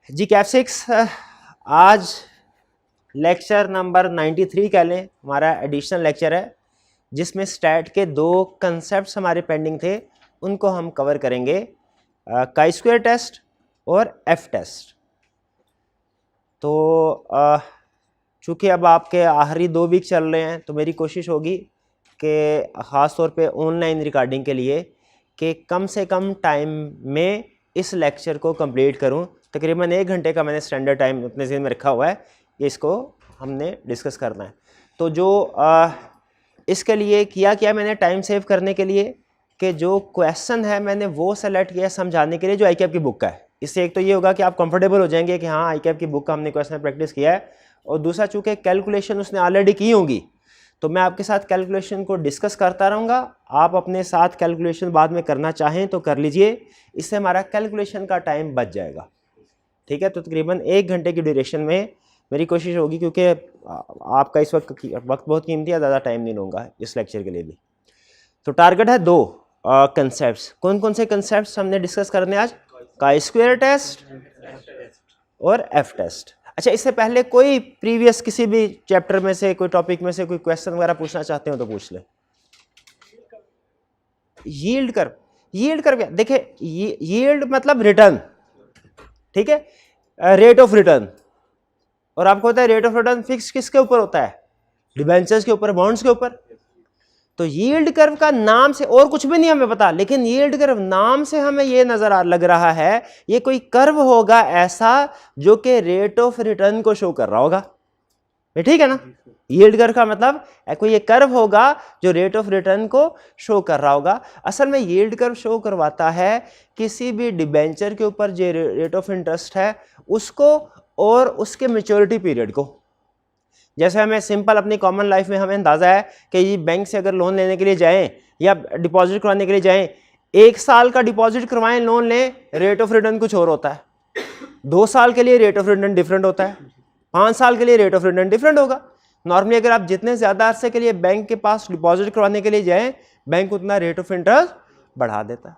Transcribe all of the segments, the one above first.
जी cap 6 आज lecture number 93 कह लें, हमारा एडिशनल लेक्चर है जिसमें स्टैट के दो कंसेप्ट्स हमारे पेंडिंग थे, उनको हम कवर करेंगे, काई स्क्वायर टेस्ट और एफ टेस्ट। तो चूँकि अब आपके आखिरी 2 वीक चल रहे हैं तो मेरी कोशिश होगी कि ख़ास तौर पे ऑनलाइन रिकॉर्डिंग के लिए कि कम से कम टाइम में इस लेक्चर को कंप्लीट करूं। तकरीबन 1 घंटे का मैंने स्टैंडर्ड टाइम अपने ज़हन में रखा हुआ है कि इसको हमने डिस्कस करना है। तो जो इसके लिए किया मैंने टाइम सेव करने के लिए कि जो क्वेश्चन है मैंने वो सेलेक्ट किया समझाने के लिए जो आईकैप की बुक का है। इससे एक तो ये होगा कि आप कंफर्टेबल हो जाएंगे कि हाँ आईकैप की बुक का हमने क्वेश्चन प्रैक्टिस किया है, और दूसरा चूँकि कैलकुलेशन उसने ऑलरेडी की होंगी तो मैं आपके साथ कैलकुलेशन को डिस्कस करता रहूँगा। आप अपने साथ कैलकुलेशन बाद में करना चाहें तो कर लीजिए, इससे हमारा कैलकुलेशन का टाइम बच जाएगा। ठीक है, तो तकरीबन 1 घंटे की ड्यूरेशन में मेरी कोशिश होगी, क्योंकि आपका इस वक्त बहुत कीमती है, ज़्यादा टाइम नहीं लूँगा इस लेक्चर के लिए भी। तो टारगेट है 2 कंसेप्ट। कौन कौन से कंसेप्ट हमने डिस्कस करने आज? काई स्क्वायर टेस्ट और एफ टेस्ट। अच्छा, इससे पहले कोई प्रीवियस किसी भी चैप्टर में से कोई टॉपिक में से कोई क्वेश्चन वगैरह पूछना चाहते हो तो पूछ ले। यील्ड कर्व क्या? देखिए यील्ड मतलब रिटर्न, ठीक है, रेट ऑफ रिटर्न। और आपको पता है रेट ऑफ रिटर्न फिक्स किसके ऊपर होता है? डिबेंचर्स के ऊपर, बॉन्ड्स के ऊपर। तो यील्ड कर्व का नाम से और कुछ भी नहीं हमें पता, लेकिन यील्ड कर्व नाम से हमें ये नजर लग रहा है ये कोई कर्व होगा ऐसा जो कि रेट ऑफ रिटर्न को शो कर रहा होगा। ठीक है ना? यील्ड कर्व का मतलब कोई ये कर्व होगा जो रेट ऑफ रिटर्न को शो कर रहा होगा। असल में यील्ड कर्व शो करवाता है किसी भी डिबेंचर के ऊपर जो रेट ऑफ इंटरेस्ट है उसको और उसके मैच्योरिटी पीरियड को। जैसे हमें सिंपल अपनी कॉमन लाइफ में हमें अंदाजा है कि ये बैंक से अगर लोन लेने के लिए जाएं या डिपॉजिट करवाने के लिए जाएं, 1 साल का डिपॉजिट करवाएं, लोन लें, रेट ऑफ रिटर्न कुछ और होता है। 2 साल के लिए रेट ऑफ रिटर्न डिफरेंट होता है, 5 साल के लिए रेट ऑफ रिटर्न डिफरेंट होगा। नॉर्मली अगर आप जितने ज़्यादा अरसे के लिए बैंक के पास डिपॉजिट करवाने के लिए जाएं, बैंक उतना रेट ऑफ इंटरेस्ट बढ़ा देता है।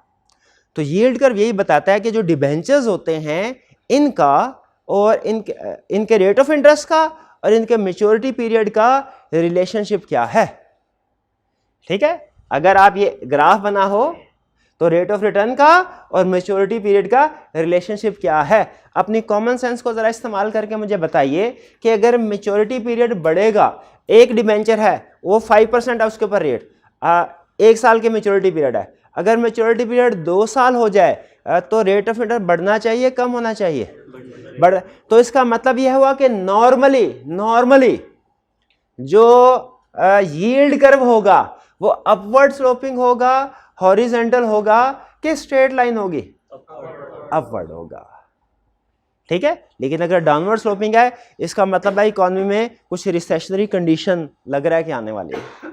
तो यील्ड कर्व यही बताता है कि जो डिबेंचर्स होते हैं इनका और इनके रेट ऑफ इंटरेस्ट का और इनके मैच्योरिटी पीरियड का रिलेशनशिप क्या है। ठीक है, अगर आप ये ग्राफ बना हो तो रेट ऑफ रिटर्न का और मैच्योरिटी पीरियड का रिलेशनशिप क्या है। अपनी कॉमन सेंस को जरा इस्तेमाल करके मुझे बताइए कि अगर मैच्योरिटी पीरियड बढ़ेगा, एक डिबेंचर है वो 5% है उसके ऊपर रेट, 1 साल की मैच्योरिटी पीरियड है, अगर मैच्योरिटी पीरियड 2 साल हो जाए तो रेट ऑफ इंटरेस्ट बढ़ना चाहिए, कम होना चाहिए? बढ़। तो इसका मतलब यह हुआ कि नॉर्मली जो यील्ड कर्व होगा वो अपवर्ड स्लोपिंग होगा, हॉरिजॉन्टल होगा कि स्ट्रेट लाइन होगी? अपवर्ड होगा। ठीक है, लेकिन अगर डाउनवर्ड स्लोपिंग है इसका मतलब है इकोनॉमी में कुछ रिसेशनरी कंडीशन लग रहा है कि आने वाली है।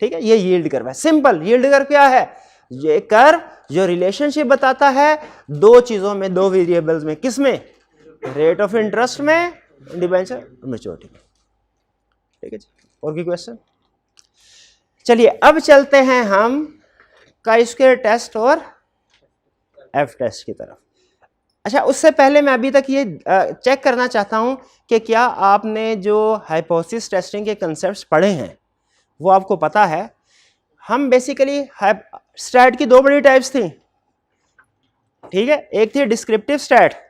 ठीक है, ये यील्ड कर्व है। सिंपल यील्ड कर्व क्या है? ये कर्व जो रिलेशनशिप बताता है 2 चीजों में, 2 वेरिएबल्स में। किसमें? रेट ऑफ इंटरेस्ट में, डिबेंचर मैच्योरिटी में। ठीक है जी, और कोई क्वेश्चन? चलिए अब चलते हैं हम काई स्क्वायर टेस्ट और एफ टेस्ट की तरफ। अच्छा, उससे पहले मैं अभी तक ये चेक करना चाहता हूं कि क्या आपने जो हाइपोथेसिस टेस्टिंग के कंसेप्ट्स पढ़े हैं वो आपको पता है। हम बेसिकली स्टैट की 2 बड़ी टाइप्स थी। ठीक है, एक थी डिस्क्रिप्टिव स्टैट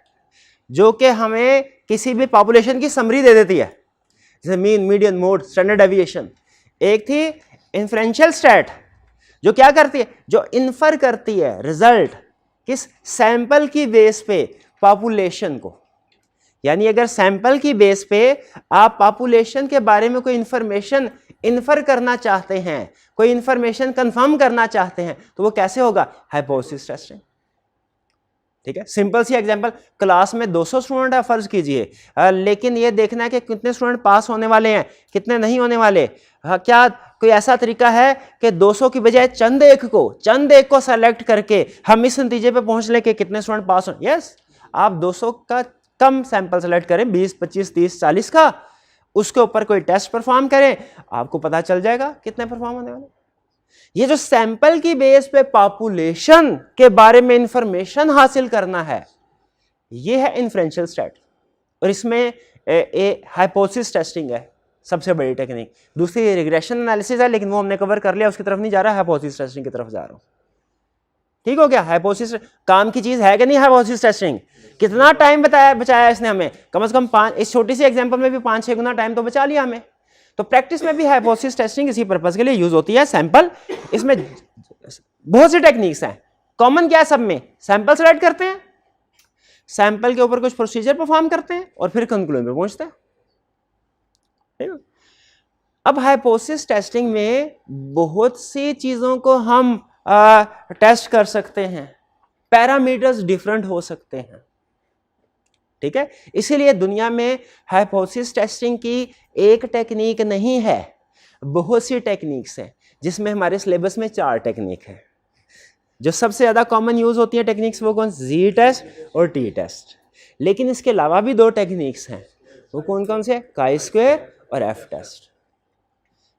जो कि हमें किसी भी पॉपुलेशन की समरी दे देती है, जैसे mean, median, mode, standard deviation. एक थी इन्फ्रेंशियल स्टैट जो क्या करती है? जो इन्फर करती है रिजल्ट किस सैंपल की बेस पे पॉपुलेशन को। यानी अगर सैंपल की बेस पे आप पॉपुलेशन के बारे में कोई इंफॉर्मेशन इन्फर करना चाहते हैं, कोई इंफॉर्मेशन कंफर्म करना चाहते हैं, तो वो कैसे होगा? Hypothesis testing. ठीक है, सिंपल सी एग्जांपल, क्लास में 200 स्टूडेंट है फर्ज कीजिए, लेकिन ये देखना है कि कितने स्टूडेंट पास होने वाले हैं, कितने नहीं होने वाले। क्या कोई ऐसा तरीका है कि 200 की बजाय चंद एक को सेलेक्ट करके हम इस नतीजे पे पहुंच लें कि कितने स्टूडेंट पास हो? यस, आप 200 का कम सैंपल सेलेक्ट करें, 20, 25, 30, 40 का, उसके ऊपर कोई टेस्ट परफॉर्म करें, आपको पता चल जाएगा कितने परफॉर्म होने वाले। ये जो सैंपल की बेस पे पॉपुलेशन के बारे में इंफॉर्मेशन हासिल करना है, ये है इन्फ्रेंशियल स्टैट, और इसमें हाइपोथेसिस टेस्टिंग है सबसे बड़ी टेक्निक। दूसरी रिग्रेशन एनालिसिस है, लेकिन वो हमने कवर कर लिया, उसकी तरफ नहीं जा रहा, हाइपोथेसिस टेस्टिंग की तरफ जा रहा हूँ। ठीक हो गया? हाइपोथेसिस काम की चीज है कि नहीं? हाइपोथेसिस टेस्टिंग कितना टाइम बचाया इसने हमें, कम से कम 5, इस छोटी सी एग्जांपल में भी 5-6 गुना टाइम तो बचा लिया हमें। तो प्रैक्टिस में भी हाइपोथेसिस टेस्टिंग इसी पर्पस के लिए यूज होती है। सैंपल, इसमें बहुत सी टेक्निक्स हैं, कॉमन क्या है सब में? सैंपल सेलेक्ट करते हैं, सैंपल के ऊपर कुछ प्रोसीजर परफॉर्म करते हैं और फिर कंक्लूजन पे पहुंचते हैं। ठीक है? अब हाइपोथेसिस टेस्टिंग में बहुत सी चीजों को हम टेस्ट कर सकते हैं, पैरामीटर्स डिफरेंट हो सकते हैं। ठीक है? इसीलिए दुनिया में हाइपोथेसिस टेस्टिंग की एक टेक्निक नहीं है, बहुत सी टेक्निक्स हैं, जिसमें हमारे सिलेबस में 4 टेक्निक है। जो सबसे ज्यादा कॉमन यूज होती है टेक्निक्स वो कौन? जी टेस्ट और टी टेस्ट। लेकिन इसके अलावा भी 2 टेक्निक्स हैं, वो कौन कौन से? काई स्क्वायर और एफ टेस्ट।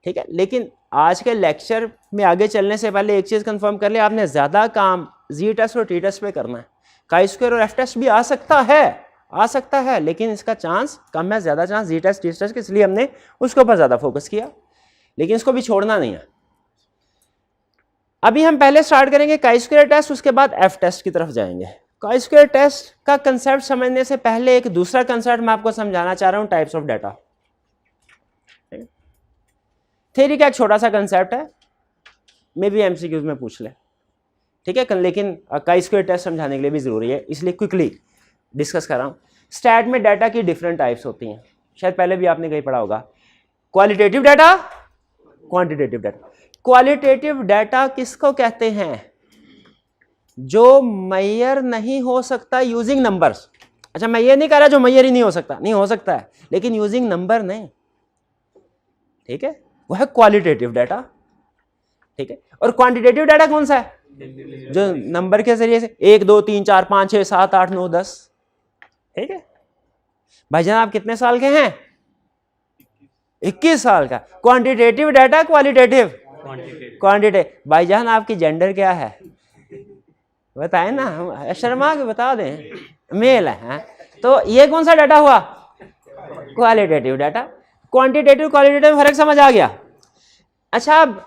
ठीक है? लेकिन आज के लेक्चर में आगे चलने से पहले एक चीज कंफर्म कर ले, आपने ज्यादा काम जी टेस्ट और टी टेस्ट पे करना है। काई स्क्वायर और एफ टेस्ट भी आ सकता है, लेकिन इसका चांस कम है, ज्यादा चांस जी टेस्ट टी टेस्ट, इसलिए हमने उसके ऊपर ज्यादा फोकस किया, लेकिन इसको भी छोड़ना नहीं है। अभी हम पहले स्टार्ट करेंगे काई स्क्वायर टेस्ट, उसके बाद एफ टेस्ट की तरफ जाएंगे। काई स्क्वायर टेस्ट का कंसेप्ट समझने से पहले एक दूसरा कंसेप्ट मैं आपको समझाना चाह रहा हूं, टाइप्स ऑफ डाटा। थ्योरी का एक छोटा सा कंसेप्ट है, मे बी एमसीक्यूज में पूछ ले। ठीक है? लेकिन काई स्क्वायर टेस्ट समझाने के लिए भी जरूरी है, इसलिए क्विकली डिस्कस कर रहा हूं। स्टैट में डाटा की डिफरेंट टाइप्स होती हैं, शायद पहले भी आपने कहीं पढ़ा होगा। Qualitative data, quantitative data. Qualitative data किसको कहते हैं? जो मेजर नहीं हो सकता यूजिंग नंबर्स। अच्छा, मैं ये नहीं कह रहा जो मेजर ही नहीं हो सकता, नहीं हो सकता है, लेकिन यूजिंग नंबर नहीं। ठीक है? वो है क्वालिटेटिव डाटा। ठीक है? और क्वांटिटेटिव डाटा कौन सा है? जो नंबर के जरिए से 1 2 3 4 5 6 7 8 9 10। ठीक है? भाईजान आप कितने साल के हैं? 21 साल का। Quantitative data, qualitative? क्वांटिटेटिव। भाईजान आपकी जेंडर क्या है? बताएं ना, शर्मा के बता दें, मेल है। तो ये कौन सा डाटा हुआ? Qualitative data. क्वांटिटेटिव क्वालिटेटिव फर्क समझ आ गया? अच्छा, अब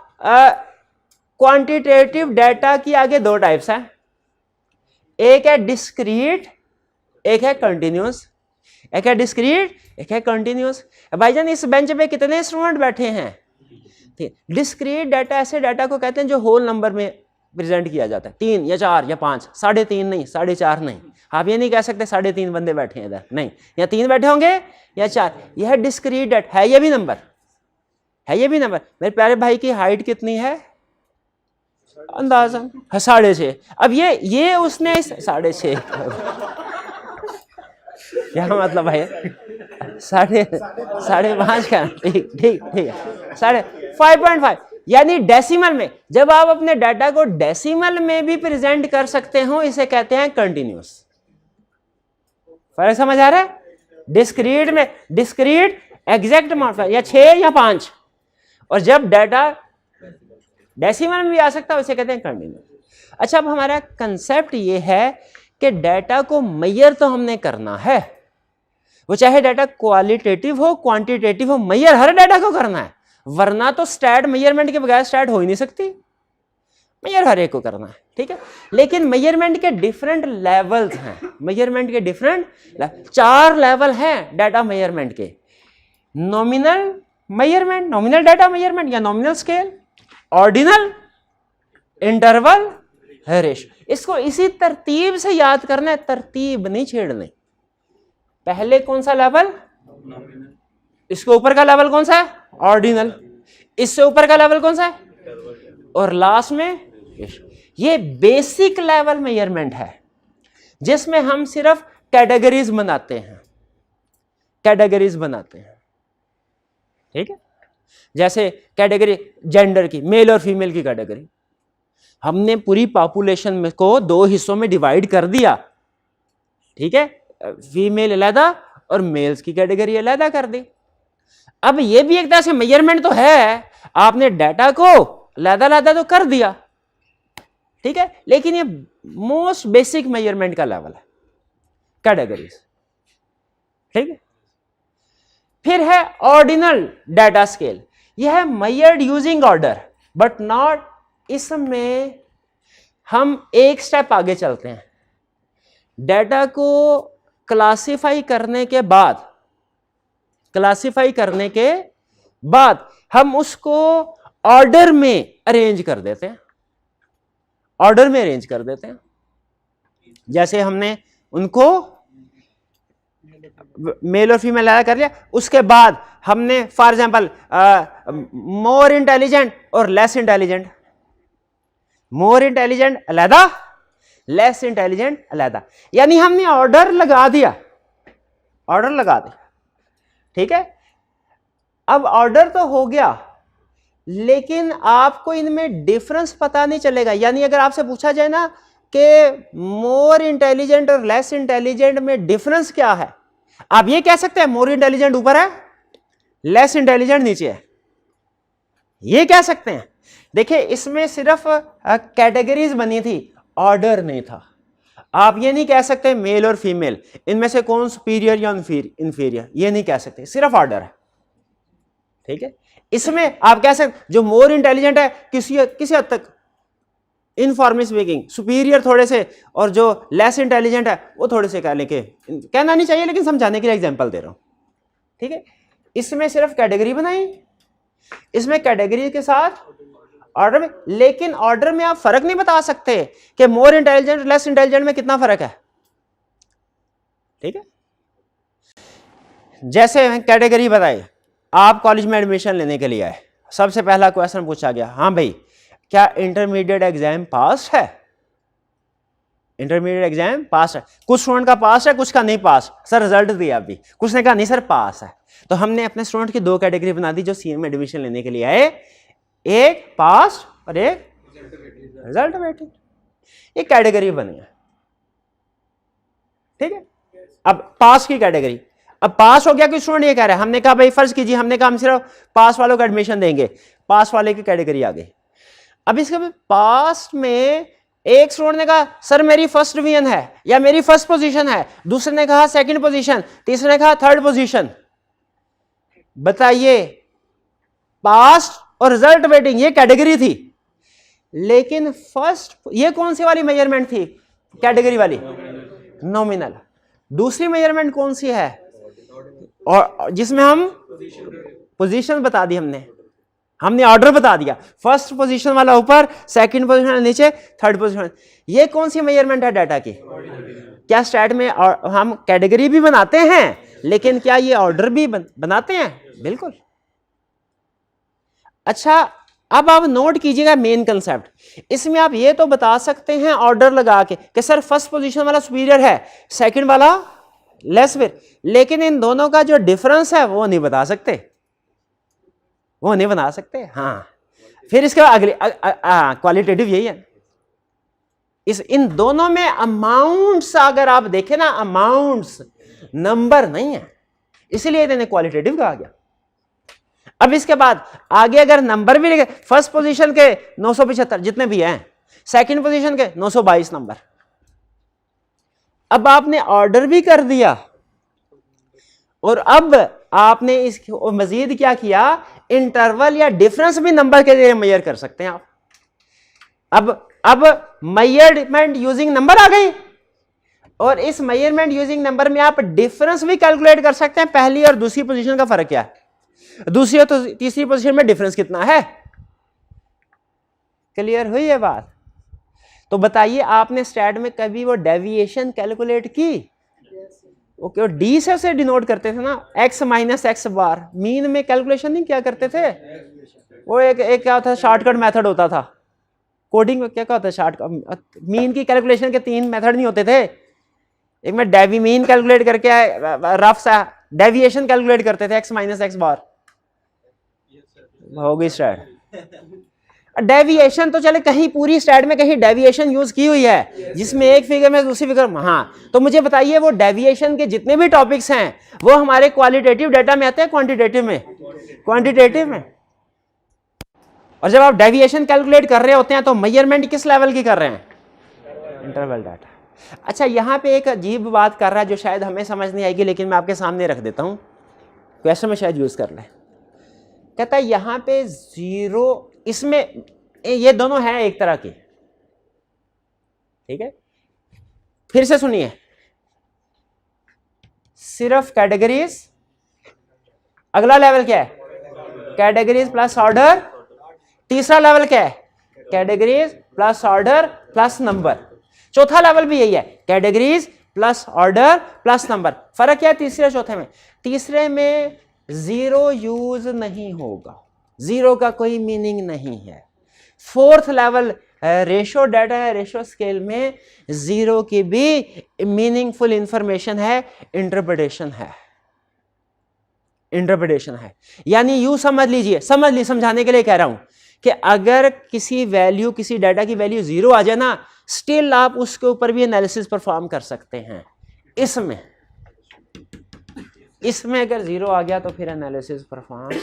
क्वांटिटेटिव डाटा की आगे 2 टाइप्स हैं, एक है डिस्क्रीट, एक है कंटिन्यूस। एक है डिस्क्रीट, एक है कंटिन्यूस। भाईजान इस बेंच पे कितने स्टूडेंट बैठे हैं? डिस्क्रीट डाटा ऐसे डाटा को कहते हैं जो होल नंबर में प्रेजेंट किया जाता है, 3 या 4 या 5, 3.5 नहीं, 4.5 नहीं। आप ये नहीं कह सकते 3.5 बंदे बैठे हैं इधर, नहीं, या 3 बैठे होंगे या 4। यह है डिस्क्रीट डाटा। है ये भी नंबर, है ये भी नंबर। मेरे प्यारे भाई की हाइट कितनी है? अंदाजा 6.5। अब ये उसने 6.5 क्या मतलब है? 5.5 का? ठीक ठीक ठीक है, 5.5 यानी डेसिमल में। जब आप अपने डाटा को डेसिमल में भी प्रेजेंट कर सकते हो, इसे कहते हैं कंटिन्यूस। फर्क समझ आ रहा है? डिस्क्रीट में, डिस्क्रीट एग्जैक्ट अमाउंट या 6 या 5, और जब डाटा डेसिमल में भी आ सकता है उसे कहते हैं कंटिन्यूस। अच्छा, अब हमारा कंसेप्ट ये है कि डाटा को मेजर तो हमने करना है, वो चाहे डाटा क्वालिटेटिव हो क्वांटिटेटिव हो, मेजर हर डाटा को करना है, वरना तो स्टैट मेजरमेंट के बगैर स्टैट हो ही नहीं सकती। मेजर हर एक को करना है। ठीक है? लेकिन मेजरमेंट के डिफरेंट लेवल्स हैं, मेजरमेंट के डिफरेंट 4 लेवल हैं डाटा मेजरमेंट के। Nominal measurement, nominal data measurement या nominal scale, ordinal, interval, ratio. इसको इसी तरतीब से याद करना है, तरतीब नहीं छेड़नी। पहले कौन सा लेवल? इसके ऊपर का लेवल कौन सा है? ऑर्डिनल। इससे ऊपर का लेवल कौन सा है? और लास्ट में रेशियो। ये बेसिक लेवल मेजरमेंट है, जिसमें हम सिर्फ कैटेगरीज बनाते हैं, कैटेगरीज बनाते हैं। ठीक है? जैसे कैटेगरी जेंडर की, मेल और फीमेल की कैटेगरी, हमने पूरी पॉपुलेशन में को 2 हिस्सों में डिवाइड कर दिया। ठीक है? फीमेल अलहदा और मेल्स की कैटेगरी अलहदा कर दी। अब ये भी एक तरह से मेजरमेंट तो है, आपने डाटा को अलहदा तो कर दिया। ठीक है? लेकिन ये मोस्ट बेसिक मेजरमेंट का लेवल है। कैटेगरीज, ठीक है। फिर है ऑर्डिनल डाटा स्केल, यह है measured using order but not, इसमें हम एक स्टेप आगे चलते हैं। डाटा को क्लासिफाई करने के बाद हम उसको ऑर्डर में अरेंज कर देते हैं, जैसे हमने उनको मेल और फीमेल ऐड कर लिया, उसके बाद हमने फॉर एग्जांपल मोर इंटेलिजेंट और लेस इंटेलिजेंट, मोर इंटेलिजेंट अलहदा, लेस इंटेलिजेंट अलहदा, यानी हमने ऑर्डर लगा दिया, ठीक है। अब ऑर्डर तो हो गया, लेकिन आपको इनमें डिफरेंस पता नहीं चलेगा। यानी अगर आपसे पूछा जाए ना कि मोर इंटेलिजेंट और लेस इंटेलिजेंट में डिफरेंस क्या है, आप ये कह सकते हैं मोर इंटेलिजेंट ऊपर है, लेस इंटेलिजेंट नीचे है, ये कह सकते हैं। देखिए इसमें सिर्फ कैटेगरीज बनी थी, ऑर्डर नहीं था। आप ये नहीं कह सकते मेल और फीमेल इनमें से कौन सुपीरियर या इंफीरियर, ये नहीं कह सकते, सिर्फ ऑर्डर है, ठीक है। इसमें आप कह सकते जो मोर इंटेलिजेंट है किसी हद तक इनफॉर्मल स्पीकिंग सुपीरियर थोड़े से, और जो लेस इंटेलिजेंट है वो थोड़े से कहना नहीं चाहिए, लेकिन समझाने के लिए एग्जांपल दे रहा हूं, ठीक है। इसमें सिर्फ कैटेगरी बनाई, इसमें कैटेगरी के साथ ऑर्डर में, लेकिन ऑर्डर में आप फर्क नहीं बता सकते कि मोर इंटेलिजेंट लेस इंटेलिजेंट में कितना फर्क है, ठीक है। जैसे कैटेगरी बताई, आप कॉलेज में एडमिशन लेने के लिए आए, सबसे पहला क्वेश्चन पूछा गया, हाँ भाई क्या इंटरमीडिएट एग्जाम पास है, इंटरमीडिएट एग्जाम पास है। कुछ स्टूडेंट का पास है, कुछ का नहीं पास, सर रिजल्ट दिया अभी, कुछ ने कहा नहीं सर पास है। तो हमने अपने स्टूडेंट की दो कैटेगरी बना दी जो सीए में एडमिशन लेने के लिए आए, एक पास और एक रिजल्ट वेटिंग, एक कैटेगरी बनी है, ठीक है। अब पास की कैटेगरी, अब पास हो गया कि स्टूडेंट ये कह रहा है, हमने कहा भाई फर्ज कीजिए हमने कहा हम सिर्फ पास वालों को एडमिशन देंगे, पास वाले की कैटेगरी आ गई। अब इसके पास में एक स्टूडेंट ने कहा सर मेरी फर्स्ट डिवीजन है या मेरी फर्स्ट पोजीशन है, दूसरे ने कहा सेकंड पोजीशन, तीसरे ने कहा थर्ड पोजीशन। बताइए पास और रिजल्ट वेटिंग ये कैटेगरी थी, लेकिन फर्स्ट ये कौन सी वाली मेजरमेंट थी, कैटेगरी वाली, नॉमिनल। दूसरी मेजरमेंट कौन सी है, और जिसमें हम पोजीशन बता दी, हमने ऑर्डर बता दिया, फर्स्ट पोजीशन वाला ऊपर, सेकंड पोजीशन नीचे, थर्ड पोजीशन। ये कौन सी मेजरमेंट है डाटा की? क्या स्टैट में हम कैटेगरी भी बनाते हैं, लेकिन क्या ये ऑर्डर भी बनाते हैं? बिल्कुल। अच्छा, अब आप नोट कीजिएगा मेन कंसेप्ट। इसमें आप ये तो बता सकते हैं ऑर्डर लगा के कि सर फर्स्ट पोजीशन वाला सुपीरियर है, सेकंड वाला लेस फिर, लेकिन इन दोनों का जो डिफरेंस है वो नहीं बता सकते, वो नहीं बना सकते। हाँ, फिर इसके बाद अगले क्वालिटेटिव यही है। इन दोनों में अमाउंट्स अगर आप देखें ना, अमाउंट्स नंबर नहीं है, इसलिए इन्हें क्वालिटेटिव कहा गया। अब इसके बाद आगे अगर नंबर भी लिखे, फर्स्ट पोजीशन के 975 जितने भी हैं, सेकंड पोजीशन के 922 नंबर। अब आपने ऑर्डर भी कर दिया और अब आपने इसको मजीद क्या किया, इंटरवल या डिफरेंस भी नंबर के जरिए मेजर कर सकते हैं आप। अब मेजरमेंट यूजिंग नंबर आ गई, और इस मेजरमेंट यूजिंग नंबर में आप डिफरेंस भी कैलकुलेट कर सकते हैं, पहली और दूसरी पोजीशन का फर्क क्या है, दूसरी और तीसरी पोजीशन में डिफरेंस कितना है। क्लियर हुई है बात? तो बताइए आपने स्टैट में कभी वो डेविएशन कैलकुलेट की? ओके, और डी से उसे डिनोट करते थे ना, x माइनस एक्स बार। मीन में कैलकुलेशन नहीं क्या करते थे, वो एक क्या था, शॉर्टकट मेथड होता था कोडिंग में। क्या होता है शॉर्टकट? मीन की कैलकुलेशन के 3 मेथड नहीं होते थे, एक में डेवी मीन कैलकुलेट करके रफ सा डेविएशन कैलकुलेट करते थे, x माइनस एक्स बार। हो गई स्टैट। डेविएशन तो चले कहीं पूरी स्टैट में कहीं डेविएशन यूज की हुई है, जिसमें एक फिगर में दूसरी फिगर में। हाँ, तो मुझे बताइए वो डेविएशन के जितने भी टॉपिक्स हैं वो हमारे क्वालिटेटिव डाटा में आते हैं, क्वांटिटेटिव में? क्वांटिटेटिव में। और जब आप डेविएशन कैलकुलेट कर रहे होते हैं तो मेजरमेंट किस लेवल की कर रहे हैं? Interval data. अच्छा, यहाँ पे एक अजीब बात कर रहा है जो शायद हमें समझ नहीं आएगी, लेकिन मैं आपके सामने रख देता हूँ, क्वेश्चन में शायद यूज कर ले। कहता है यहाँ पे 0, इसमें ये दोनों हैं एक तरह के, ठीक है। फिर से सुनिए, सिर्फ कैटेगरीज, अगला लेवल क्या है, कैटेगरीज प्लस ऑर्डर, तीसरा लेवल क्या है, categories plus order plus number, चौथा लेवल भी यही है, categories plus order plus number. फर्क क्या है तीसरे चौथे में, तीसरे में 0 यूज नहीं होगा, 0 का कोई मीनिंग नहीं है। फोर्थ लेवल रेशो डाटा है, रेशो स्केल में 0 की भी मीनिंगफुल इंफॉर्मेशन है, इंटरप्रिटेशन है, इंटरप्रिटेशन है। यानी यूं समझ लीजिए, समझाने के लिए कह रहा हूं कि अगर किसी वैल्यू, किसी डाटा की वैल्यू 0 आ जाए ना, स्टिल आप उसके ऊपर भी एनालिसिस परफॉर्म कर सकते हैं। इसमें अगर 0 आ गया तो फिर एनालिसिस परफॉर्म।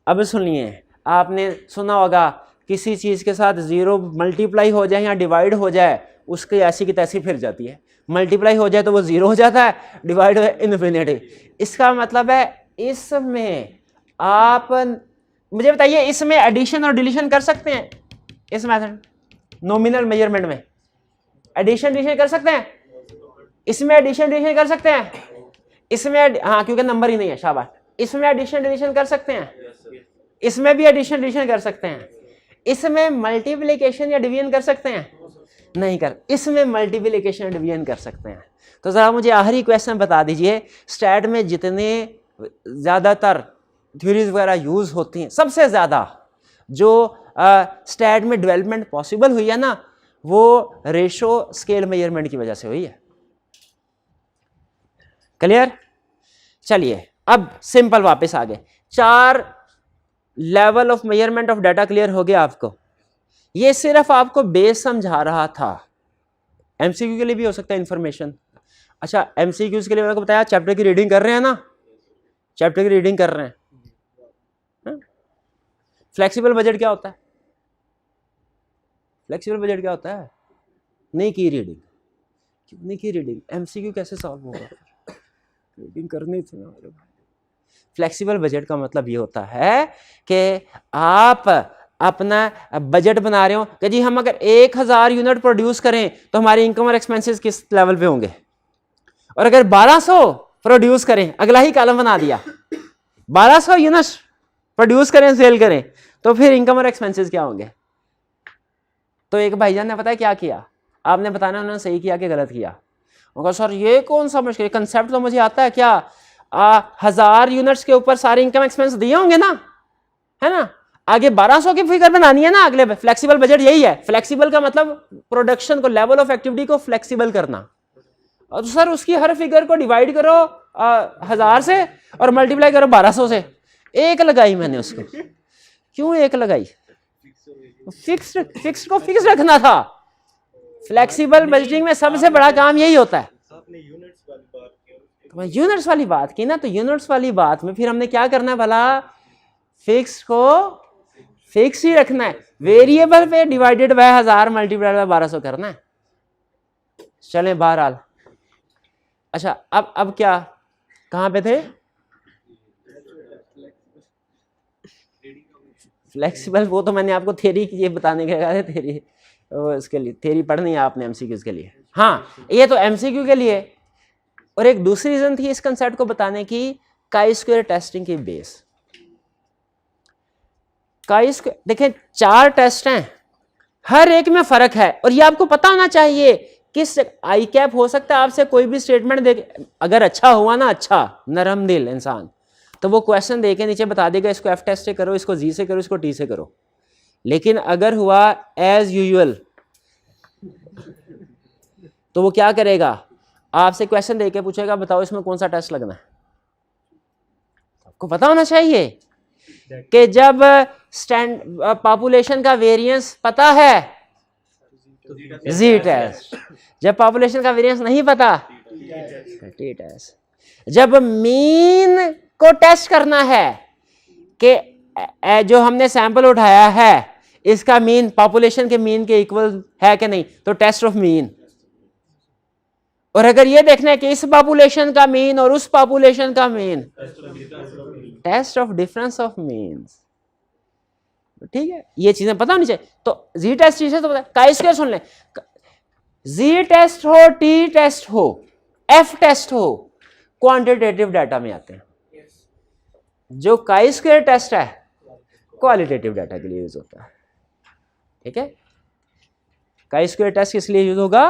अब सुनिए, आपने सुना होगा किसी चीज के साथ 0 मल्टीप्लाई हो जाए या डिवाइड हो जाए, उसकी ऐसी की तैसी फिर जाती है। मल्टीप्लाई हो जाए तो वो 0 हो जाता है, डिवाइड हो इन्फिनिटी। इसका मतलब है इसमें आप मुझे बताइए, इसमें एडिशन और डिलीशन कर सकते हैं? इस मेथड नॉमिनल मेजरमेंट में एडिशन डिलीशन कर सकते हैं? इसमें एडिशन डिलीशन कर सकते हैं? इसमें हाँ, क्योंकि नंबर ही नहीं है, शाबाश। इसमें एडिशन डिलीशन कर सकते हैं? इसमें भी एडिशन डिलीशन कर सकते हैं। इसमें मल्टीप्लिकेशन या डिवीजन कर सकते हैं? नहीं कर। इसमें मल्टीप्लिकेशन डिवीजन कर सकते हैं। तो जरा मुझे आखिरी क्वेश्चन बता दीजिए, स्टैट में जितने ज्यादातर थ्योरीज वगैरह यूज होती हैं, सबसे ज्यादा जो स्टैट में डेवलपमेंट पॉसिबल हुई है ना, वो रेशो स्केल मेजरमेंट की वजह से हुई है। क्लियर? चलिए अब सिंपल वापस आ गए। 4 level of measurement of data clear हो गया आपको। ये सिर्फ आपको बेस समझा रहा था, एमसीक्यू के लिए भी हो सकता है इंफॉर्मेशन। अच्छा, एमसीक्यूज के लिए मैंने आपको बताया, चैप्टर की रीडिंग कर रहे हैं ना, चैप्टर की रीडिंग कर रहे हैं। फ्लेक्सिबल बजट क्या होता है? फ्लेक्सिबल बजट क्या होता है? नहीं की रीडिंग। क्यों नहीं की रीडिंग? एमसीक्यू कैसे सॉल्व होगा? रीडिंग करनी थी ना मेरे भाई। फ्लेक्सिबल बजट का मतलब ये होता है कि आप अपना बजट बना रहे हो कि जी हम अगर 1000 यूनिट प्रोड्यूस करें तो हमारे इनकम और एक्सपेंसेस किस लेवल पे होंगे, और अगर 1200 प्रोड्यूस करें, अगला ही कॉलम बना दिया, 1200 यूनिट प्रोड्यूस करें, सेल करें, तो फिर इनकम और एक्सपेंसेस क्या होंगे। तो एक भाईजान ने पता है क्या किया, आपने बताना उन्होंने सही किया कि गलत किया। उनका सर ये कौन सा मुश्किल कंसेप्ट, तो मुझे आता है क्या, 1000 यूनिट्स के ऊपर सारे इनकम एक्सपेंस दिए होंगे ना, है ना, आगे 1200 की फिगर बनानी है ना अगले। फ्लेक्सिबल बजट यही है। फ्लेक्सिबल का मतलब प्रोडक्शन को, लेवल ऑफ एक्टिविटी को फ्लेक्सिबल करना। और तो सर उसकी हर फिगर को डिवाइड करो 1000 से और मल्टीप्लाई करो 1200 से। एक लगाई मैंने उसको। क्यों एक लगाई? फिक्स्ड को फिक्स रखना था। फ्लेक्सिबल बजटिंग में सबसे बड़ा काम यही होता है। यूनिट्स वाली बात की ना, तो यूनिट्स वाली बात में फिर हमने क्या करना है भला, फिक्स को फिक्स ही रखना है, वेरिएबल पे डिवाइडेड बाय 1000 मल्टीप्लाइड बाय 1200 करना है। चले बहरहाल। अच्छा अब क्या, कहां पे थे? फ्लेक्सिबल, वो तो मैंने आपको थ्योरी ये बताने के लिए, थ्योरी इसके लिए थ्योरी पढ़नी है आपने एमसीक्यूज के लिए। हाँ, ये तो एमसीक्यू के लिए। और एक दूसरी रीजन थी इस कंसेप्ट को बताने की, काई स्क्वायर टेस्टिंग की बेस। काई स्क्वायर, देखें 4 टेस्ट हैं, हर एक में फर्क है, और ये आपको पता होना चाहिए। किस आई कैप हो सकता है आपसे कोई भी स्टेटमेंट दे, अगर अच्छा हुआ ना, अच्छा नरम दिल इंसान, तो वो क्वेश्चन दे के नीचे बता देगा इसको एफ टेस्ट से करो, इसको जी से करो, इसको टी से करो। लेकिन अगर हुआ एज यूजुअल, तो वो क्या करेगा, आपसे क्वेश्चन देके पूछेगा बताओ इसमें कौन सा टेस्ट लगना है। आपको पता होना चाहिए कि जब पॉपुलेशन का वेरिएंस पता है जी टेस्ट, जब पॉपुलेशन का वेरिएंस नहीं पता टी टेस्ट, जब मीन को टेस्ट करना है कि जो हमने सैंपल उठाया है इसका मीन पॉपुलेशन के मीन के इक्वल है कि नहीं, तो टेस्ट ऑफ मीन। और अगर ये देखना है कि इस पॉपुलेशन का मीन और उस पॉपुलेशन का mean, test of difference of means, ठीक है, ये चीजें पता होनी चाहिए। तो जी टेस्ट से तो पता, काई स्क्वायर सुन ले, जी टेस्ट हो, टी टेस्ट हो, एफ टेस्ट हो, क्वांटिटेटिव डाटा में आते हैं। जो काई स्क्वायर टेस्ट है क्वालिटेटिव डाटा के लिए यूज होता है, ठीक है। काई स्क्वायर टेस्ट किस लिए यूज होगा?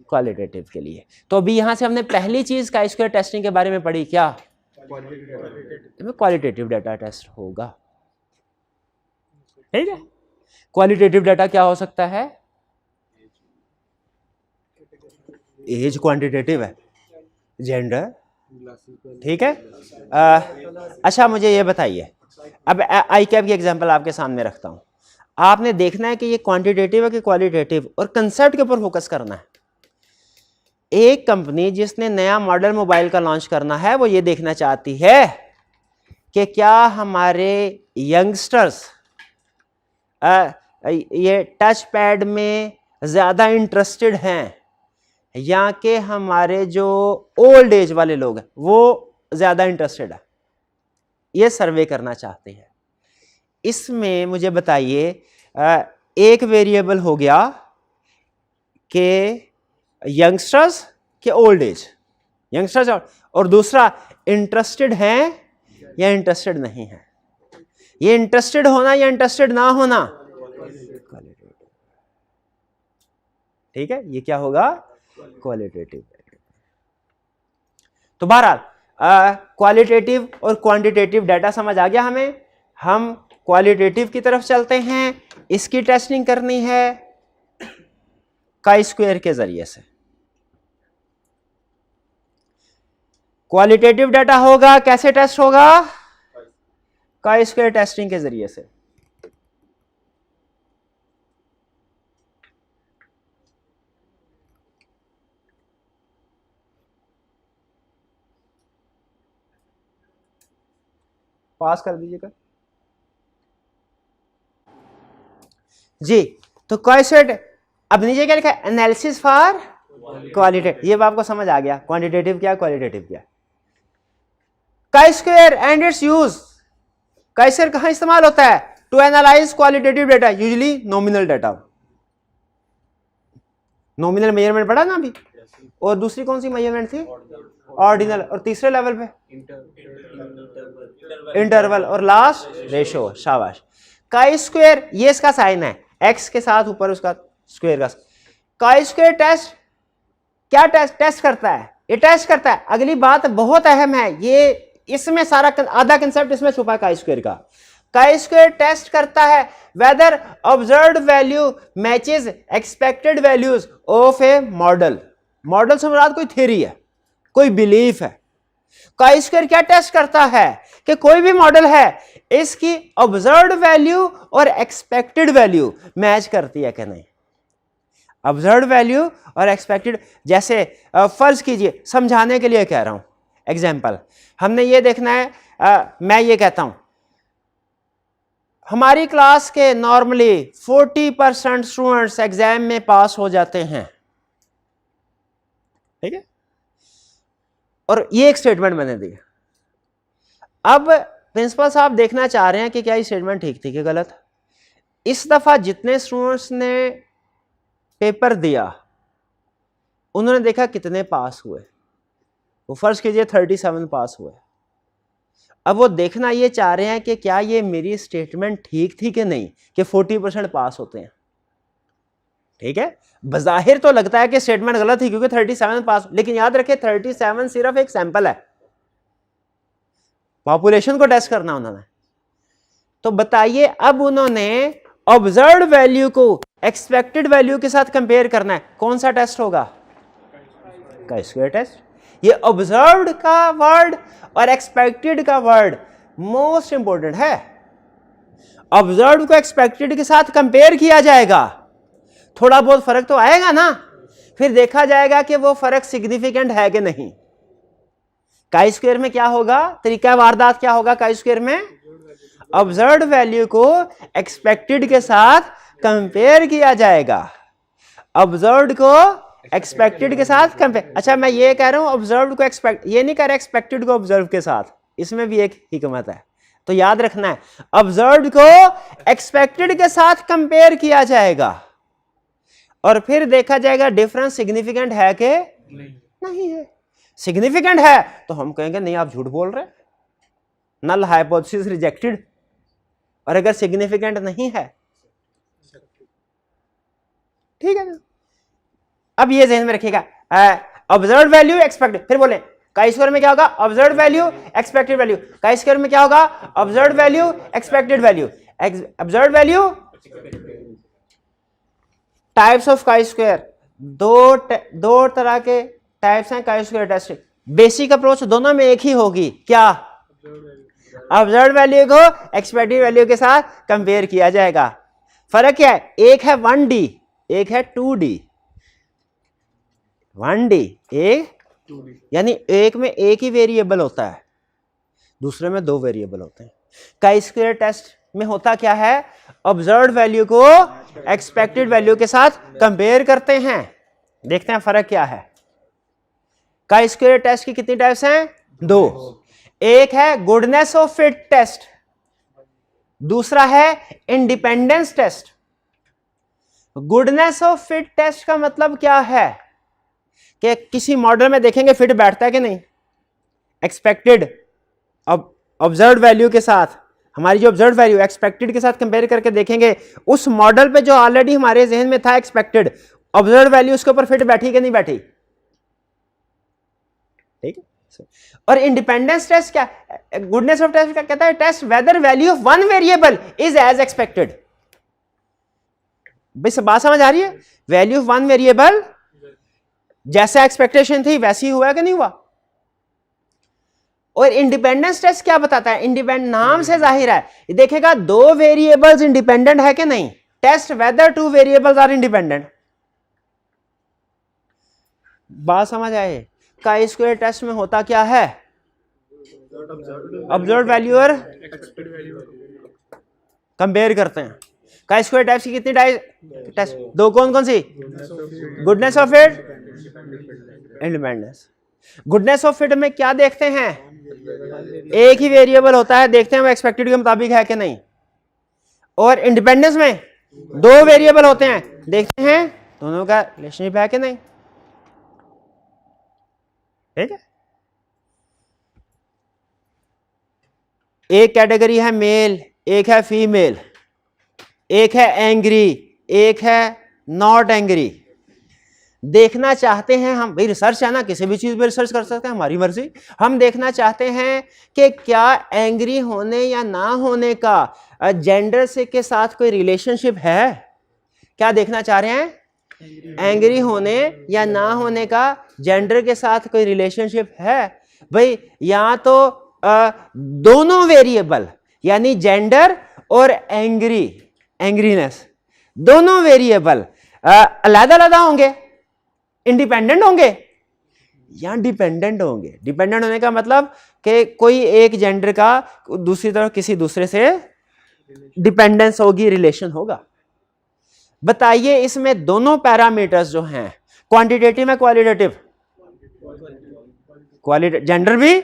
क्वालिटेटिव के लिए। तो अभी यहां से हमने पहली चीज काई स्क्वायर टेस्टिंग के बारे में पढ़ी, क्या? क्वालिटेटिव डाटा टेस्ट होगा, ठीक है। क्वालिटेटिव डाटा क्या हो सकता है? एज क्वांटिटेटिव है, जेंडर, ठीक है। अच्छा मुझे ये बताइए, अब आई कैप की एग्जांपल आपके सामने रखता हूं, आपने देखना है कि ये क्वांटिटेटिव है कि क्वालिटेटिव, और कंसेप्ट के ऊपर फोकस करना है। एक कंपनी जिसने नया मॉडल मोबाइल का लॉन्च करना है, वो ये देखना चाहती है कि क्या हमारे यंगस्टर्स ये टच पैड में ज्यादा इंटरेस्टेड हैं या कि हमारे जो ओल्ड एज वाले लोग हैं वो ज्यादा इंटरेस्टेड है, ये सर्वे करना चाहते हैं। इसमें मुझे बताइए, एक वेरिएबल हो गया कि यंगस्टर्स के ओल्ड एज, यंगस्टर्स, और दूसरा इंटरेस्टेड हैं या इंटरेस्टेड नहीं है। ये इंटरेस्टेड होना या इंटरेस्टेड ना होना, ठीक है, ये क्या होगा? क्वालिटेटिव। तो बहरहाल क्वालिटेटिव और क्वांटिटेटिव डाटा समझ आ गया हमें। हम क्वालिटेटिव की तरफ चलते हैं, इसकी टेस्टिंग करनी है काई स्क्वायर के जरिए से। क्वालिटेटिव डाटा होगा, कैसे टेस्ट होगा? काई स्क्वायर टेस्टिंग के जरिए से। पास कर दीजिएगा जी। तो काई स्क्वायर, अब नीचे क्या लिखा है? एनालिसिस फॉर क्वालिटेटिव, ये आपको समझ आ गया क्वांटिटेटिव क्या क्वालिटेटिव क्या। Chi square and its use, chi square कहां इस्तेमाल होता है? To analyse qualitative data, usually nominal data. Nominal measurement पढ़ा ना अभी, और दूसरी कौन सी मेजरमेंट थी? ऑर्डिनल, और तीसरे लेवल पे इंटरवल, और लास्ट रेशो। शाबाश। काई स्क्वायर ये इसका साइन है, एक्स के साथ ऊपर उसका स्क्वायर का। काई स्क्वायर टेस्ट क्या टेस्ट करता है? ये टेस्ट करता है, अगली बात बहुत अहम है, ये इसमें सारा आधा कंसेप्ट इसमें छुपा है काई स्क्वायर का। काई स्क्वायर टेस्ट करता है whether observed value matches expected values of a model. Model से मुराद कोई थ्योरी है, कोई बिलीफ है। काई स्क्वायर क्या टेस्ट करता है कि कोई भी मॉडल है, इसकी ऑब्जर्व्ड वैल्यू और एक्सपेक्टेड वैल्यू मैच करती है कि नहीं। ऑब्जर्व्ड वैल्यू और एक्सपेक्टेड, जैसे फर्ज कीजिए, समझाने के लिए कह रहा हूं एग्जाम्पल, हमने ये देखना है, मैं ये कहता हूं हमारी क्लास के नॉर्मली 40% स्टूडेंट्स एग्जाम में पास हो जाते हैं, ठीक है, और ये एक स्टेटमेंट मैंने दी। अब प्रिंसिपल साहब देखना चाह रहे हैं कि क्या ये स्टेटमेंट ठीक थी कि गलत। इस दफा जितने स्टूडेंट्स ने पेपर दिया उन्होंने देखा कितने पास हुए, वो फर्ज कीजिए 37 पास हुए। अब वो देखना ये चाह रहे हैं कि क्या ये मेरी स्टेटमेंट ठीक थी कि नहीं कि 40% पास होते हैं, ठीक है। बज़ाहिर तो लगता है कि स्टेटमेंट गलत थी क्योंकि 37 पास, लेकिन याद रखें 37 सिर्फ एक सैंपल है, पॉपुलेशन को टेस्ट करना उन्होंने। तो बताइए, अब उन्होंने ऑब्जर्व्ड वैल्यू को एक्सपेक्टेड वैल्यू के साथ कंपेयर करना है, कौन सा टेस्ट होगा? Chi square test. ये ऑब्जर्व्ड का वर्ड और एक्सपेक्टेड का वर्ड मोस्ट इंपॉर्टेंट है। ऑब्जर्व्ड को एक्सपेक्टेड के साथ कंपेयर किया जाएगा, थोड़ा बहुत फर्क तो आएगा ना, फिर देखा जाएगा कि वो फर्क सिग्निफिकेंट है कि नहीं। काई स्क्वायर में क्या होगा, तरीका वारदात क्या होगा काई स्क्वायर में? ऑब्जर्व्ड वैल्यू को एक्सपेक्टेड के साथ कंपेयर किया जाएगा, ऑब्जर्व्ड को एक्सपेक्टेड के साथ कंपेयर। अच्छा मैं ये कह रहा हूं ऑब्जर्व्ड को एक्सपेक्ट, ये नहीं कह रहा एक्सपेक्टेड को ऑब्जर्व के साथ, इसमें भी एक हिकमत है, तो याद रखना है ऑब्जर्व्ड को एक्सपेक्टेड के साथ कंपेयर किया जाएगा और फिर देखा जाएगा डिफरेंस सिग्निफिकेंट है कि नहीं है। सिग्निफिकेंट है तो हम कहेंगे नहीं आप झूठ बोल रहे, नल हाइपोथेसिस रिजेक्टेड। और अगर सिग्निफिकेंट नहीं है, ठीक है ना। अब ये ध्यान में रखिएगा, ऑब्जर्व्ड वैल्यू एक्सपेक्टेड, फिर बोले काई स्क्वायर में क्या होगा, observed value expected value, chi square में क्या होगा, observed value expected value, observed value. Types of chi square, दो तरह के टाइप्स हैं काई स्क्वायर टेस्ट। बेसिक अप्रोच दोनों में एक ही होगी, क्या, ऑब्जर्व्ड वैल्यू को एक्सपेक्टेड वैल्यू के साथ कंपेयर किया जाएगा। फर्क क्या है, एक है 1D एक है 2D। 1D एक 2D, यानी एक में एक ही वेरिएबल होता है, दूसरे में दो वेरिएबल होते हैं। काई स्क्वायर टेस्ट में होता क्या है, ऑब्जर्व्ड वैल्यू को एक्सपेक्टेड वैल्यू के साथ कंपेयर करते हैं। देखते हैं फर्क क्या है। काई स्क्वायर टेस्ट की कितनी टाइप्स हैं, दो। एक है गुडनेस ऑफ फिट टेस्ट, दूसरा है independence test. Goodness of fit test का मतलब क्या है कि किसी मॉडल में देखेंगे फिट बैठता है कि नहीं, एक्सपेक्टेड ऑब्जर्व्ड वैल्यू के साथ, हमारी जो ऑब्जर्व्ड वैल्यू एक्सपेक्टेड के साथ कंपेयर करके देखेंगे, उस मॉडल पे जो ऑलरेडी हमारे जहन में था एक्सपेक्टेड, ऑब्जर्व्ड वैल्यू उसके ऊपर फिट बैठी कि नहीं बैठी, ठीक है। और इंडिपेंडेंस टेस्ट क्या, गुडनेस ऑफ टेस्ट क्या कहता है, test whether value of one variable is as expected. भाई सब बात समझ आ रही है, वैल्यू ऑफ वन वेरिएबल जैसा एक्सपेक्टेशन थी वैसी हुआ कि नहीं हुआ। और इंडिपेंडेंस टेस्ट क्या बताता है, इंडिपेंडेंट नाम से जाहिर है, देखेगा दो वेरिएबल्स इंडिपेंडेंट है कि नहीं, test whether two variables are independent. बात समझ आए। काई स्क्वायर टेस्ट में होता क्या है, ऑब्जर्व्ड वैल्यू और कंपेयर करते हैं। काई स्क्वायर टाइप्स की कितनी टेस्ट, दो, कौन कौन सी, goodness of fit, independence. Goodness of fit में क्या देखते हैं, एक ही वेरिएबल होता है, देखते हैं वो एक्सपेक्टेड के मुताबिक है कि नहीं। और इंडिपेंडेंस में दो वेरिएबल होते हैं, देखते हैं दोनों का रिलेशनशिप है कि नहीं, ठीक है। एक कैटेगरी है मेल, एक है फीमेल, एक है एंग्री, एक है नॉट एंग्री। देखना चाहते हैं हम, भाई रिसर्च है ना, किसी भी चीज पे रिसर्च कर सकते हैं, हमारी मर्जी। हम देखना चाहते हैं कि क्या एंग्री होने या ना होने का जेंडर से के साथ कोई रिलेशनशिप है। क्या देखना चाह रहे हैं, एंग्री होने या ना होने का जेंडर के साथ कोई रिलेशनशिप है। भाई यहां तो दोनों वेरिएबल यानी जेंडर और एंग्रीनेस दोनों वेरिएबल अलग अलग होंगे, इंडिपेंडेंट होंगे या डिपेंडेंट होंगे। डिपेंडेंट होने का मतलब कि कोई एक जेंडर का दूसरी तरफ किसी दूसरे से डिपेंडेंस होगी, रिलेशन होगा। बताइए इसमें दोनों पैरामीटर्स जो हैं, क्वांटिटेटिव है क्वालिटेटिव, क्वालिटेटिव जेंडर भी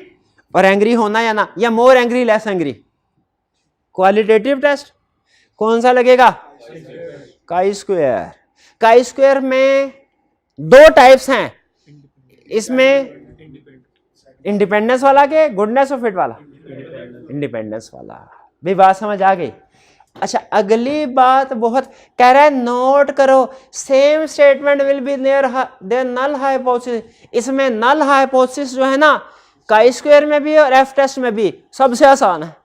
और एंग्री होना या ना, या more angry less angry, qualitative test कौन सा लगेगा, काई स्क्वायर। काई स्क्वायर में दो टाइप्स हैं, इसमें इंडिपेंडेंस वाला के गुडनेस ऑफ फिट वाला, इंडिपेंडेंस वाला। भी बात समझ आ गई। अच्छा अगली बात बहुत कह रहा है, नोट करो same statement will be there null hypothesis. इसमें नल हाइपोथेसिस जो है ना, काई स्क्वायर में भी और एफ टेस्ट में भी सबसे आसान है।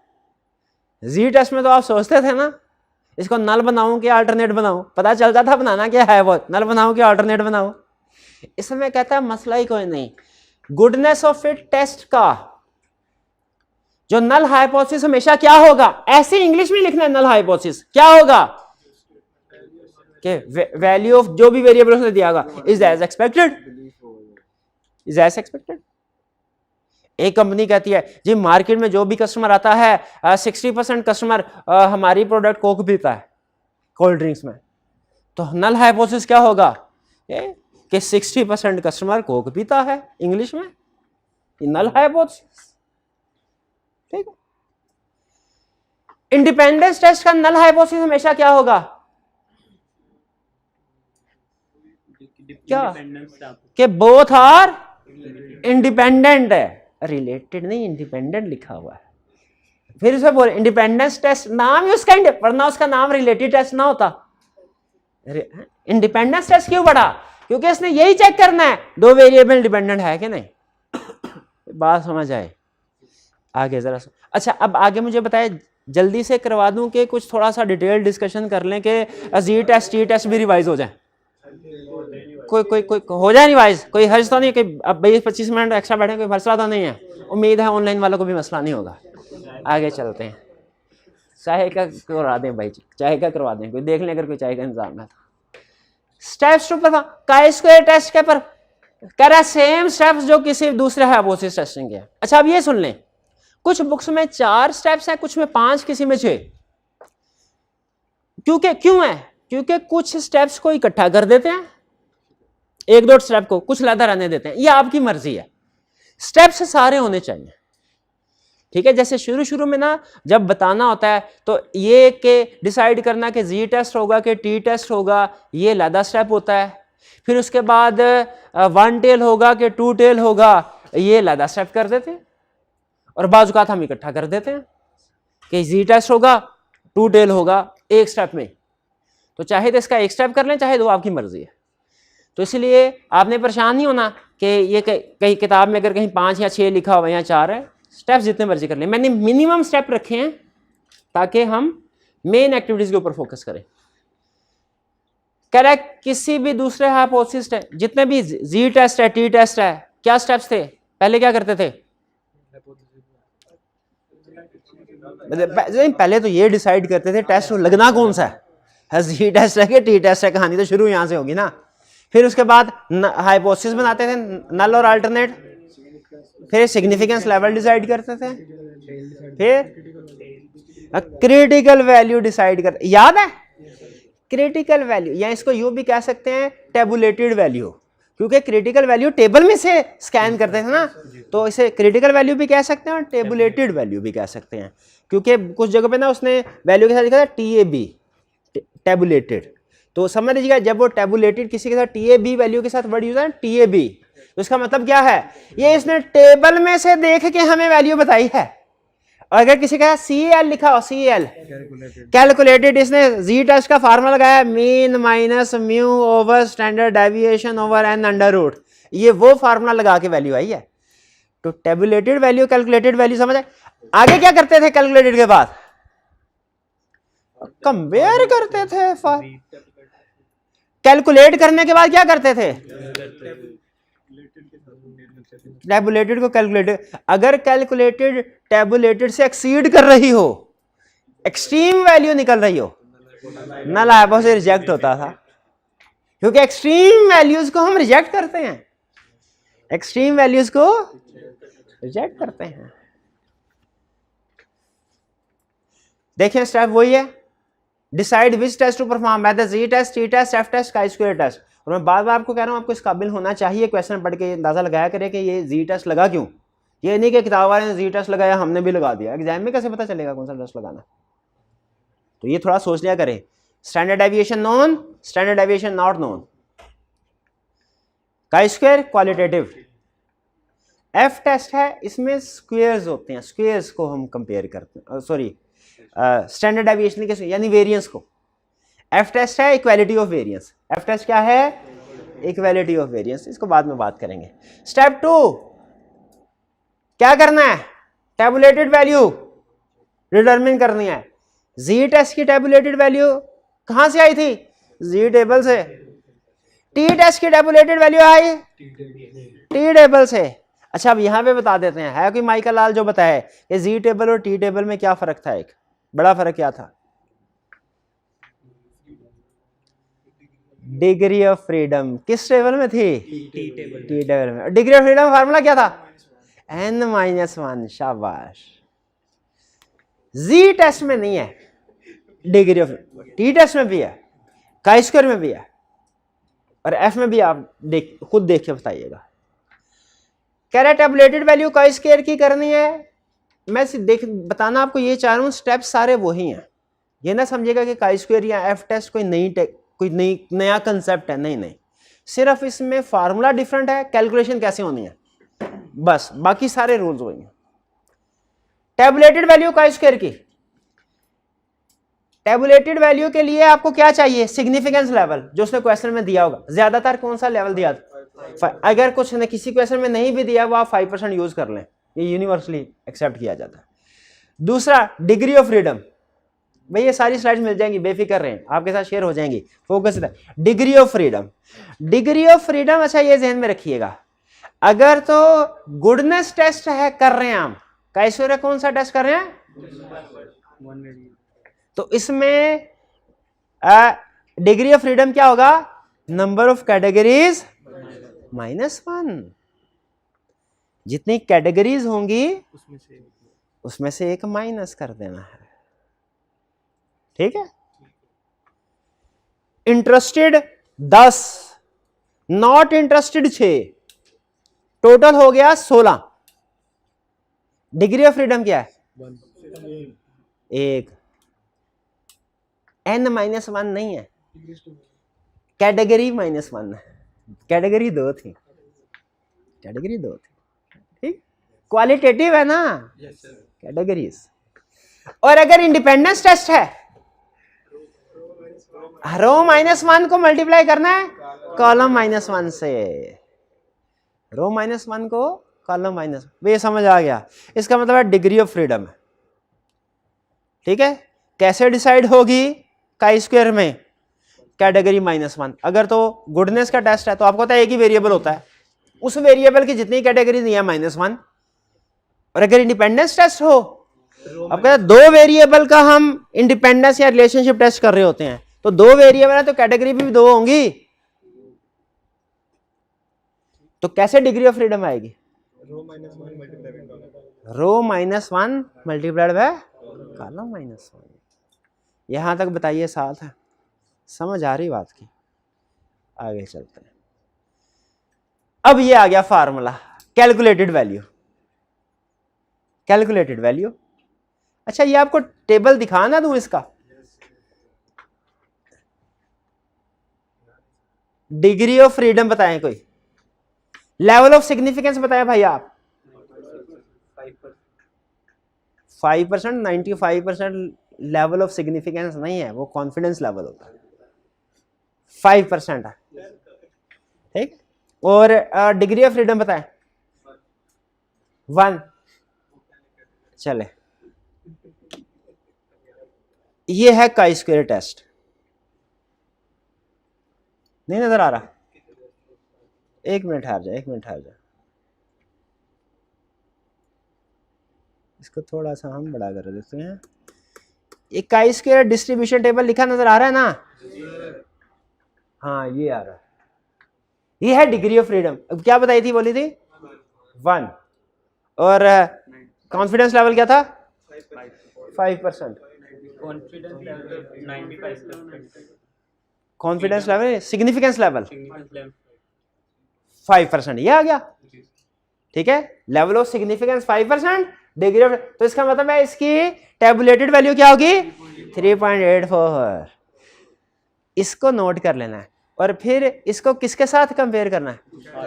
जी टेस्ट में तो आप सोचते थे ना इसको नल बनाऊं कि अल्टरनेट बनाऊं, पता चलता था बनाना क्या है, वो नल बनाऊं कि अल्टरनेट बनाऊं। इसमें कहता है मसला ही कोई नहीं, गुडनेस ऑफ फिट टेस्ट का जो नल हाइपोथेसिस हमेशा क्या होगा, ऐसे इंग्लिश में लिखना है, नल हाइपोथेसिस क्या होगा कि वैल्यू ऑफ जो भी वेरिएबल उसने दिया होगा is as expected, is as expected. एक कंपनी कहती है जी मार्केट में जो भी कस्टमर आता है 60% कस्टमर हमारी प्रोडक्ट कोक पीता है कोल्ड ड्रिंक्स में, तो नल हाइपोथेसिस क्या होगा, कि 60% कस्टमर कोक पीता है इंग्लिश में, नल हाइपोथेसिस। ठीक है, इंडिपेंडेंस टेस्ट का नल हाइपोथेसिस हमेशा क्या होगा, क्या कि बोथ आर इंडिपेंडेंट है, रिलेटेड नहीं इंडिपेंडेंट लिखा हुआ है। फिर उसे बोले इंडिपेंडेंस टेस्ट, नाम ही उसका, वरना उसका नाम रिलेटेड टेस्ट ना होता। इंडिपेंडेंस टेस्ट क्यों पढ़ा, क्योंकि इसने यही चेक करना है दो वेरिएबल डिपेंडेंट है कि नहीं। बात समझ आए, आगे जरा। अच्छा अब आगे मुझे बताए, जल्दी से करवा दूं कि कुछ थोड़ा सा डिटेल डिस्कशन कर लें कि जी टेस्ट टी टेस्ट भी रिवाइज हो जाए, कोई हो जाए रिवाइज, कोई हर्ज तो नहीं कि अब 20-25 मिनट एक्स्ट्रा बैठे, कोई मसला तो नहीं है। उम्मीद है ऑनलाइन वालों को भी मसला नहीं होगा। आगे चलते हैं, चाय का करवा दें भाई, चाय का करवा दें, कोई देख लें अगर कोई चाय का इंतजाम है तो। Steps to perform chi square test के पर कह रहा है सेम स्टेप्स जो किसी दूसरे हाइपोथेसिस टेस्टिंग के। अच्छा अब ये सुन लें, कुछ बुक्स में 4 स्टेप्स हैं, कुछ में 5, किसी में 6। क्यों है, क्योंकि कुछ स्टेप्स को इकट्ठा कर देते हैं, 1-2 स्टेप को कुछ लादा रहने देते हैं, ये आपकी मर्जी है। स्टेप्स सारे होने चाहिए। ठीक है, जैसे शुरू में ना जब बताना होता है तो ये के डिसाइड करना कि जी टेस्ट होगा कि टी टेस्ट होगा, ये लादा स्टेप होता है। फिर उसके बाद 1 टेल होगा कि 2 टेल होगा, ये लादा स्टेप कर देते हैं। और बाजू का हम इकट्ठा कर देते हैं कि जी टेस्ट होगा 2 टेल होगा एक स्टेप में, तो चाहे तो इसका एक स्टेप कर लें, चाहे दो, आपकी मर्जी है। तो इसलिए आपने परेशान नहीं होना कि ये कहीं किताब में अगर कहीं 5 या 6 लिखा हुआ या 4 है, स्टेप्स जितने मर्जी कर लें। मैंने मिनिमम स्टेप रखे हैं ताकि हम मेन एक्टिविटीज के ऊपर फोकस करें। कह रहा है किसी भी दूसरे हाइपोथेसिस है, जितने भी जी टेस्ट है टी टेस्ट है, क्या स्टेप्स थे, पहले क्या करते थे, पहले तो ये डिसाइड करते थे टेस्ट लगना कौन सा है, जी टेस्ट है कि टी टेस्ट है, कहानी तो शुरू यहां से होगी ना। फिर उसके बाद हाइपोथेसिस बनाते थे, नल और अल्टरनेट, फिर सिग्निफिकेंस लेवल डिसाइड करते थे, फिर क्रिटिकल वैल्यू डिसाइड करते, याद है क्रिटिकल वैल्यू, या इसको यूं भी कह सकते हैं टेबुलेटेड वैल्यू, क्योंकि क्रिटिकल वैल्यू टेबल में से स्कैन करते थे ना, तो इसे क्रिटिकल वैल्यू भी कह सकते हैं और टेबुलेटेड वैल्यू भी कह सकते हैं। क्योंकि कुछ जगह पे ना उसने वैल्यू के साथ लिखा था TAB, टेबुलेटेड, तो समझ लीजिएगा जब वो टेबुलेटेड किसी के साथ TAB वैल्यू के साथ वर्ड यूज है TAB, तो इसका मतलब क्या है, ये इसने टेबल में से देख के हमें वैल्यू बताई है। और अगर किसी का CL लिखा हो, CL कैलकुलेटेड, इसने जी टेस्ट का फार्मूला लगाया mean minus mu over standard deviation over n under root, ये वो फार्मूला लगा के वैल्यू आई है। तो टेबुलेटेड वैल्यू कैलकुलेटेड वैल्यू समझ आए। आगे क्या करते थे कैलकुलेटेड के बाद, कंपेयर करते थे। कैलकुलेट करने के बाद क्या करते थे, टेबुलेटेड को कैलकुलेटेड, अगर कैलकुलेटेड टेबुलेटेड से एक्सीड कर रही हो, एक्सट्रीम वैल्यू निकल रही हो, नल हाइपोथेसिस रिजेक्ट होता था, क्योंकि एक्सट्रीम वैल्यूज को हम रिजेक्ट करते हैं, एक्सट्रीम वैल्यूज को रिजेक्ट करते हैं। देखिए स्टेप वही है, decide which test to perform, whether G test T test F test chi square test. और मैं बार बार आपको कह रहा हूं आपको इस काबिल होना चाहिए, क्वेश्चन पढ़ के अंदाजा लगाया करे कि ये जी टेस्ट लगा क्यों, ये नहीं कि किताब वाले ने जी टेस्ट लगाया हमने भी लगा दिया, एग्जाम में कैसे पता चलेगा कौन सा टेस्ट लगाना। तो ये थोड़ा सोच लिया करें, standard deviation known, standard deviation not known, chi square qualitative, F test है इसमें स्क्वेयर्स होते हैं, स्क्वेयर्स को हम कंपेयर करते हैं, सॉरी स्टैंडर्ड डेविएशन के यानी वेरिएंस को। एफ टेस्ट है equality of variance, F test क्या है, इक्वालिटी ऑफ वेरिएंस, इसको बाद में बात करेंगे। स्टेप 2 क्या करना है, टेबुलेटेड वैल्यू डिटरमिन करनी है। जी टेस्ट की टेबुलेटेड वैल्यू कहां से आई थी, जी टेबल से। टी टेस्ट की tabulated value I tea table से। अच्छा अब यहां पे बता देते हैं, है कोई माइकल लाल जो बताए कि जी टेबल और टी टेबल में क्या फर्क था, एक बड़ा फर्क क्या था, डिग्री ऑफ फ्रीडम किस टेबल में थी, टी टेबल में। डिग्री ऑफ फ्रीडम फार्मूला क्या था, n-1, शाबाश। जी टेस्ट में नहीं है डिग्री ऑफ, टी टेस्ट में भी है, काई स्क्वायर में भी है। और एफ में भी आप खुद देख के बताइएगा। कह रहा है टेबुलेटेड वैल्यू का स्क्वायर की करनी है। मैं बताना आपको, ये चारों स्टेप्स सारे वही हैं। ये ना समझिएगा कि का स्क्वायर या एफ टेस्ट कोई नया कंसेप्ट है, नहीं, सिर्फ इसमें फार्मूला डिफरेंट है, कैलकुलेशन कैसे होनी है बस, बाकी सारे रूल्स वही हैं। टेबुलेटेड वैल्यू का स्क्वायर की, टेबुलेटेड वैल्यू के लिए आपको क्या चाहिए? सिग्निफिकेंस लेवल, जो उसने क्वेश्चन में दिया होगा। ज्यादातर कौन सा लेवल दिया था? अगर कुछ ने किसी क्वेश्चन में नहीं भी दिया वो आप 5% यूज कर लें, ये यूनिवर्सली एक्सेप्ट किया जाता है। दूसरा डिग्री ऑफ फ्रीडम, भाई ये सारी स्लाइड्स मिल जाएंगी, बेफिक्र रहें, आपके साथ शेयर हो जाएंगी, फोकस है। Degree of freedom, degree of freedom, अच्छा ये ध्यान में रखिएगा, अगर तो गुडनेस टेस्ट है कर रहे हैं हम, कैसे कौन सा टेस्ट कर रहे हैं? तो इसमें डिग्री ऑफ फ्रीडम क्या होगा? Number of categories -1। जितनी कैटेगरीज होंगी उसमें से एक माइनस कर देना है, ठीक है। इंटरेस्टेड 10, नॉट इंटरेस्टेड 6, टोटल हो गया 16। डिग्री ऑफ फ्रीडम क्या है? 1। n-1 नहीं है, कैटेगरी -1 है, कैटेगरी 2 थी, कैटेगरी 2 थी, ठीक। क्वालिटेटिव है ना कैटेगरीज। और अगर इंडिपेंडेंस टेस्ट है, रो -1 को मल्टीप्लाई करना है कॉलम -1 से, रो -1 को कॉलम -1, ये समझ आ गया। इसका मतलब है डिग्री ऑफ फ्रीडम है, ठीक है। कैसे डिसाइड होगी? का स्क्वायर में कैटेगरी -1। अगर तो गुडनेस का टेस्ट है तो आपको पता है एक ही वेरिएबल होता है, उस वेरिएबल की जितनी कैटेगरी नहीं है -1। और अगर इंडिपेंडेंस टेस्ट हो, अब कहते हैं 2 वेरिएबल का हम इंडिपेंडेंस या रिलेशनशिप टेस्ट कर रहे होते हैं, तो 2 वेरिएबल है तो कैटेगरी भी 2 होंगी, तो कैसे डिग्री ऑफ फ्रीडम आएगी? रो -1 मल्टीप्लाइड बाय कॉलम -1। यहां तक बताइए, साथ है, समझ आ रही बात की? आगे चलते हैं। अब ये आ गया formula calculated value, calculated value. अच्छा ये आपको टेबल दिखाना दूं इसका? डिग्री ऑफ फ्रीडम बताएं कोई, लेवल ऑफ सिग्निफिकेंस बताएं भाई आप। 5%, 95% लेवल ऑफ सिग्निफिकेंस नहीं है, वो कॉन्फिडेंस लेवल होता है, 5% है, ठीक। और डिग्री ऑफ फ्रीडम बताएं? 1। चले, ये है का स्क्वायर टेस्ट, नहीं नजर आ रहा? एक मिनट ठहर जा, एक मिनट ठहर जा, इसको थोड़ा सा हम बड़ा कर देते हैं। एक का स्क्वायर डिस्ट्रीब्यूशन टेबल लिखा नजर आ रहा है ना? हाँ ये आ रहा है, ये है डिग्री ऑफ फ्रीडम। अब क्या बताई थी, बोली थी 1, और कॉन्फिडेंस लेवल क्या था? 5%। कॉन्फिडेंस लेवल, सिग्निफिकेंस लेवल 5%, ये आ गया, ठीक है। Level of significance 5%, degree of, तो इसका मतलब है इसकी टेबुलेटेड वैल्यू क्या होगी? 3.84। इसको नोट कर लेना है, और फिर इसको किसके साथ कंपेयर करना है?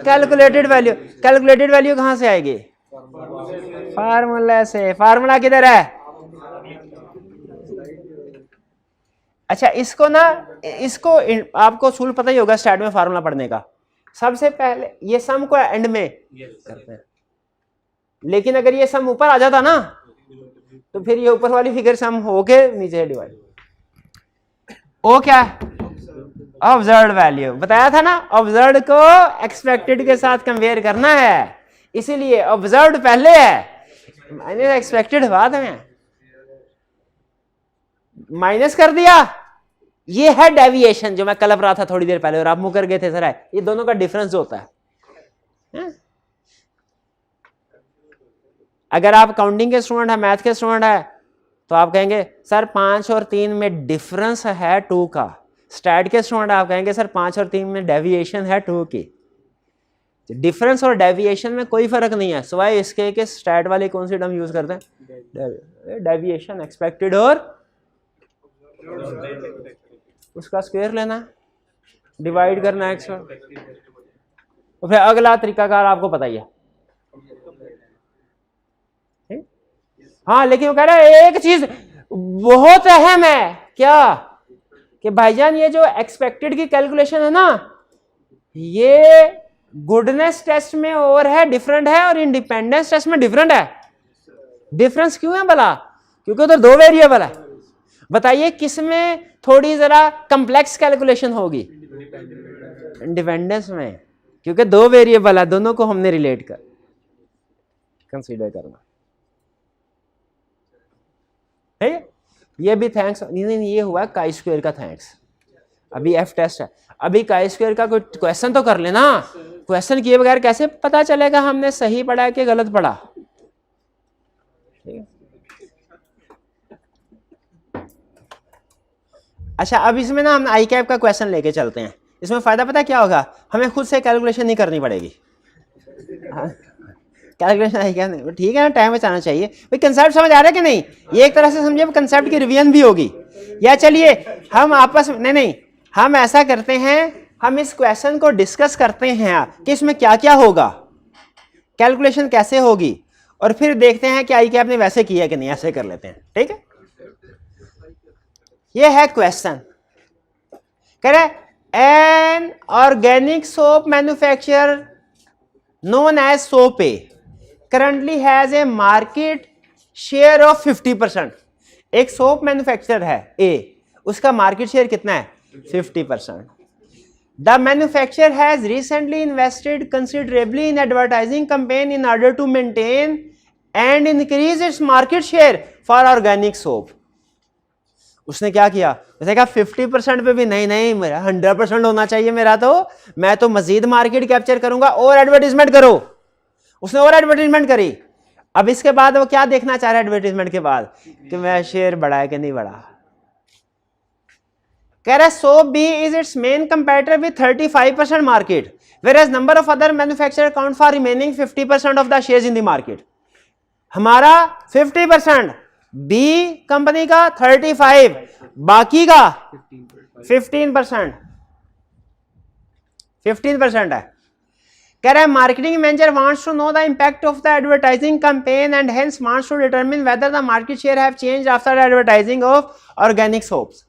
Calculated value. कैलकुलेटेड वैल्यू कहां से आएगी? फार्मूला से। फार्मूला किधर है? अच्छा इसको ना, इसको आपको सूल पता ही होगा स्टार्ट में फार्मूला पढ़ने का। सबसे पहले ये सम को एंड में करते हैं, लेकिन अगर ये सम ऊपर आ जाता ना तो फिर ये ऊपर वाली फिगर सम होके नीचे डिवाइड। ओ क्या है? ऑब्जर्व्ड वैल्यू, बताया था ना, ऑब्जर्व्ड को एक्सपेक्टेड के साथ कंपेयर करना है, इसीलिए ऑब्जर्व्ड पहले है, मैंने एक्सपेक्टेड बाद में, माइनस कर दिया। ये है डेविएशन जो मैं कल रहा था थोड़ी देर पहले और आप मुकर गए थे सर, ये दोनों का डिफरेंस होता है। अगर आप काउंटिंग के स्टूडेंट है, मैथ के स्टूडेंट है, तो आप कहेंगे सर 5 और 3 में डिफरेंस है 2 का, स्टैट के स्टूडेंट आप कहेंगे सर 5 और 3 में डेविएशन है 2 की। डिफरेंस और डेविएशन में कोई फर्क नहीं है, सिवाय इसके कि स्टैट वाले कौन सी टर्म यूज करते हैं, डेविएशन एक्सपेक्टेड और उसका स्क्वायर लेना है, डिवाइड करना है एक्स। तो फिर अगला तरीकाकार आपको पता ही है। हाँ लेकिन वो कह रहा है एक चीज बहुत अहम है, क्या कि भाईजान ये जो एक्सपेक्टेड की कैलकुलेशन है ना, ये गुडनेस टेस्ट में और है डिफरेंट है और इंडिपेंडेंस टेस्ट में डिफरेंट है। डिफरेंस क्यों है भला? क्योंकि उधर 2 वेरिएबल है। बताइए किसमें थोड़ी जरा कंप्लेक्स कैलकुलेशन होगी? इंडिपेंडेंस में, क्योंकि 2 वेरिएबल है, दोनों को हमने रिलेट कर कंसीडर करना है। ये भी थैंक्स नहीं, ये हुआ काई स्क्वायर का थैंक्स। अभी एफ टेस्ट है, अभी काई स्क्वायर का कोई क्वेश्चन तो कर लेना। क्वेश्चन किए बगैर कैसे पता चलेगा हमने सही पढ़ा है कि गलत पढ़ा? अच्छा अब इसमें ना हम आई कैप का क्वेश्चन लेके चलते हैं। इसमें फायदा पता क्या होगा, हमें खुद से कैलकुलेशन नहीं करनी पड़ेगी। कैलकुलेशन आई कैप नहीं, ठीक है ना, टाइम बचाना चाहिए भाई। कंसेप्ट समझ आ रहा है कि नहीं? ये एक तरह से समझिए कंसेप्ट की रिवीजन भी होगी। या चलिए हम आपस में नहीं हम ऐसा करते हैं, हम इस क्वेश्चन को डिस्कस करते हैं कि इसमें क्या क्या होगा, कैलकुलेशन कैसे होगी, और फिर देखते हैं कि आई कैप ने वैसे किया कि नहीं। ऐसे कर लेते हैं, ठीक है। ये है क्वेश्चन, कह रहे an organic soap manufacturer known as soap A currently has a market share of 50%। एक सोप मैन्युफैक्चरर है ए, उसका मार्केट शेयर कितना है? 50%. The manufacturer has recently invested considerably in advertising campaign in order to maintain and increase its market share for organic soap. उसने क्या किया? उसने कहा 50% पे भी नहीं, मेरा 100% होना चाहिए मेरा, तो मैं तो मजीद मार्केट कैप्चर करूंगा और एडवर्टीजमेंट करो। उसने और एडवर्टीजमेंट करी। अब इसके बाद वो क्या देखना चाह रहा है एडवर्टीजमेंट के बाद, कि मेरा शेयर बढ़ा है कि नहीं बढ़ा। कह रहा है soap B is its main competitor with 35% market, whereas number of other manufacturers account for remaining 50% of the shares in the market. हमारा 50%, बी कंपनी का 35, बाकी का 15%। 15% है। कह रहा है marketing manager wants to know the impact of the advertising campaign and hence wants to determine whether the market share have changed after advertising of organic soaps.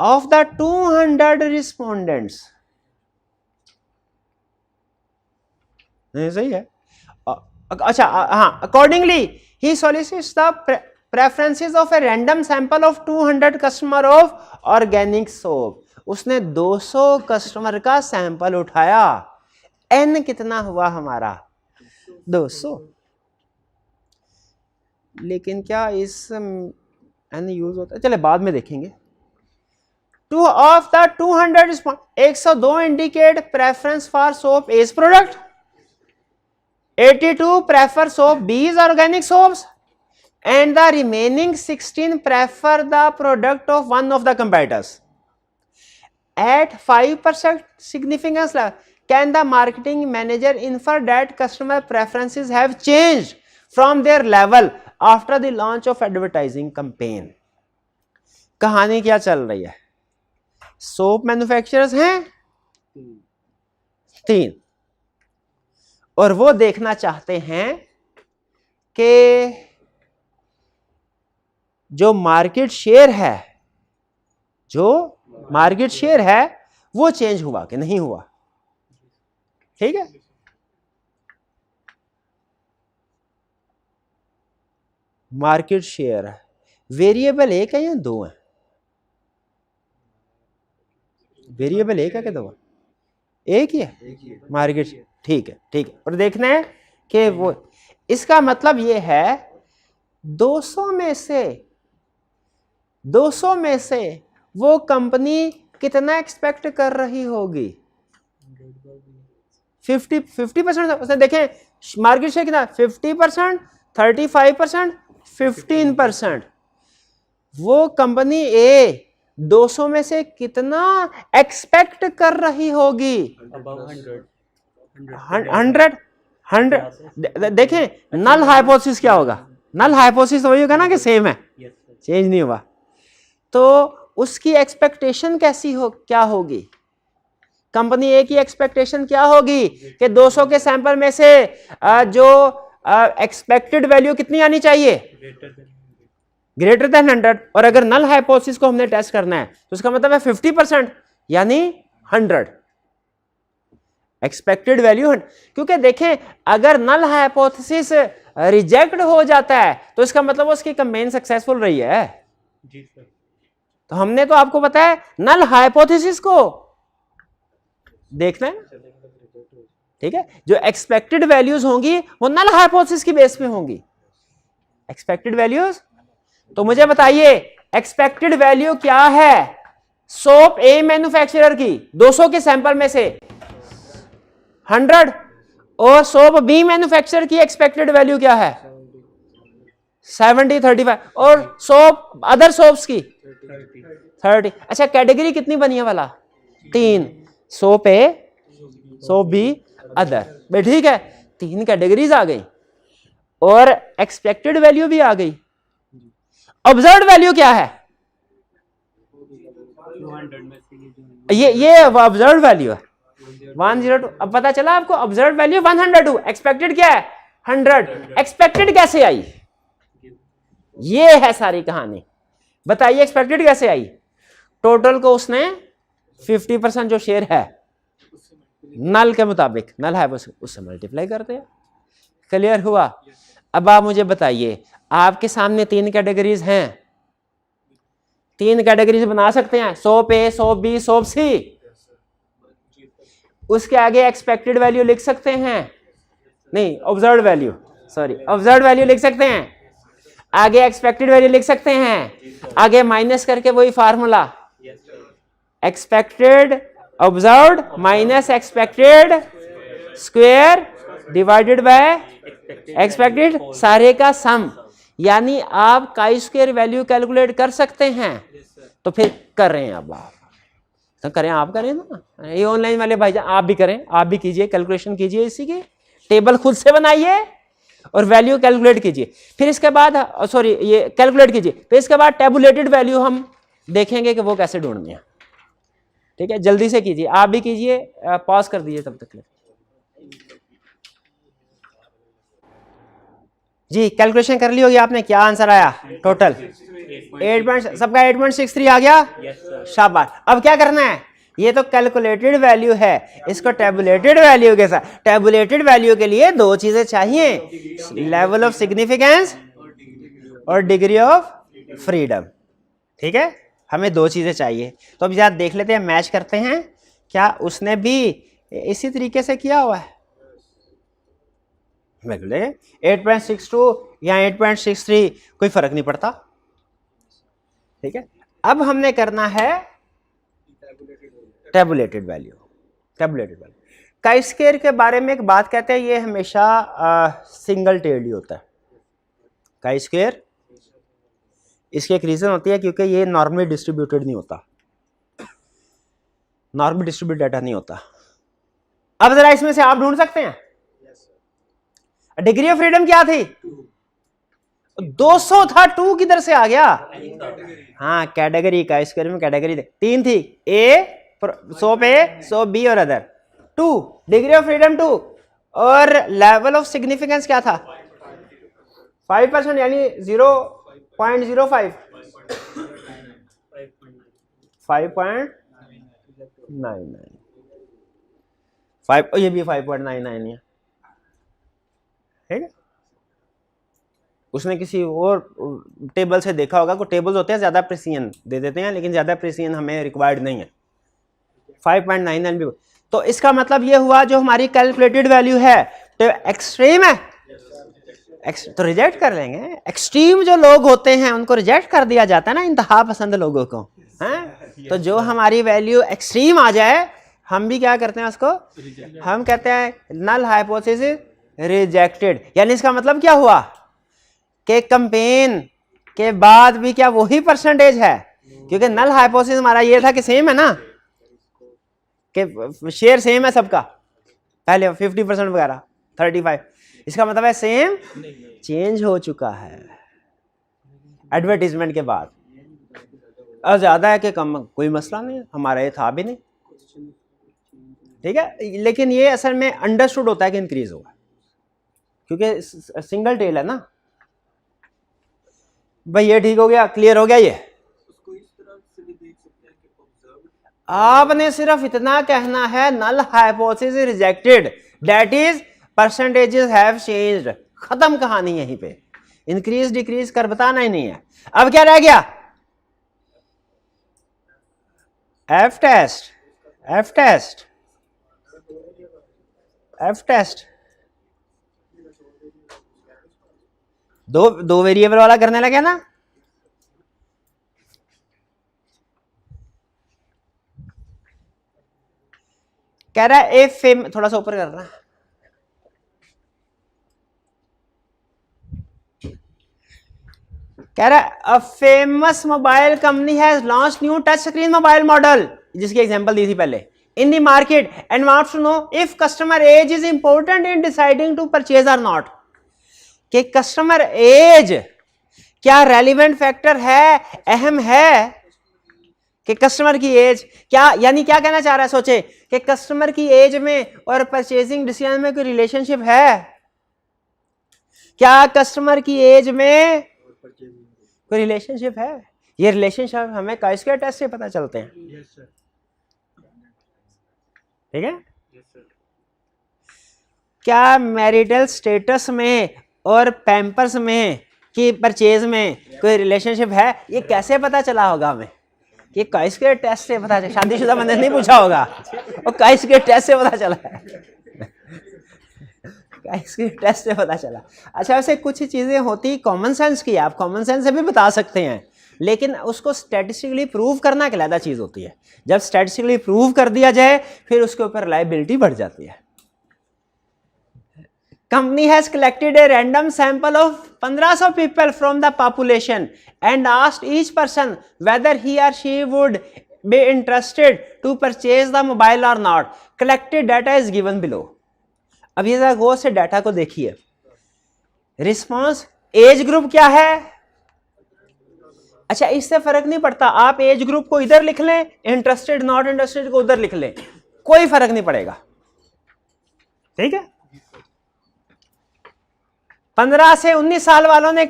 Of the 200 respondents, नहीं सही है। अच्छा हाँ, accordingly he solicits the preferences of a random sample of 200 customer of organic soap. उसने 200 customer का sample उठाया। n कितना हुआ हमारा? 200। लेकिन क्या इस n यूज होता है? चले बाद में देखेंगे। 2 of the 200 102 indicate preference for soap A's product, 82 prefer soap B's organic soaps, and the remaining 16 prefer the product of one of the competitors. At 5% significance level, can the marketing manager infer that customer preferences have changed from their level after the launch of advertising campaign? कहानी क्या चल रही है? Soap manufacturers हैं 3, और वो देखना चाहते हैं कि जो मार्केट शेयर है वो चेंज हुआ कि नहीं हुआ। ठीक है, मार्केट शेयर है, वेरिएबल एक है या 2 है? वेरिएबल एक है कि 2? एक ही है मार्केट। ठीक है। और देखना है कि वो, इसका मतलब ये है 200 में से वो कंपनी कितना एक्सपेक्ट कर रही होगी? 50%। उसने देखें मार्केट शेयर कितना, 50%, 35%, 15%। वो कंपनी ए 200 में से कितना एक्सपेक्ट कर रही होगी? 100। देखें नल हाइपोथेसिस क्या होगा? नल हाइपोथेसिस वही होगा ना कि सेम है, चेंज नहीं हुआ। तो उसकी एक्सपेक्टेशन कैसी हो, क्या होगी? कंपनी ए की एक्सपेक्टेशन क्या होगी कि 200 के सैंपल में से जो एक्सपेक्टेड वैल्यू कितनी आनी चाहिए? Greater than 100। और अगर नल हाइपोथेसिस को हमने टेस्ट करना है तो उसका मतलब है 50%, यानी 100 एक्सपेक्टेड वैल्यू। क्योंकि देखें अगर नल हाइपोथेसिस रिजेक्ट हो जाता है तो इसका मतलब उसकी कैंपेन सक्सेसफुल रही है। जी सर। तो हमने तो आपको पता है नल हाइपोथेसिस को देखना है, ठीक है। जो एक्सपेक्टेड वैल्यूज होंगी वो नल हाइपोथेसिस की बेस पे होंगी, एक्सपेक्टेड वैल्यूज। तो मुझे बताइए एक्सपेक्टेड वैल्यू क्या है सोप ए मैन्युफैक्चरर की 200 के सैंपल में से? 100। और सोप बी मैन्युफैक्चरर की एक्सपेक्टेड वैल्यू क्या है? 70, 35। और सोप अदर सोप्स की 30। अच्छा कैटेगरी कितनी बनी है वाला? 3, soap A, soap B, other. ठीक है, 3 कैटेगरीज आ गई और एक्सपेक्टेड वैल्यू भी आ गई। ऑब्जर्व्ड वैल्यू क्या है? ये ऑब्जर्व्ड वैल्यू है 102। अब पता चला आपको ऑब्जर्व्ड वैल्यू 102, एक्सपेक्टेड क्या है? 100। एक्सपेक्टेड कैसे आई? ये है सारी कहानी। बताइए एक्सपेक्टेड कैसे आई? टोटल को उसने 50% जो शेयर है नल के मुताबिक, नल है उससे मल्टीप्लाई करते हैं। क्लियर हुआ? अब आप मुझे बताइए आपके सामने 3 कैटेगरीज हैं, 3 कैटेगरीज बना सकते हैं, soap A, soap B, soap सी। उसके आगे एक्सपेक्टेड वैल्यू लिख सकते हैं, नहीं observed value, sorry observed value लिख सकते हैं, आगे एक्सपेक्टेड वैल्यू लिख सकते हैं, आगे माइनस करके वही formula expected observed minus expected square divided by expected, सारे का सम। यानी आप काई स्क्वायर वैल्यू कैलकुलेट कर सकते हैं। तो फिर कर रहे हैं अब आप, तो करें, आप करें ना, ये ऑनलाइन वाले भाईजान आप भी करें, आप भी कीजिए, कैलकुलेशन कीजिए, इसी की टेबल खुद से बनाइए और वैल्यू कैलकुलेट कीजिए। फिर इसके बाद सॉरी ये कैलकुलेट कीजिए, फिर इसके बाद टेबुलेटेड वैल्यू हम देखेंगे कि वो कैसे ढूंढनी है। ठीक है, जल्दी से कीजिए, आप भी कीजिए, पॉज कर दीजिए तब तक। जी कैलकुलेशन कर ली होगी आपने, क्या आंसर आया टोटल? 8 सबका 8.63 आ गया। शाबाश। अब क्या करना है? ये तो कैलकुलेटेड वैल्यू है, इसको टेबुलेटेड वैल्यू के साथ, टेबुलेटेड वैल्यू के लिए 2 चीजें चाहिए, लेवल ऑफ सिग्निफिकेंस और डिग्री ऑफ फ्रीडम। ठीक है, हमें 2 चीजें चाहिए। तो अब यार देख लेते हैं, मैच करते हैं क्या उसने भी इसी तरीके से किया हुआ है। 8.62 या 8.63 कोई फर्क नहीं पड़ता। ठीक है, अब हमने करना है tabulated value. Tabulated value chi square के बारे में एक बात कहते हैं, ये हमेशा सिंगल टेल्ड ही होता है काई स्क्वायर। इसकी एक रीजन होती है क्योंकि ये नॉर्मली डिस्ट्रीब्यूटेड नहीं होता, नॉर्मली डिस्ट्रीब्यूट डाटा नहीं होता। अब जरा इसमें से आप ढूंढ सकते हैं डिग्री ऑफ फ्रीडम क्या थी? 200 था, 2 किधर से आ गया? हाँ कैटेगरी का स्क्वायर में कैटेगरी 3 थी, A soap A, soap B और अदर। 2 डिग्री ऑफ फ्रीडम 2 और लेवल ऑफ सिग्निफिकेंस क्या था? 5% यानी 0.05 5.99 5, ये भी 5.99 है। ठीक है, उसने किसी और टेबल से देखा होगा, को टेबल्स होते हैं ज्यादा प्रिसीजन दे देते हैं, लेकिन ज्यादा प्रिसीजन हमें रिक्वायर्ड नहीं है। 5.99 भी। तो इसका मतलब ये हुआ जो हमारी कैलकुलेटेड वैल्यू है तो एक्सट्रीम है, तो रिजेक्ट कर लेंगे। एक्सट्रीम जो लोग होते हैं उनको रिजेक्ट कर दिया जाता है ना, इंतहा पसंद लोगों को हैं। तो जो हमारी वैल्यू एक्सट्रीम आ जाए हम भी क्या करते हैं उसको, हम कहते हैं नल हाइपोथेसिस रिजेक्टेड। यानी इसका मतलब क्या हुआ कि कैंपेन के बाद भी क्या वही परसेंटेज है क्योंकि नल हाइपोथेसिस हमारा ये था कि सेम है ना, कि शेयर सेम है सबका, पहले 50% वगैरह 35, इसका मतलब है सेम चेंज हो चुका है एडवर्टीजमेंट के बाद। और ज्यादा है कि कम, कोई मसला नहीं है, हमारा ये था भी नहीं, ठीक है। लेकिन ये असल में अंडरस्टूड होता है कि इंक्रीज होगा, क्योंकि सिंगल टेल है ना भाई। ये ठीक हो गया, क्लियर हो गया ये। आपने सिर्फ इतना कहना है null hypothesis rejected, that is percentages have changed, खत्म कहानी यहीं पे, इंक्रीज डिक्रीज कर बताना ही नहीं है। अब क्या रह गया, F test, F test, F test, दो वेरिएबल वाला करने लगे ना। कह रहा है ए थोड़ा सा ऊपर करना, कह रहा है a famous mobile company has launch new touch screen mobile model, जिसकी एग्जांपल दी थी पहले, in the market and wants to know if customer age is important in deciding to purchase और नॉट। कि कस्टमर एज क्या relevant factor है, अहम है कि कस्टमर की एज क्या, यानी क्या कहना चाह रहा है, सोचे कि कस्टमर की एज में और परचेजिंग डिसीजन में कोई रिलेशनशिप है क्या, कस्टमर की एज में कोई रिलेशनशिप है। ये रिलेशनशिप हमें chi-square टेस्ट से पता चलते हैं, ठीक है। क्या मैरिटल स्टेटस में और पैम्पर्स में की परचेज में कोई रिलेशनशिप है, ये कैसे पता चला होगा हमें, कि chi-square टेस्ट से पता चला, शादीशुदा बंदे ने नहीं पूछा होगा, और chi-square टेस्ट से पता चला है, chi-square टेस्ट से पता चला। अच्छा, वैसे कुछ चीजें होती कॉमन सेंस की, आप कॉमन सेंस से भी बता सकते हैं, लेकिन उसको स्टैटिस्टिकली प्रूव करना एक अलग चीज होती है। जब स्टैटिस्टिकली प्रूव कर दिया जाए फिर उसके ऊपर रिलायबिलिटी बढ़ जाती है। Company has collected a random sample of 1500 people from the population and asked each person whether he or she would be interested to purchase the mobile or not. Collected data is given below. अब ये जरा गौर से data को देखिए। Response age group क्या है, अच्छा इससे फर्क नहीं पड़ता, आप एज ग्रुप को इधर लिख लें, इंटरेस्टेड नॉट इंटरेस्टेड को उधर लिख लें, कोई फर्क नहीं पड़ेगा, ठीक है। 15 से 19 साल वालों ने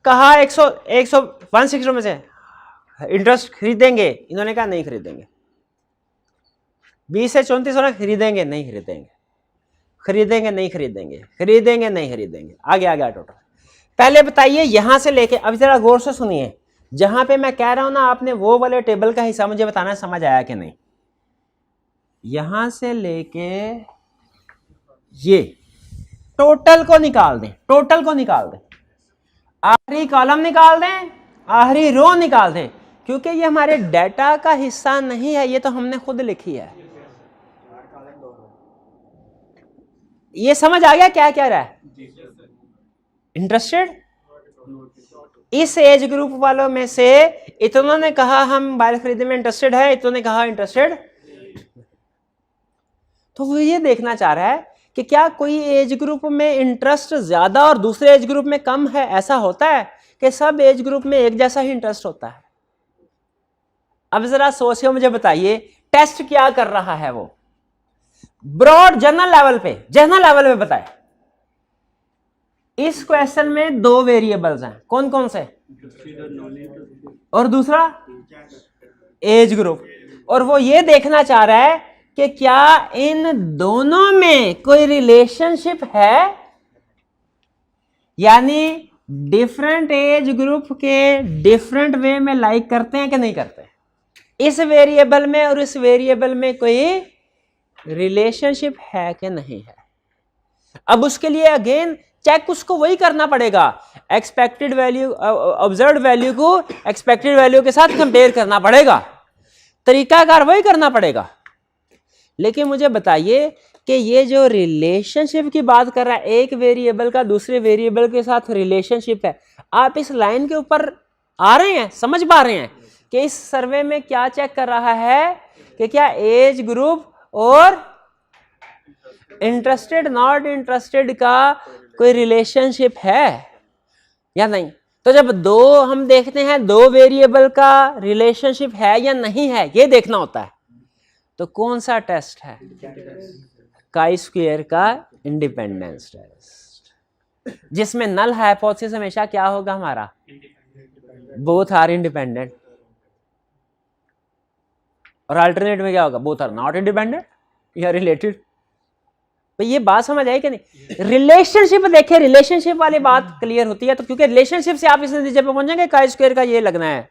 कहा 160 में से इंटरेस्ट खरीदेंगे, इन्होंने कहा नहीं खरीदेंगे। 20 से 34 वाले खरीदेंगे नहीं खरीदेंगे, खरीदेंगे नहीं खरीदेंगे, खरीदेंगे नहीं खरीदेंगे, आगे आ गया टोटल। पहले बताइए यहां से लेके, अब जरा गौर से सुनिए, जहां पे मैं कह रहा हूं ना, आपने वो वाले टेबल का हिस्सा मुझे बताना समझ आया कि नहीं। यहां से लेके ये टोटल को निकाल दें, टोटल को निकाल दें, आखिरी कॉलम निकाल दें, आखिरी रो निकाल दें, क्योंकि ये हमारे डाटा का हिस्सा नहीं है, ये तो हमने खुद लिखी है। ये समझ आ गया क्या कह रहा है? इंटरेस्टेड? इस एज ग्रुप वालों में से इतनों ने कहा हम मोबाइल खरीदने में इंटरेस्टेड है, इतनों ने कहा इंटरेस्टेड। तो वो ये देखना चाह रहा है कि क्या कोई एज ग्रुप में इंटरेस्ट ज्यादा और दूसरे एज ग्रुप में कम है। ऐसा होता है कि सब एज ग्रुप में एक जैसा ही इंटरेस्ट होता है। अब जरा सोच के मुझे बताइए टेस्ट क्या कर रहा है वो, ब्रॉड जनरल लेवल पे बताए। इस क्वेश्चन में दो वेरिएबल्स हैं, कौन कौन से, और दूसरा एज ग्रुप, और वो ये देखना चाह रहा है कि क्या इन दोनों में कोई रिलेशनशिप है, यानी डिफरेंट एज ग्रुप के डिफरेंट वे में लाइक करते हैं कि नहीं करते, इस वेरिएबल में और इस वेरिएबल में कोई रिलेशनशिप है कि नहीं है। अब उसके लिए अगेन चेक उसको वही करना पड़ेगा, एक्सपेक्टेड वैल्यू ऑब्जर्व्ड वैल्यू को एक्सपेक्टेड वैल्यू के साथ कंपेयर करना पड़ेगा, तरीकाकार वही करना पड़ेगा। लेकिन मुझे बताइए कि ये जो रिलेशनशिप की बात कर रहा है, एक वेरिएबल का दूसरे वेरिएबल के साथ रिलेशनशिप है, आप इस लाइन के ऊपर आ रहे हैं, समझ पा रहे हैं? कि इस सर्वे में क्या चेक कर रहा है कि क्या एज ग्रुप और इंटरेस्टेड नॉट इंटरेस्टेड का कोई रिलेशनशिप है या नहीं। तो जब दो हम देखते हैं दो वेरिएबल का रिलेशनशिप है या नहीं है ये देखना होता है, तो कौन सा टेस्ट है? काई स्क्वायर का इंडिपेंडेंस टेस्ट, जिसमें नल हाइपोथेसिस हमेशा क्या होगा हमारा? Both are independent. और अल्टरनेट में क्या होगा? बोथ आर नॉट इंडिपेंडेंट या रिलेटेड। तो ये बात समझ आई कि नहीं? रिलेशनशिप देखे, रिलेशनशिप वाली बात क्लियर होती है, तो क्योंकि रिलेशनशिप से आप इस नतीजे पे पहुंचेंगे काई स्क्वायर का ये लगना है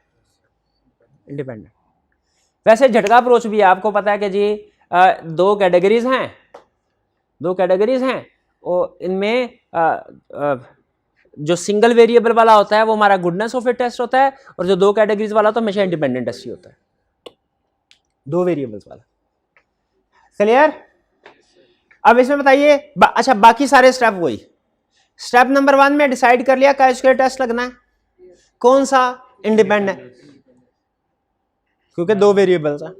इंडिपेंडेंट। वैसे झटका अप्रोच भी है, आपको पता है कि जी दो कैटेगरीज हैं और इनमें जो सिंगल वेरिएबल वाला होता है वो हमारा गुडनेस ऑफ इट टेस्ट होता है, और जो दो कैटेगरीज वाला होता है हमेशा इंडिपेंडेंट टेस्ट ही होता है, दो वेरिएबल्स वाला। क्लियर? अब इसमें बताइए अच्छा बाकी सारे स्टेप वही। स्टेप नंबर 1 में डिसाइड कर लिया काई स्क्वायर टेस्ट लगना है, कौन सा? इंडिपेंडेंट, क्योंकि दो वेरिएबल्स हैं।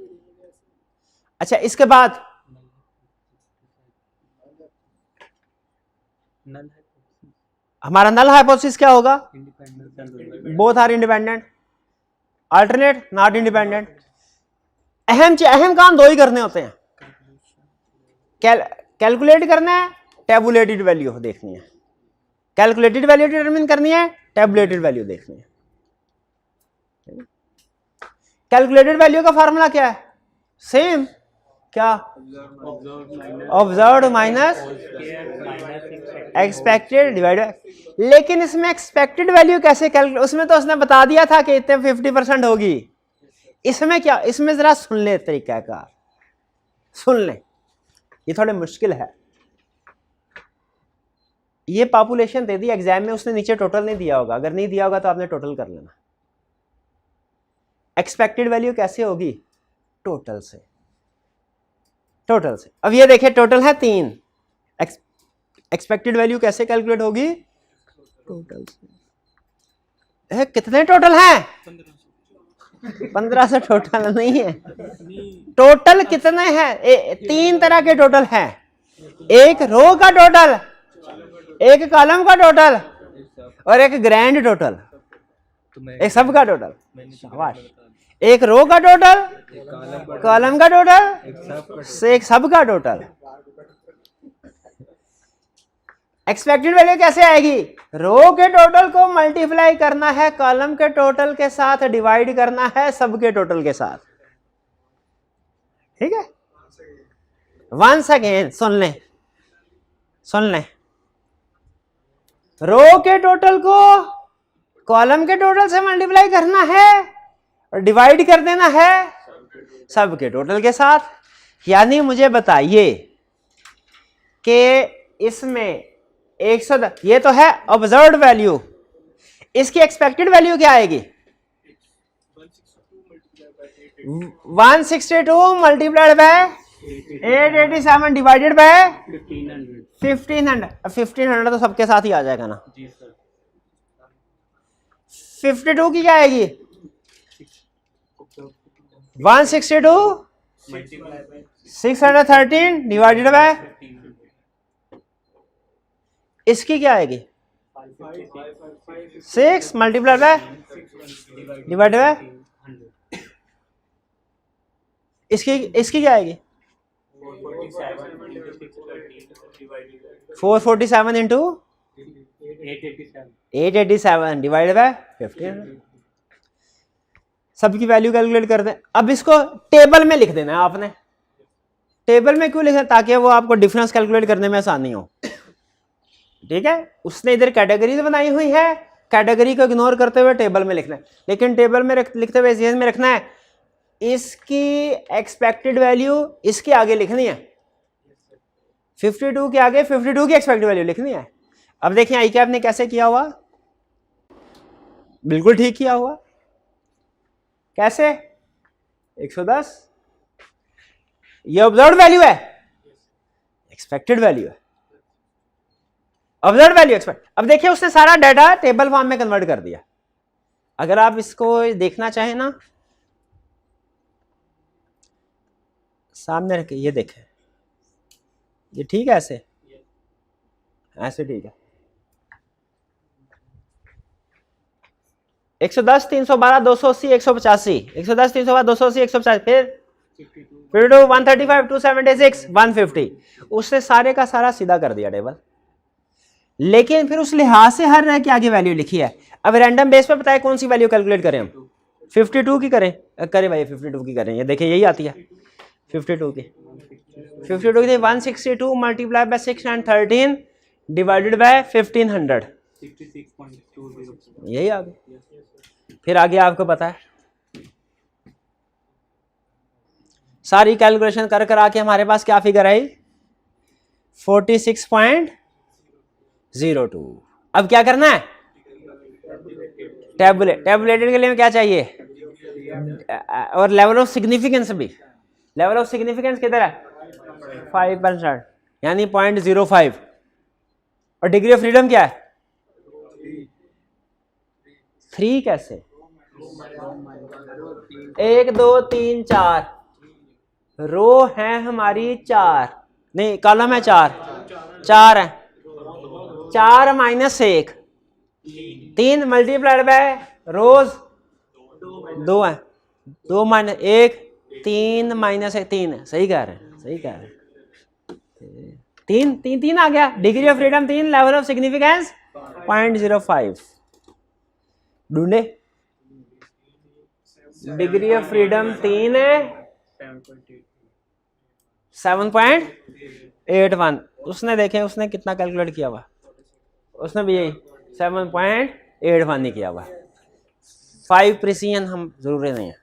अच्छा इसके बाद हमारा नल हाइपोथेसिस क्या होगा? Both are independent. Alternate not independent. अहम काम दो ही करने होते हैं, कैलकुलेट करना है, टेबुलेटेड वैल्यू देखनी है। कैलकुलेटेड वैल्यू डिटरमिन करनी है, टेबुलेटेड वैल्यू देखनी है। कैलकुलेटेड वैल्यू का फॉर्मूला क्या है? सेम, क्या? Observed minus expected divided. लेकिन इसमें एक्सपेक्टेड वैल्यू कैसे कैलकुलेट? उसमें तो उसने बता दिया था कि इतने 50% होगी। इसमें क्या? इसमें जरा सुन ले तरीका का, सुन ले, ये थोड़े मुश्किल है। ये पॉपुलेशन दे दी एग्जाम में, उसने नीचे टोटल नहीं दिया होगा, अगर नहीं दिया होगा तो आपने टोटल कर लेना। एक्सपेक्टेड वैल्यू कैसे होगी? टोटल से। टोटल से। अब ये देखिए टोटल है 3, एक्सपेक्टेड वैल्यू कैसे कैलकुलेट होगी? टोटल से। कितने टोटल हैं? 15 से टोटल नहीं है। टोटल कितने हैं? 3 तरह के टोटल हैं, एक रो का टोटल, एक कॉलम का टोटल और एक ग्रैंड टोटल, एक सब का टोटल। शाबाश। एक रो का टोटल, कॉलम का टोटल से एक सब का टोटल। एक्सपेक्टेड वैल्यू कैसे आएगी? रो के टोटल को मल्टीप्लाई करना है कॉलम के टोटल के साथ, डिवाइड करना है सब के टोटल के साथ। ठीक है? वंस अगेन सुन लें, सुन लें। रो के टोटल को कॉलम के टोटल से मल्टीप्लाई करना है और डिवाइड कर देना है सब के टोटल के साथ। यानी मुझे बताइए कि इसमें 110, ये तो है ऑब्जर्व्ड वैल्यू, इसकी एक्सपेक्टेड वैल्यू क्या आएगी? 162 मल्टीप्लाइड बाय 887 डिवाइडेड बाय 1500। 1500 तो सबके साथ ही आ जाएगा ना। 52 की क्या आएगी? 162 613 डिवाइडेड बाय, इसकी क्या आएगी? 6 मल्टीप्लाइड बाय डिवाइडेड बाय, इसकी क्या आएगी? 447 इंटू 887 डिवाइडेड बाय 1500। सबकी वैल्यू कैलकुलेट कर दें। अब इसको टेबल में लिख देना है आपने। टेबल में क्यों लिखा? ताकि वो आपको डिफरेंस कैलकुलेट करने में आसानी हो। ठीक है? उसने इधर कैटेगरीज बनाई हुई है, कैटेगरी को इग्नोर करते हुए टेबल में लिखना है, लेकिन टेबल में लिखते हुए ध्यान में रखना है इसकी एक्सपेक्टेड वैल्यू इसके आगे लिखनी है, 52 के आगे 52 की एक्सपेक्टेड वैल्यू लिखनी है। अब देखिए आई कैप ने कैसे किया हुआ, बिल्कुल ठीक किया हुआ। कैसे? 110 ये ऑब्जर्व्ड वैल्यू है, एक्सपेक्टेड वैल्यू है, ऑब्जर्व्ड वैल्यू एक्सपेक्ट। अब देखिए उसने सारा डाटा टेबल फॉर्म में कन्वर्ट कर दिया। अगर आप इसको देखना चाहें ना सामने रखे, ये देखें, ये ठीक है, ऐसे ऐसे ठीक है। 110, 312, 280, 185, 110, 312, 280, 185, फिर 135, 276, 150। उसने सारे का सारा सीधा कर दिया टेबल, लेकिन फिर उस लिहाज से हर रह के आगे वैल्यू लिखी है। अब रैंडम बेस पे बताए कौन सी वैल्यू कैलकुलेट करें हम? 52 की करें भाई, 52 की करें। ये देखिए यही आती है 52 की। 52 की 162 मल्टीप्लाई बाय 613 डिवाइडेड बाय 1500, 66.20 यही आ गई। फिर आगे आपको पता है सारी कैलकुलेशन कर कर आके हमारे पास क्या फिगर आई? 46.02। अब क्या करना है? टेबुलेटेड के लिए क्या चाहिए? और लेवल ऑफ सिग्निफिकेंस भी, लेवल ऑफ सिग्निफिकेंस किधर है? 5%, यानी 0.05। और डिग्री ऑफ फ्रीडम क्या है? 3। कैसे? 1 2 3 4 रो है हमारी 4, नहीं कॉलम है 4 है। 4 माइनस 1 3 मल्टीप्लाइड बाय रोज 2 है। 2 माइनस 1 3 माइनस 1 3 है। सही कह रहे हैं, सही कह रहे हैं। 3 आ गया। Degree of freedom 3, level of significance 0.05। ढूंढे डिग्री ऑफ फ्रीडम 3 है 7.81। उसने देखे उसने कितना कैलकुलेट किया हुआ? उसने भी यही 7.81 नहीं किया हुआ। 5 प्रिसीजन हम जरूरी नहीं है।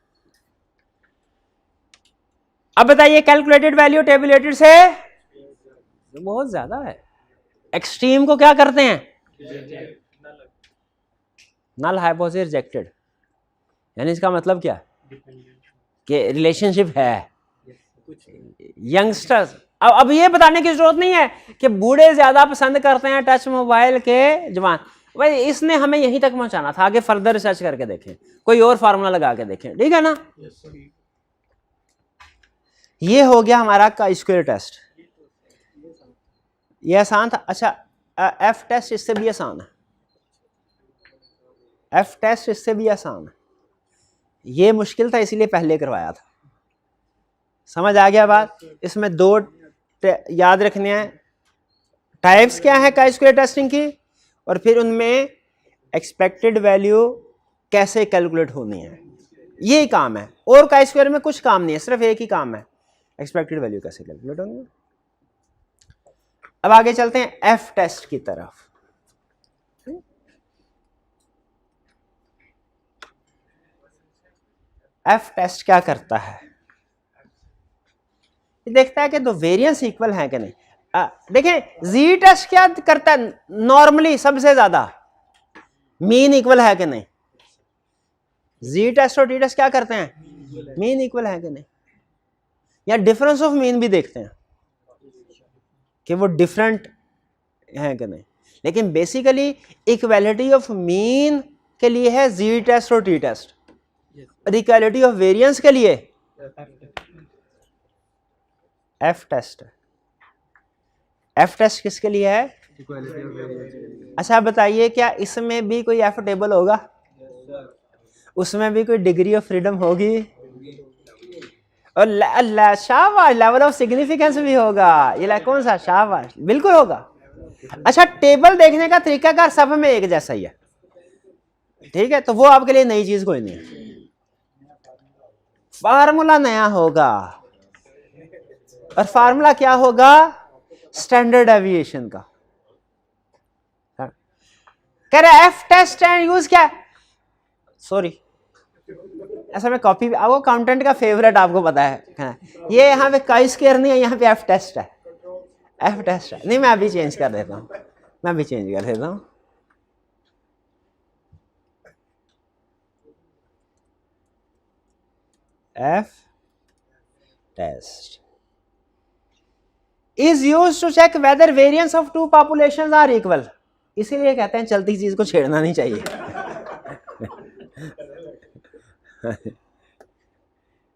अब बताइए कैलकुलेटेड वैल्यू टेबुलेटेड से बहुत ज्यादा है। एक्सट्रीम को क्या करते हैं? Null hypothesis rejected. यानी इसका मतलब क्या कि रिलेशनशिप है। यंगस्टर्स, अब ये बताने की जरूरत नहीं है कि बूढ़े ज्यादा पसंद करते हैं टच मोबाइल के जवान। भाई इसने हमें यहीं तक पहुंचाना था, आगे फर्दर रिसर्च करके देखें, कोई और फार्मूला लगा के देखें, ठीक है ना? ये हो गया हमारा का स्क्वायर टेस्ट। ये आसान था। अच्छा एफ टेस्ट इससे भी आसान है। एफ टेस्ट इससे भी आसान है। ये मुश्किल था इसीलिए पहले करवाया था। समझ आ गया बात? इसमें 2 याद रखने हैं। टाइप्स क्या है का स्क्वायर टेस्टिंग की, और फिर उनमें एक्सपेक्टेड वैल्यू कैसे कैलकुलेट होनी है, यही काम है। और का स्क्वायर में कुछ काम नहीं है, सिर्फ एक ही काम है, एक्सपेक्टेड वैल्यू कैसे कैलकुलेट होनी है। अब आगे चलते हैं एफ टेस्ट की तरफ। एफ टेस्ट क्या करता है? देखता है कि दो वेरिएंस इक्वल हैं कि नहीं। देखें जी टेस्ट क्या करता है? नॉर्मली सबसे ज्यादा मीन इक्वल है कि नहीं। जी टेस्ट और टी टेस्ट क्या करते हैं? मीन इक्वल है कि नहीं, या डिफरेंस ऑफ मीन भी देखते हैं कि वो डिफरेंट है कि नहीं। लेकिन बेसिकली इक्वालिटी ऑफ मीन के लिए है जी टेस्ट और टी टेस्ट, और इक्वालिटी ऑफ वेरिएंस के लिए एफ टेस्ट। एफ टेस्ट किसके लिए है? अच्छा बताइए क्या इसमें भी कोई एफ टेबल होगा? उसमें भी कोई डिग्री ऑफ फ्रीडम होगी, और शाबाश लेवल ऑफ सिग्निफिकेंस भी होगा। ये कौन सा? शाबाश, बिल्कुल होगा। अच्छा टेबल देखने का तरीकाकार सब में एक जैसा ही है, ठीक है? तो वो आपके लिए नई चीज कोई नहीं है। फार्मूला नया होगा, और फार्मूला क्या होगा? स्टैंडर्ड डेविएशन का। कह रहे एफ टेस्ट एंड यूज क्या? सॉरी ऐसा में कॉपी आपको काउंटेंट का फेवरेट आपको पता है, ये यहाँ पे काई स्क्वायर नहीं है, यहाँ पे एफ टेस्ट है। एफ टेस्ट है नहीं, मैं अभी चेंज कर देता हूँ, मैं अभी चेंज कर देता हूँ। F test is used to check whether variance of two populations are equal। इसीलिए कहते हैं चलती चीज को छेड़ना नहीं चाहिए।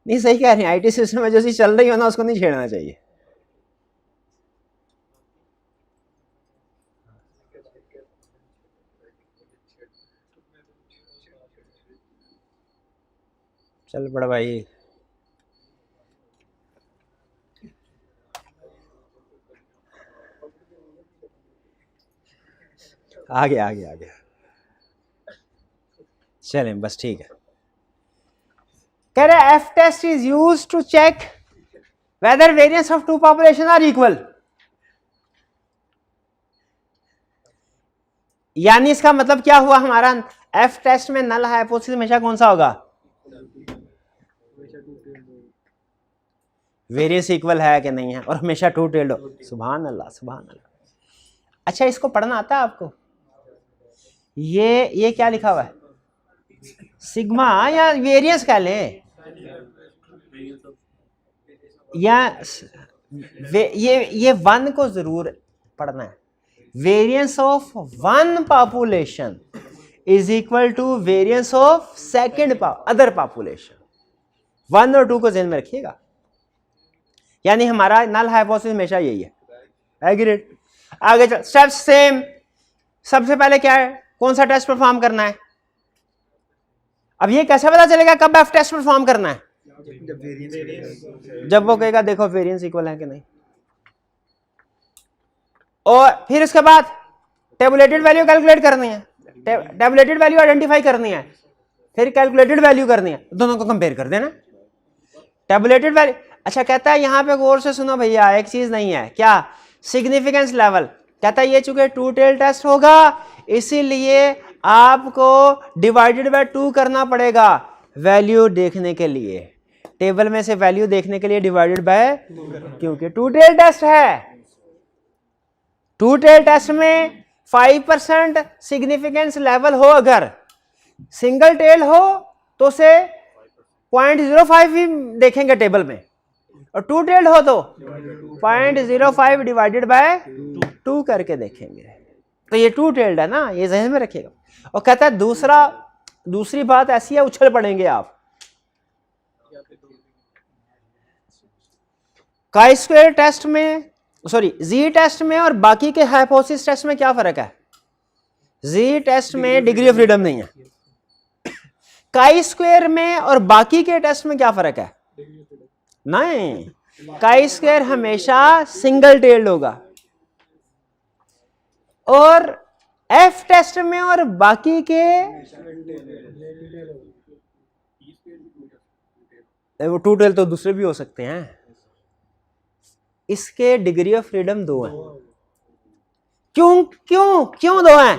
नहीं सही कह रही हैं, आईटी सिस्टम में जो चीज चल रही हो ना उसको नहीं छेड़ना चाहिए। चल बड़ा भाई, आ गया आ गया आ गया, चलें बस ठीक है। कह रहे F test is use to check whether variance of two population are equal. यानी इसका मतलब क्या हुआ हमारा, एफ टेस्ट में नल हाइपोथेसिस हमेशा कौन सा होगा, वेरिएंस इक्वल है कि नहीं है, और हमेशा टू टेल्ड हो। सुभान अल्लाह सुभान अल्लाह। अच्छा इसको पढ़ना आता है आपको? ये क्या लिखा हुआ है, सिग्मा या वेरिएंस कह लें, या ये वन को जरूर पढ़ना है। Variance of one population is equal to variance of second other population. One और टू को ध्यान में रखिएगा। यानी हमारा नल हाइपोथेसिस हमेशा यही है। एग्रीड। आगे चल, स्टेप्स सेम। सबसे पहले क्या है, कौन सा टेस्ट परफॉर्म करना है। अब ये कैसे पता चलेगा कब एफ टेस्ट परफॉर्म करना है, जब वो कहेगा देखो वेरिएंस इक्वल है कि नहीं। और फिर उसके बाद टेबुलेटेड वैल्यू कैलकुलेट करनी है, टेबुलेटेड वैल्यू आइडेंटिफाई करनी है, फिर कैलकुलेटेड वैल्यू करनी है, दोनों को कंपेयर कर देना। टेबुलेटेड वैल्यू, अच्छा कहता है यहां पे गौर से सुनो भैया, एक चीज नहीं है क्या, सिग्निफिकेंस लेवल। कहता है ये चूंकि टू टेल टेस्ट होगा इसीलिए आपको डिवाइडेड बाय 2 करना पड़ेगा वैल्यू देखने के लिए, टेबल में से वैल्यू देखने के लिए डिवाइडेड बाय, क्योंकि टू टेल टेस्ट है। टू टेल टेस्ट में 5% सिग्निफिकेंस लेवल हो, अगर सिंगल टेल हो तो से 0.05 ही देखेंगे टेबल में, और टू टेल्ड हो तो 0.05 डिवाइडेड बाय 2 करके देखेंगे। तो ये टू टेल्ड है ना, ये ज़हन में रखिएगा। और कहता है दूसरी बात ऐसी है, उछल पड़ेंगे आप। काई स्क्वायर टेस्ट में, सॉरी जी टेस्ट में और बाकी के हाइपोथेसिस टेस्ट में क्या फर्क है। जी टेस्ट में डिग्री ऑफ फ्रीडम नहीं है, काई स्क्वायर में और बाकी के टेस्ट में क्या फर्क है, नहीं, काई स्क्वायर हमेशा सिंगल टेल्ड होगा, और एफ टेस्ट में और बाकी के वो टू टेल तो दूसरे भी हो सकते हैं, इसके डिग्री ऑफ फ्रीडम 2 है। क्यों क्यों क्यों 2 हैं,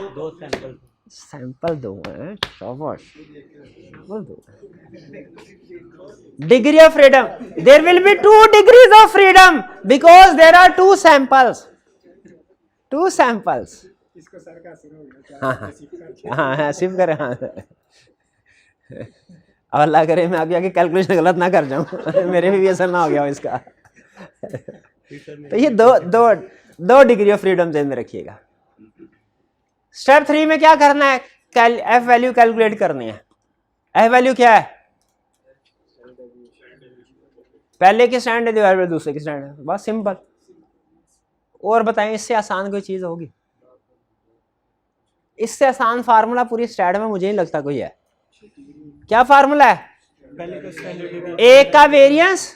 सैंपल 2 हैं, शाबाश, sample 2 degree of freedom, there will be 2 degrees of freedom because there are 2 samples, 2 samples. इसको सर का असर हो गया, हाँ सिर्फ करें, हाँ अल्लाह करे मैं आगे कैलकुलेशन गलत ना कर जाऊं मेरे भी असर ना हो गया हो इसका तो ये दो डिग्री ऑफ फ्रीडम ध्यान में रखिएगा। स्टेप 3 में क्या करना है, एफ वैल्यू कैलकुलेट करनी है। एफ वैल्यू क्या है, पहले की स्टैंडर्ड डिवाइड बाय दूसरे की स्टैंडर्ड, बस सिंपल। और बताएं इससे आसान कोई चीज होगी, इससे आसान फार्मूला पूरी स्टैंड में मुझे नहीं लगता कोई है। क्या फार्मूला है, एक का वेरिएंस,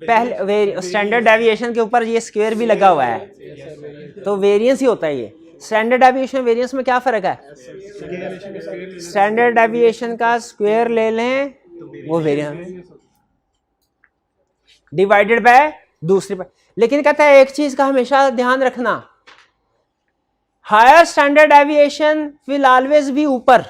पहले स्टैंडर्ड डेविएशन के ऊपर ये स्क्वायर भी लगा हुआ है तो वेरिएंस ही होता है ये। स्टैंडर्ड डेविएशन वेरिएंस में क्या फर्क है, स्टैंडर्ड डेविएशन का स्क्वायर ले लें वो वेरिएंस डिवाइडेड बाय दूसरी पर। लेकिन कहता है एक चीज का हमेशा ध्यान रखना, higher standard deviation will always be ऊपर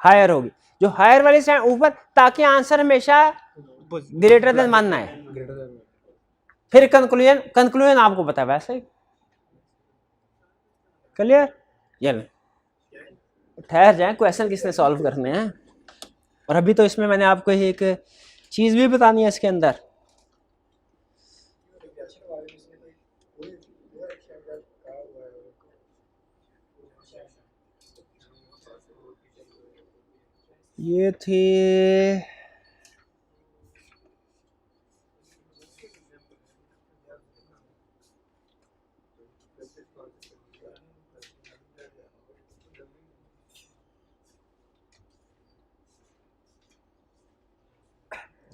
हायर होगी, जो हायर वाली ऊपर, ताकि आंसर हमेशा ग्रेटर देन मानना है। फिर कंक्लूजन आपको पता है वैसे ही, क्लियर। ये ठहर जाए, क्वेश्चन किसने सॉल्व करने हैं। और अभी तो इसमें मैंने आपको एक चीज भी बतानी है इसके अंदर, ये थे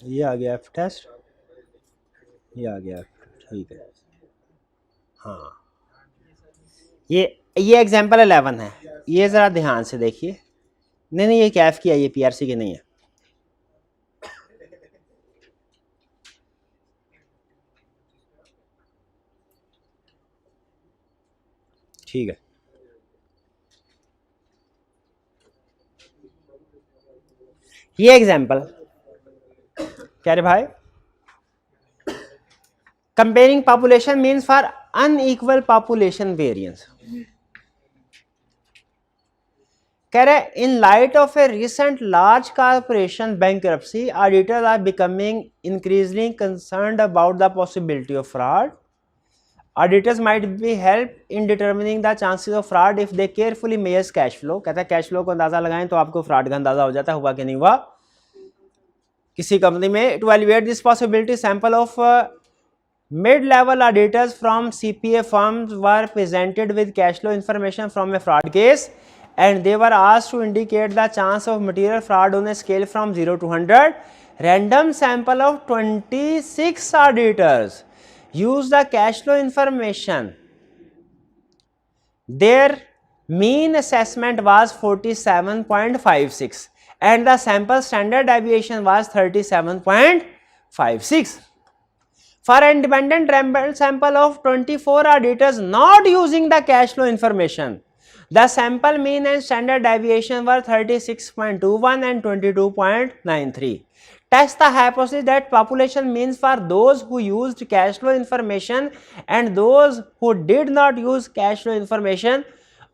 ये आ गया एफ टेस्ट, ये आ गया, ठीक है। हाँ ये एग्जाम्पल 11 है, ये ज़रा ध्यान से देखिए। नहीं ये कैफ की है, ये पीआरसी की नहीं है। ठीक है, ये एग्जाम्पल क्या रे भाई, comparing population means for unequal population variance. कह रहे in light of a recent large corporation bankruptcy, auditors are becoming increasingly concerned about the possibility of fraud. Auditors might be help in determining the chances of fraud if they carefully measure cash flow। कहता है cash flow को अंदाजा लगाएं तो आपको fraud का अंदाजा हो जाता है हुआ कि नहीं हुआ किसी कंपनी में। To elevate this possibility sample of mid-level auditors from CPA firms were presented with cash flow information from a fraud case and they were asked to indicate the chance of material fraud on a scale from 0 to 100. Random sample of 26 auditors use the cash flow information. Their mean assessment was 47.56 and the sample standard deviation was 37.56. For an independent sample of 24 auditors not using the cash flow information, the sample mean and standard deviation were 36.21 and 22.93. Test the hypothesis that population means for those who used cash flow information and those who did not use cash flow information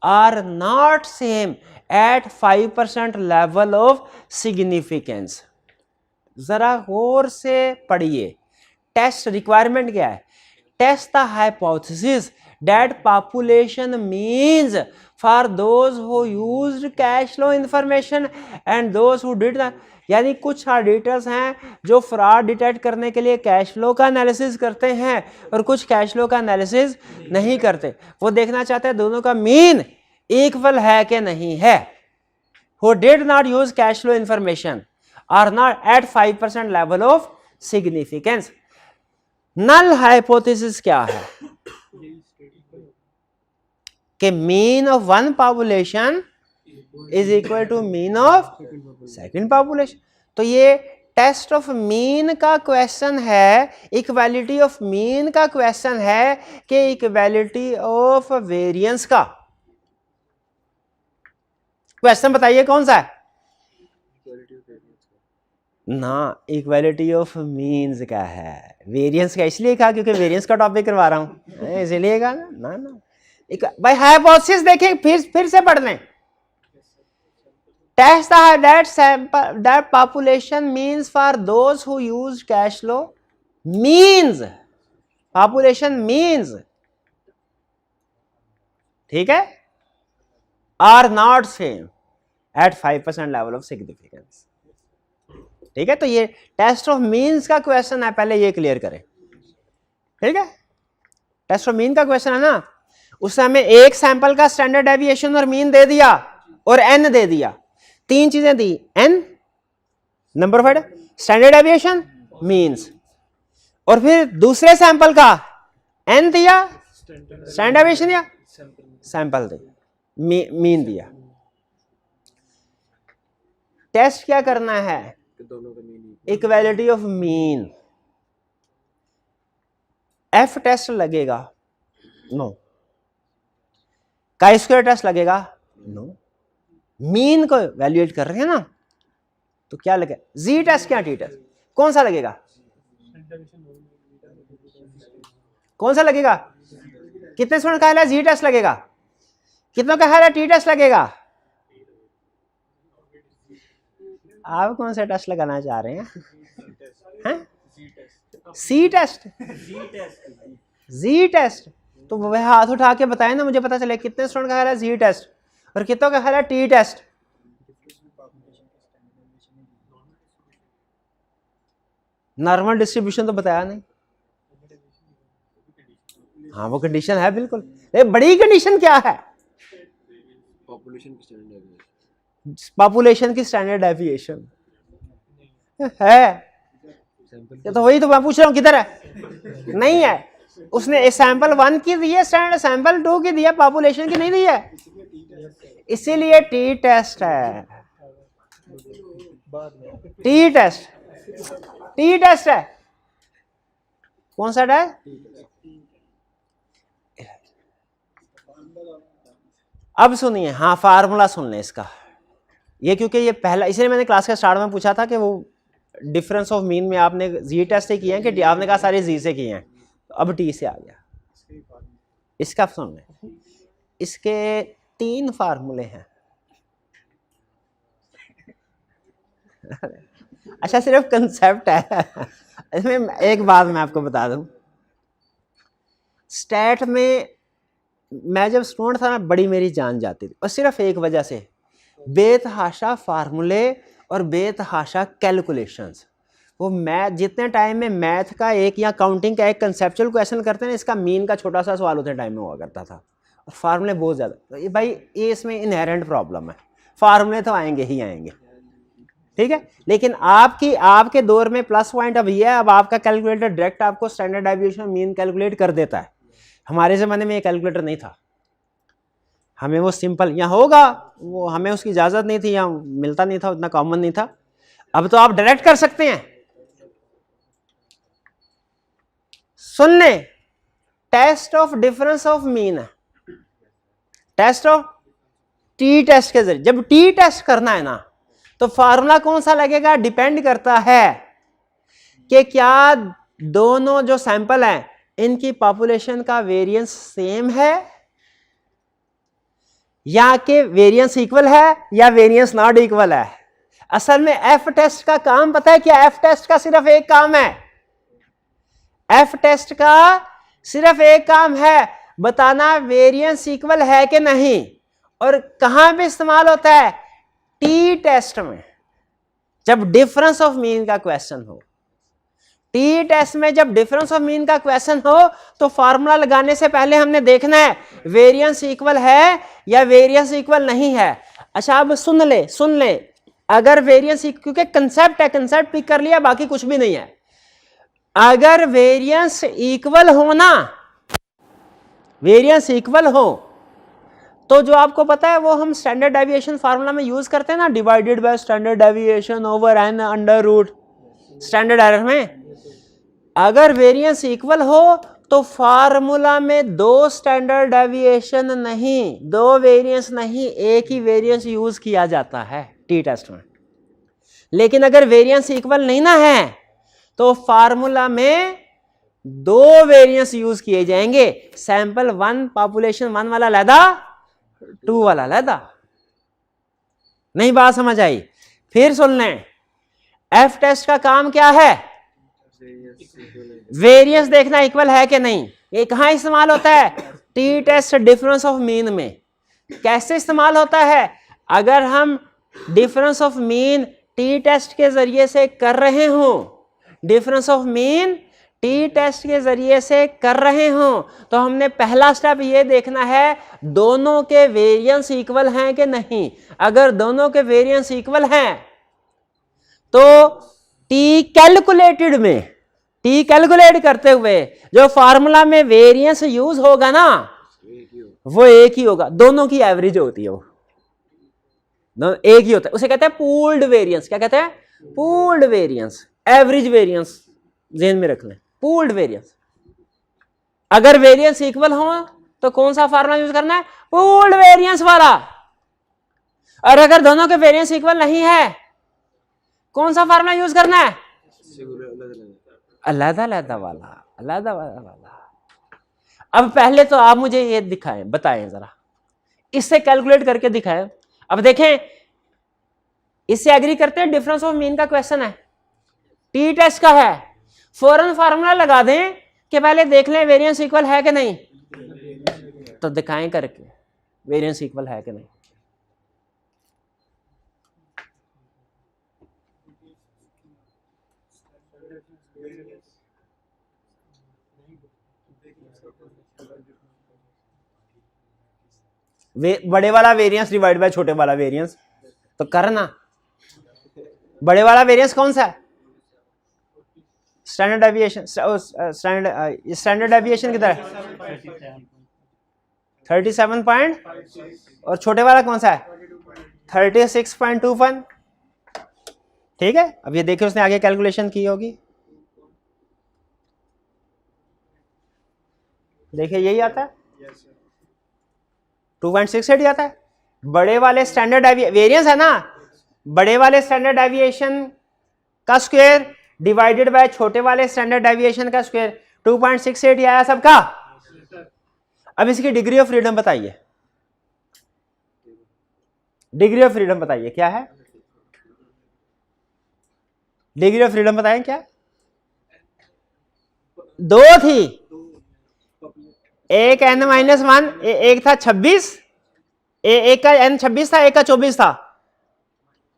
are not same at 5% level of significance. जरा गौर से पढ़िए, test requirement क्या है, test the hypothesis that population means for those who used cash flow information and those who did not. यानी कुछ auditors हैं जो fraud detect करने के लिए कैश फ्लो का एनालिसिस करते हैं और कुछ कैश फ्लो का एनालिसिस नहीं करते। वो देखना चाहते हैं दोनों का मीन इक्वल है कि नहीं है। Who did not use cash flow information are not at 5% level of significance. Null hypothesis क्या है कि mean of one population is equal to mean of second population. तो ये टेस्ट ऑफ मीन का क्वेश्चन है, इक्वालिटी ऑफ मीन का question है कि इक्वालिटी ऑफ वेरिएंस का क्वेश्चन बताइए कौन सा है ना, इक्वालिटी ऑफ मीन्स का है। वेरिएंस का इसलिए कहा क्योंकि वेरिएंस का टॉपिक करवा रहा हूं, इसलिए कहा ना ना भाई। हाइपोथेसिस देखें फिर से पढ़ लें। Test that sample that population means for those who use cash flow means, population means, ठीक है, are not same at 5% level of significance. ठीक है, तो ये टेस्ट ऑफ मीन्स का क्वेश्चन है, पहले ये क्लियर करें। ठीक है, टेस्ट ऑफ मीन का क्वेश्चन है ना, उससे हमें एक सैंपल का स्टैंडर्ड डेविएशन और मीन दे दिया और एन दे दिया, तीन चीजें दी, N number of standard deviation means, और फिर दूसरे सैंपल का एन दिया, स्टैंडर्ड डेविएशन दिया, सैंपल दिया, मीन दिया। टेस्ट क्या करना है, equality of mean. F test लगेगा नो, काई स्क्वायर टेस्ट लगेगा नो, मीन को वैल्यूएट कर रहे हैं ना, तो क्या लगेगा, जी टेस्ट क्या टी टेस्ट, कौन सा लगेगा, कौन सा लगेगा, कितने स्टूडेंट का है जी टेस्ट लगेगा, कितनों का है टी टेस्ट लगेगा। आप कौन सा टेस्ट लगाना चाह रहे हैं, सी टेस्ट, जी टेस्ट, तो वह हाथ उठा के बताएं ना, मुझे पता चले कितने स्टूडेंट का है जी टेस्ट और कितनों का है टी टेस्ट। नॉर्मल डिस्ट्रीब्यूशन तो बताया नहीं। हाँ वो कंडीशन है बिल्कुल। बड़ी कंडीशन क्या है? पॉपुलेशन की स्टैंडर्ड डेविएशन है। ये तो वही तो मैं पूछ रहा हूँ, किधर है? नहीं है। उसने सैंपल 1 की दी है स्टैंडर्ड, सैंपल 2 की दी है, पॉपुलेशन की नहीं दी है, इसीलिए टी टेस्ट है। टी टेस्ट, टी टेस्ट है। कौन सा है? अब सुनिए, हाँ फार्मूला सुन लें इसका। ये क्योंकि ये पहला, इसलिए मैंने क्लास के स्टार्ट में पूछा था कि वो डिफरेंस ऑफ मीन में आपने जी टेस्ट से किए हैं कि आपने कहा सारे जी से किए हैं, तो अब टी से आ गया। इसका सुन लें, इसके 3 फार्मूले हैं। अच्छा सिर्फ कंसेप्ट है। इसमें एक बात मैं आपको बता दूं, स्टैट में मैं जब स्टूडेंट था ना, बड़ी मेरी जान जाती थी, और सिर्फ एक वजह से, बेतहाशा फार्मूले और बेतहाशा कैलकुलेशंस। वो मैथ जितने टाइम में मैथ का एक या काउंटिंग का एक कंसेप्चुअल क्वेश्चन करते हैं, इसका मीन का छोटा सा सवाल उतने टाइम में हुआ करता था, और फार्मूले बहुत ज़्यादा। तो ये भाई ये इसमें इनहेरेंट प्रॉब्लम है, फार्मूले तो आएंगे ही आएंगे, ठीक है। लेकिन आपके दौर में प्लस पॉइंट अब ये है, अब आपका कैलकुलेटर डायरेक्ट आपको स्टैंडर्ड डेविएशन मीन कैलकुलेट कर देता है। हमारे ज़माने में ये कैलकुलेटर नहीं था, हमें वो सिंपल यहाँ होगा, वो हमें उसकी इजाज़त नहीं थी, यहाँ मिलता नहीं था, उतना कॉमन नहीं था। अब तो आप डायरेक्ट कर सकते हैं। सुन ले, test of difference of mean है, टेस्ट ऑफ टी टेस्ट के जरिए। जब टी टेस्ट करना है ना, तो फार्मूला कौन सा लगेगा, डिपेंड करता है कि क्या दोनों जो सैंपल हैं इनकी पॉपुलेशन का वेरिएंस सेम है, या कि वेरिएंस इक्वल है या वेरिएंस नॉट इक्वल है। असल में एफ टेस्ट का काम पता है क्या? एफ टेस्ट का सिर्फ एक काम है, एफ टेस्ट का सिर्फ एक काम है, बताना वेरिएंस इक्वल है कि नहीं। और कहां पे इस्तेमाल होता है? टी टेस्ट में, जब डिफरेंस ऑफ मीन का क्वेश्चन हो। टी टेस्ट में जब डिफरेंस ऑफ मीन का क्वेश्चन हो, तो फार्मूला लगाने से पहले हमने देखना है वेरिएंस इक्वल है या वेरिएंस इक्वल नहीं है। अच्छा अब सुन ले, अगर वेरिएंस, क्योंकि कंसेप्ट है, कंसेप्ट पिक कर लिया, बाकी कुछ भी नहीं है। अगर वेरिएंस इक्वल हो ना, वेरिएंस इक्वल हो, तो जो आपको पता है वो हम स्टैंडर्ड डेविएशन फार्मूला में यूज करते हैं ना, divided by standard deviation over N under root standard error में। अगर वेरिएंस इक्वल हो तो फार्मूला में 2 स्टैंडर्ड डेविएशन नहीं, 2 वेरिएंस नहीं, एक ही वेरिएंस यूज किया जाता है टी टेस्ट में। लेकिन अगर वेरिएंस इक्वल नहीं ना है, तो फार्मूला में 2 वेरिएंस यूज किए जाएंगे, सैंपल 1 पॉपुलेशन 1 वाला लैदा, 2 वाला लैदा। नहीं बात समझ आई? फिर सुन लें, एफ टेस्ट का काम क्या है? वेरिएंस देखना इक्वल है कि नहीं। ये कहां इस्तेमाल होता है? T test difference of mean में। कैसे इस्तेमाल होता है? अगर हम difference of mean T test के जरिए से कर रहे हो, difference of mean T test के जरिए से कर रहे हो, तो हमने पहला स्टेप ये देखना है दोनों के वेरिएंस इक्वल हैं कि नहीं। अगर दोनों के वेरिएंस इक्वल हैं तो टी कैलकुलेटेड में, टी कैलकुलेट करते हुए जो फार्मूला में वेरिएंस यूज होगा ना, वो एक ही होगा, दोनों की एवरेज होती है, वो एक ही होता है, उसे कहते हैं पूल्ड वेरिएंस। क्या कहते हैं? Pooled variance. एवरेज वेरिएंस ध्यान में रख लें, पूल्ड वेरिएंस। अगर वेरिएंस इक्वल हो तो कौन सा फार्मूला यूज करना है? पूल्ड वेरिएंस वाला। और अगर दोनों के वेरिएंस इक्वल नहीं है, कौन सा फार्मूला यूज करना है? अलग अलग वाला, अलग वाला। अब पहले तो आप मुझे ये दिखाएं, बताएं जरा, इससे कैलकुलेट करके दिखाएं। अब देखें, इससे एग्री करते हैं, डिफरेंस ऑफ मीन का क्वेश्चन है, टी टेस्ट का है, फौरन फार्मूला लगा दें कि पहले देख लें वेरिएंस इक्वल है कि नहीं, तो दिखाएं करके वेरिएंस इक्वल है कि नहीं। बड़े वाला वेरिएंस डिवाइड बाय छोटे वाला वेरिएंस, तो करना। बड़े वाला वेरिएंस कौन सा है? Standard deviation. स्टैंडर्ड डेविएशन किधर है? 37 पॉइंट, और छोटे वाला कौन सा है? 36.21। ठीक है, अब ये देखिए उसने आगे कैलकुलेशन की होगी, देखिए यही आता है 2.68 आता है। बड़े वाले स्टैंडर्ड वेरिएंस है ना, बड़े वाले स्टैंडर्ड डेविएशन का स्क्वायर डिवाइडेड बाय छोटे वाले स्टैंडर्ड डेविएशन का स्क्वायर, 2.68 आया सबका। अब इसकी डिग्री ऑफ फ्रीडम बताइए, डिग्री ऑफ फ्रीडम बताइए क्या है? डिग्री ऑफ फ्रीडम बताएं क्या? दो थी, एक n-1, एक था 26, एक का n 26 था, एक का 24 था,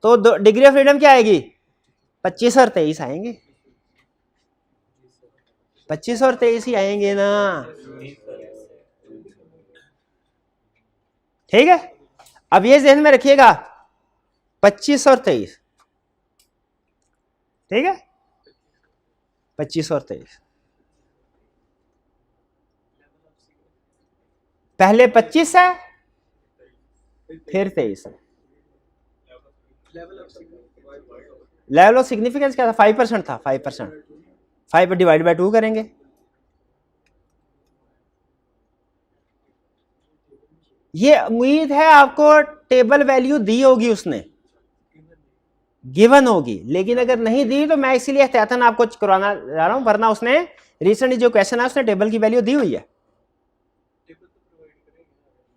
तो डिग्री ऑफ फ्रीडम क्या आएगी? 25 और 23 आएंगे, 25 और 23 ही आएंगे ना। ठीक है, अब ये ध्यान में रखिएगा 25 और 23, ठीक है, 25 और 23। पहले 25 है फिर 23 है। लेवल ऑफ सिग्निफिकेंस क्या था? 5% था, 5%। 5 डिवाइड बाय 2 करेंगे, ये उम्मीद है आपको टेबल वैल्यू दी होगी, उसने गिवन होगी, लेकिन अगर नहीं दी तो मैं इसीलिए एहतियातन आपको करवाना जा रहा हूं, वरना उसने रिसेंटली जो क्वेश्चन है उसने टेबल की वैल्यू दी हुई है।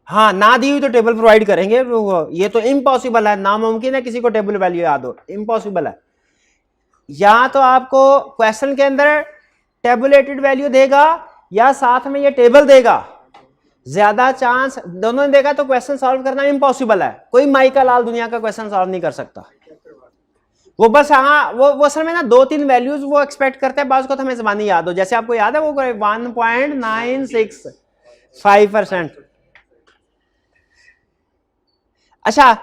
हाँ, ना दी हुई तो टेबल प्रोवाइड करेंगे, ये तो इम्पॉसिबल है, नामुमकिन है किसी को टेबल वैल्यू याद हो, इम्पॉसिबल है। या तो आपको क्वेश्चन के अंदर टेबुलेटेड वैल्यू देगा या साथ में ये टेबल देगा, ज्यादा चांस दोनों ने देगा तो क्वेश्चन सॉल्व करना इम्पॉसिबल है। कोई माइका लाल दुनिया का क्वेश्चन सॉल्व नहीं कर सकता, वो बस हाँ वो असल में ना 2-3 वैल्यूज वो एक्सपेक्ट करते हैं, बात को तो हमें जबानी याद हो, जैसे आपको याद है वो 1.965%। अच्छा,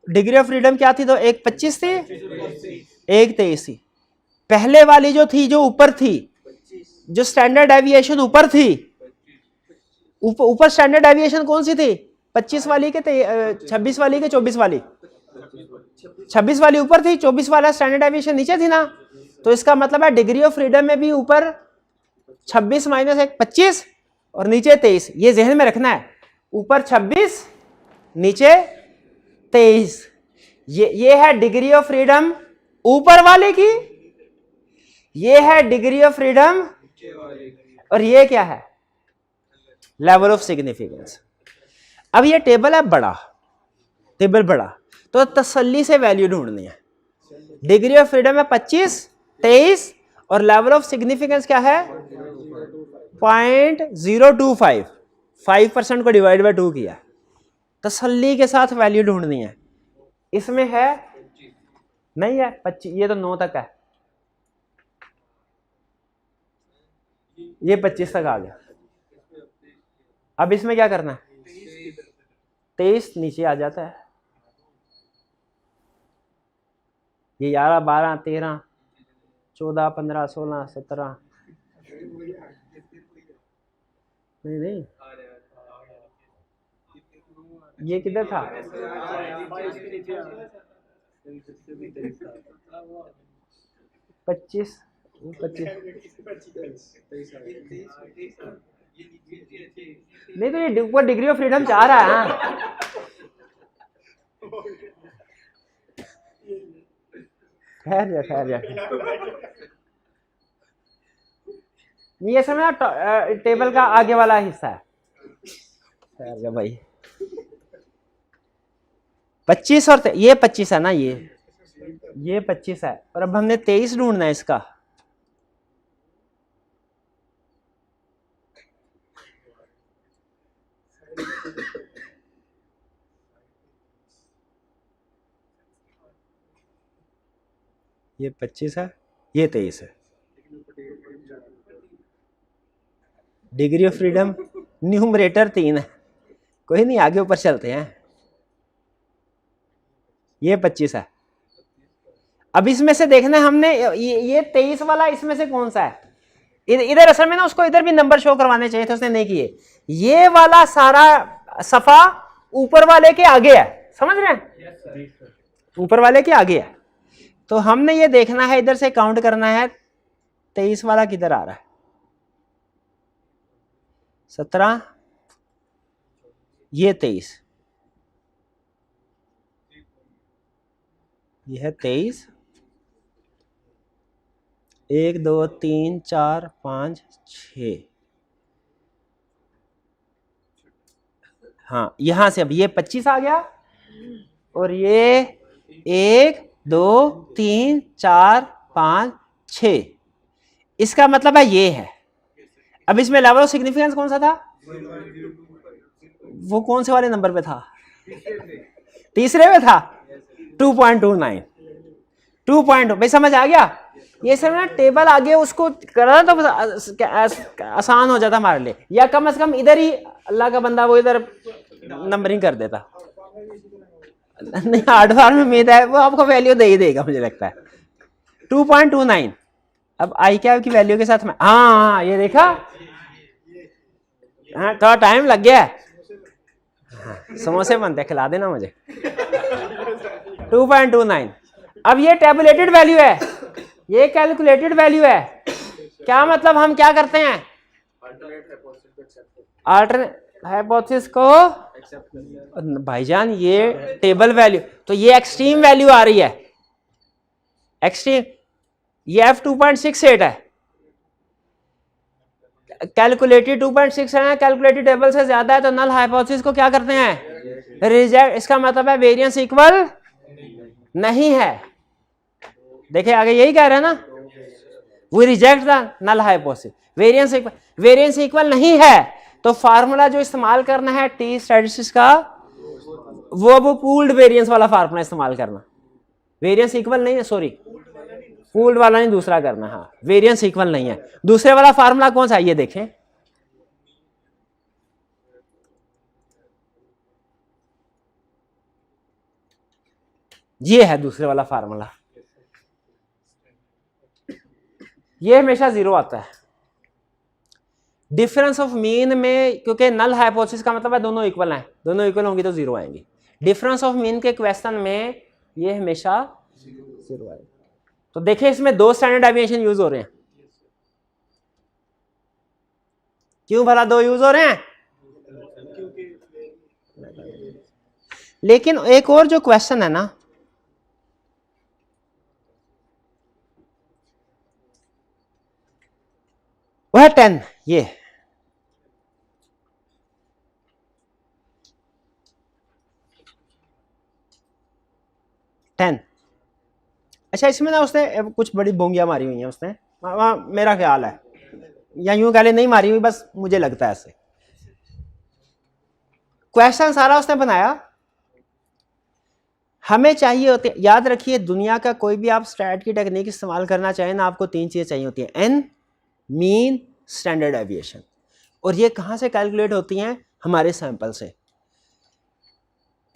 डिग्री ऑफ फ्रीडम क्या थी? तो एक 25 थी, एक 23 थी। पहले वाली जो थी, जो ऊपर थी, जो स्टैंडर्ड डेविएशन ऊपर थी, ऊपर स्टैंडर्ड डेविएशन कौन सी थी? 25 वाली के 26 वाली के 24 वाली? 26 वाली ऊपर थी, 24 वाला स्टैंडर्ड डेविएशन नीचे थी ना, तो इसका मतलब है डिग्री ऑफ फ्रीडम में भी ऊपर 26 माइनस 1 25 और नीचे 23, ये जहन में रखना है, ऊपर 26 नीचे 23, ये है डिग्री ऑफ फ्रीडम ऊपर वाले की, ये है डिग्री ऑफ फ्रीडम, और ये क्या है? Level of significance. अब ये टेबल है बड़ा, टेबल बड़ा, तो तसल्ली से वैल्यू ढूंढनी है। डिग्री ऑफ फ्रीडम है 25, 23, और लेवल ऑफ सिग्निफिकेंस क्या है? 0.025, 5% को डिवाइड बाय 2 किया। तसल्ली के साथ वैल्यू ढूंढनी है। इसमें है नहीं है 25, ये तो 9 तक है, ये 25 तक आ गया। अब इसमें क्या करना है? 23 नीचे आ जाता है, ये 11 12 13 14 15 16 17, नहीं ये किधर था? 25 नहीं, तो ये ऊपर डिग्री ऑफ फ्रीडम चाह रहा है। ठहर जा ये समय टेबल का आगे वाला हिस्सा है। ठहर जा भाई, 25 और ये 25 है ना, ये 25 है, और अब हमने 23 ढूंढना है इसका। ये 25 है, ये 23 है, डिग्री ऑफ फ्रीडम न्यूमरेटर 3 है, कोई नहीं आगे ऊपर चलते हैं। ये 25 है। अब इसमें से देखना हमने ये 23 वाला इसमें से कौन सा है? इधर असल में ना उसको इधर भी नंबर शो करवाने चाहिए थे, उसने नहीं किए। ये वाला सारा सफा ऊपर वाले के आगे है, समझ रहे हैं? ऊपर वाले के आगे है। तो हमने ये देखना है, इधर से काउंट करना है 23 वाला किधर आ रहा है। 17, ये 23, ये है 23, 1 2 3 4 5 6। हाँ यहां से अब ये 25 आ गया, और ये 1 2 3 4 5 6, इसका मतलब है ये है। अब इसमें लेवल ऑफ सिग्निफिकेंस कौन सा था? वो कौन से वाले नंबर पे था? तीसरे में था। 2.29, 2. भाई समझ आ गया? ये सब ना टेबल आगे उसको करा तो आसान हो जाता हमारे लिए, या कम से कम इधर ही अल्लाह का बंदा वो इधर नंबरिंग कर देता। नहीं हार्डवेयर में उम्मीद है वो आपको वैल्यू दे ही देगा मुझे लगता है। 2.29। अब आई कैप की वैल्यू के साथ में हाँ ये देखा, हाँ थोड़ा टाइम लग गया है। हाँ, समोसे बनते खिला देना मुझे। 2.29। अब ये टेबुलेटेड वैल्यू है, ये कैलकुलेटेड वैल्यू है। क्या मतलब हम क्या करते हैं? अल्टरनेट हाइपोथेसिस को भाईजान ये टेबल वैल्यू, तो ये एक्सट्रीम वैल्यू आ रही है, एक्सट्रीम। ये F2.68 है, कैलकुलेटेड 2.6 है, कैलकुलेटेड टेबल से ज्यादा है, तो नल हाइपोथेसिस को क्या करते हैं? रिजेक्ट। इसका मतलब है वेरिएंस इक्वल नहीं है। देखिए आगे यही कह रहे हैं ना, we reject the null hypothesis, variance equal नहीं है। तो फार्मूला जो इस्तेमाल करना है टी स्टैटिस्टिक्स का, वो पूल्ड वेरिएंस वाला फार्मूला इस्तेमाल करना। वेरिएंस इक्वल नहीं है, सॉरी पूल्ड वाला नहीं, दूसरा करना। हाँ वेरिएंस इक्वल नहीं है। दूसरे वाला फार्मूला कौन सा है ये देखें, ये है दूसरे वाला फार्मूला। ये हमेशा 0 आता है। डिफरेंस ऑफ मीन में, क्योंकि नल हाइपोथेसिस का मतलब है दोनों इक्वल हैं, दोनों इक्वल होंगी तो 0 आएंगी। डिफरेंस ऑफ मीन के क्वेश्चन में ये हमेशा 0 आएगा। तो देखिए इसमें 2 स्टैंडर्ड डेविएशन यूज हो रहे हैं। क्यों भला 2 यूज हो रहे हैं? लेकिन एक और जो क्वेश्चन है ना, वह 10, ये 10। अच्छा इसमें ना उसने कुछ बड़ी बोंगियां मारी हुई हैं उसने, मेरा ख्याल है, या यूं कह ले नहीं मारी हुई, बस मुझे लगता है ऐसे। क्वेश्चन सारा उसने बनाया, हमें चाहिए होते, याद रखिए दुनिया का कोई भी आप स्टैट की टेक्निक इस्तेमाल करना चाहें ना, आपको 3 चीजें चाहिए होती हैं, एन, मीन, स्टैंडर्ड डेविएशन। और ये कहां से कैलकुलेट होती हैं? हमारे सैंपल से।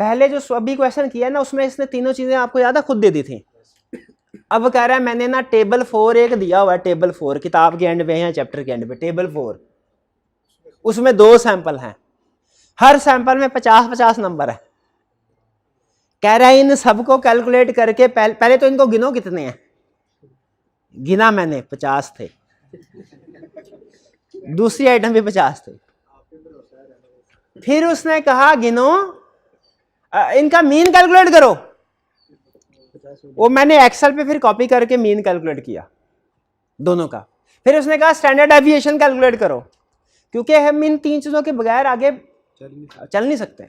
पहले जो अभी क्वेश्चन किया ना उसमें इसने तीनों चीजें आपको याद है खुद दे दी थी। अब कह रहा है मैंने ना टेबल 4 एक दिया हुआ है, टेबल 4 किताब के एंड पे या चैप्टर के एंड पे, टेबल 4, उसमें 2 सैंपल हैं, हर सैंपल में 50-50 नंबर है। कह रहा है इन सबको कैलकुलेट करके पहले तो इनको गिनो कितने हैं, गिना मैंने 50 थे, दूसरी आइटम भी 50 थे। फिर उसने कहा गिनो इनका मीन कैलकुलेट करो, वो मैंने एक्सेल पे फिर कॉपी करके मीन कैलकुलेट किया दोनों का। फिर उसने कहा स्टैंडर्ड डेविएशन कैलकुलेट करो, क्योंकि हम इन 3 चीजों के बगैर आगे चल नहीं सकते।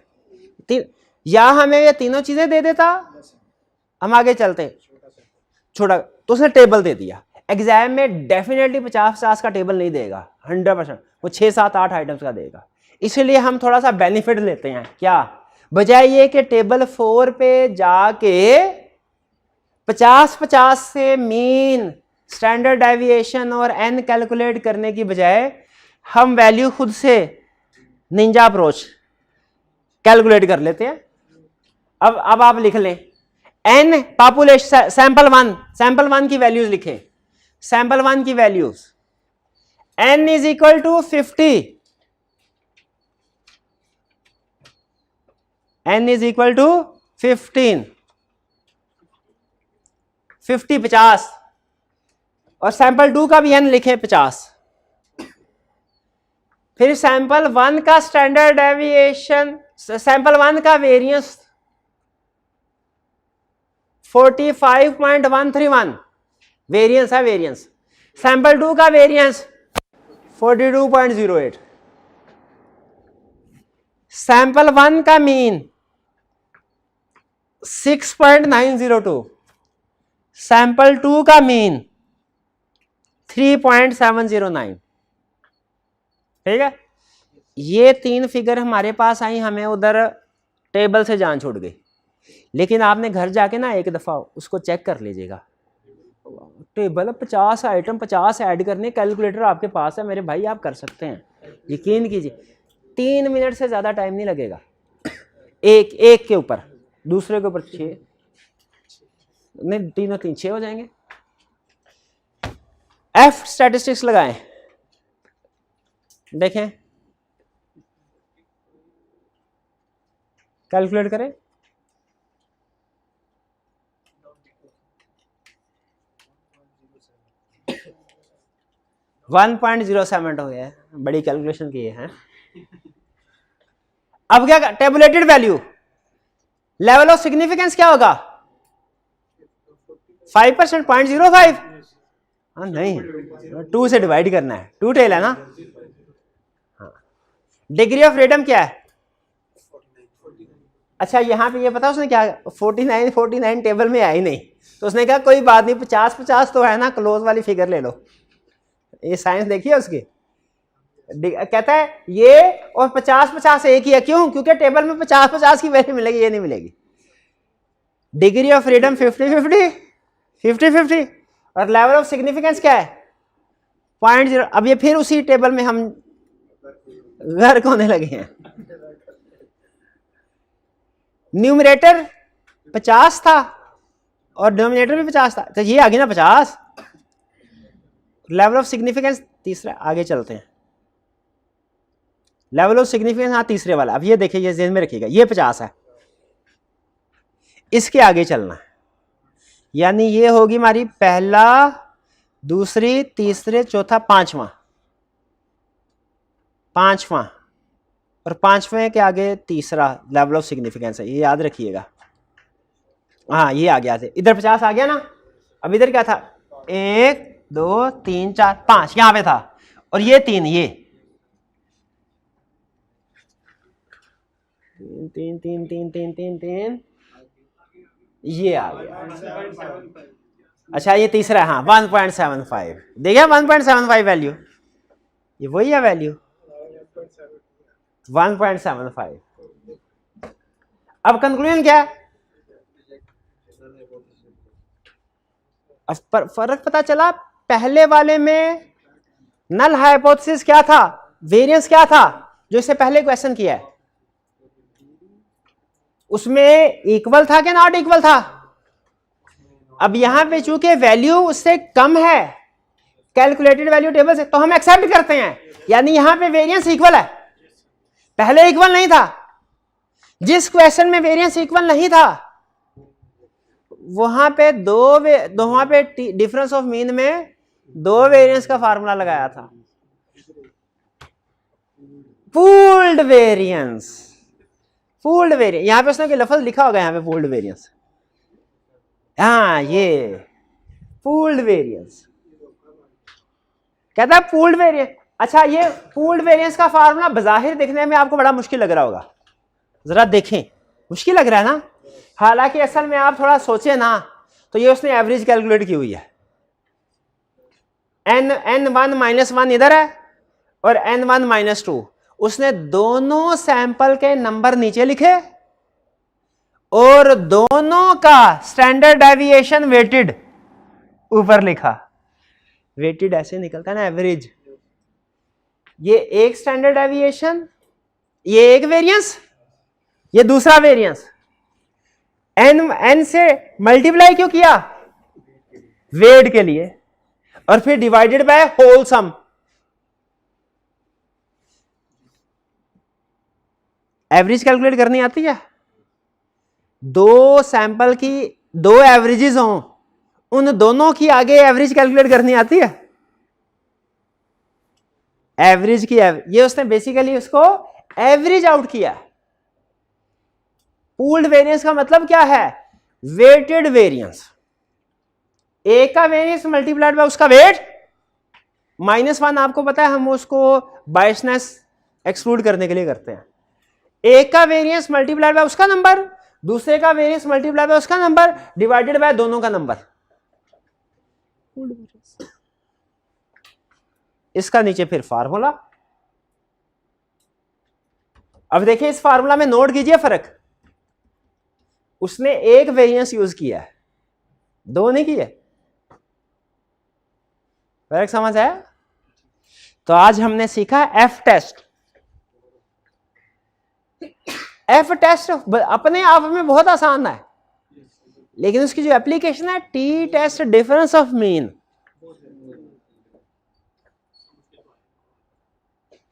या हमें ये तीनों चीजें दे देता हम आगे चलते, छोटा, तो उसने टेबल दे दिया। एग्जाम में डेफिनेटली 50-50 का टेबल नहीं देगा, 100%, वो 6-7-8 आइटम्स का देगा। इसलिए हम थोड़ा सा बेनिफिट लेते हैं, क्या, बजाय ये कि टेबल 4 पे जाके 50-50 से मीन, स्टैंडर्ड डेविएशन और एन कैलकुलेट करने की बजाय हम वैल्यू खुद से निंजा अप्रोच कैलकुलेट कर लेते हैं। अब आप लिख लें n पॉपुलेशन सैंपल वन की वैल्यूज लिखें। सैंपल वन की values n is equal to 50, n is equal to 15, 50 और सैंपल 2 का भी n लिखे 50। फिर सैंपल 1 का स्टैंडर्ड डेविएशन, सैंपल 1 का वेरिएंस 45.131 वेरिएंस है, वेरिएंस। सैंपल 2 का वेरिएंस 42.08। सैंपल 1 का मीन 6.902, सैंपल 2 का मीन 3.709। ठीक है, ये 3 फिगर हमारे पास आई, हमें उधर टेबल से जान छूट गई। लेकिन आपने घर जाके ना एक दफा उसको चेक कर लीजिएगा। टेबल 50 आइटम 50 ऐड करने, कैलकुलेटर आपके पास है मेरे भाई, आप कर सकते हैं, यकीन कीजिए। 3 मिनट से ज्यादा टाइम नहीं लगेगा। एक के ऊपर, दूसरे के ऊपर 6 नहीं, 3 और 3 6 हो जाएंगे। एफ स्टैटिस्टिक्स लगाएं, देखें, कैलकुलेट करें। वन 1.07 हो गया है, बड़ी कैलकुलेशन की है। अब क्या tabulated value, level of significance क्या होगा? 5%, 0.05। हाँ नहीं, 2 से डिवाइड करना है, 2 टेल है ना। हाँ, डिग्री ऑफ फ्रीडम क्या है? अच्छा, यहां पे ये पता उसने क्या, 49 टेबल में आई नहीं, तो उसने कहा कोई बात नहीं, 50 तो है ना, क्लोज वाली फिगर ले लो। ये साइंस देखिए उसकी, कहता है ये और 50 एक ही है। क्यों? क्योंकि टेबल में 50 की वैल्यू मिलेगी, ये नहीं मिलेगी। डिग्री ऑफ फ्रीडम 50 और लेवल ऑफ सिग्निफिकेंस क्या है? 0.0। अब ये फिर उसी टेबल में हम गर्क होने लगे हैं। न्यूमरेटर 50 था और डिनोमिनेटर भी 50 था, तो ये आ गई ना 50। लेवल ऑफ सिग्निफिकेंस तीसरा, आगे चलते हैं। लेवल ऑफ सिग्निफिकेंस हाँ तीसरे वाला। अब ये देखिए, ये ज़हन में रखिएगा, ये 50 है, इसके आगे चलना है, यानी ये होगी हमारी पहला, दूसरी, तीसरे, चौथा, पांचवा और 5वें के आगे तीसरा लेवल ऑफ सिग्निफिकेंस है, ये याद रखिएगा। हाँ ये आ गया, इधर 50 आ गया ना। अब इधर क्या था? 1 2 3 4 5 यहां पे था, और ये 3, ये 3 ये आ गया। अच्छा ये तीसरा, हाँ 1.75 देखिए, 1.75 वैल्यू, ये वही है वैल्यू 1.75। अब कंक्लूजन क्या है? अब फर्क पता चला, पहले वाले में नल हाइपोथेसिस क्या था, वेरिएंस क्या था, जो इससे पहले क्वेश्चन किया है उसमें इक्वल था क्या नॉट इक्वल था? अब यहां पे चूंकि वैल्यू उससे कम है कैलकुलेटेड वैल्यू टेबल से, तो हम एक्सेप्ट करते हैं, यानी यहां पे वेरिएंस इक्वल है। पहले इक्वल नहीं था, जिस क्वेश्चन में वेरिएंस इक्वल नहीं था वहां पे वहां पे डिफरेंस ऑफ मीन में 2 वेरिएंस का फार्मूला लगाया था, पूल्ड वेरिएंस। पूल्ड वेरिएंस, यहां पे उसने लफ्ज लिखा होगा, यहां पे पूल्ड वेरिएंस, हाँ ये पूल्ड वेरिएंस कहता है, पूल्ड वेरिएंस। अच्छा, ये पूल्ड वेरिएंस का फार्मूला बजाहिर देखने में आपको बड़ा मुश्किल लग रहा होगा, जरा देखें, मुश्किल लग रहा है ना। हालांकि असल में आप थोड़ा सोचे ना, तो ये उसने एवरेज कैलकुलेट की हुई है। n1 -1 इधर है और n1 -2, उसने दोनों सैंपल के नंबर नीचे लिखे और दोनों का स्टैंडर्ड डेविएशन वेटेड ऊपर लिखा। वेटेड ऐसे निकलता है ना, एवरेज, ये एक स्टैंडर्ड डेविएशन, ये एक वेरिएंस, ये दूसरा वेरिएंस। एन से मल्टीप्लाई क्यों किया? वेट के लिए, और फिर divided by whole sum. Average calculate करनी आती है? दो सैंपल की दो एवरेजेस हों, उन दोनों की आगे एवरेज कैलकुलेट करनी आती है? एवरेज की ये उसने बेसिकली उसको एवरेज आउट किया। पूल्ड वेरिएंस का मतलब क्या है? Weighted variance. एक का वेरिएंस मल्टीप्लाइड बाय उसका वेट, -1 आपको पता है हम उसको बायसनेस एक्सक्लूड करने के लिए करते हैं। एक का वेरिएंस मल्टीप्लाइड बाय उसका नंबर, दूसरे का वेरिएंस मल्टीप्लाइड बाय उसका नंबर, डिवाइडेड बाय दोनों का नंबर। इसका नीचे फिर फार्मूला। अब देखिए इस फार्मूला में नोट कीजिए फर्क। उसने एक वेरिएंस यूज किया है, दो नहीं किए। फर्क समझ आया? तो आज हमने सीखा एफ टेस्ट। एफ टेस्ट अपने आप में बहुत आसान है, लेकिन उसकी जो एप्लीकेशन है T test, difference of mean.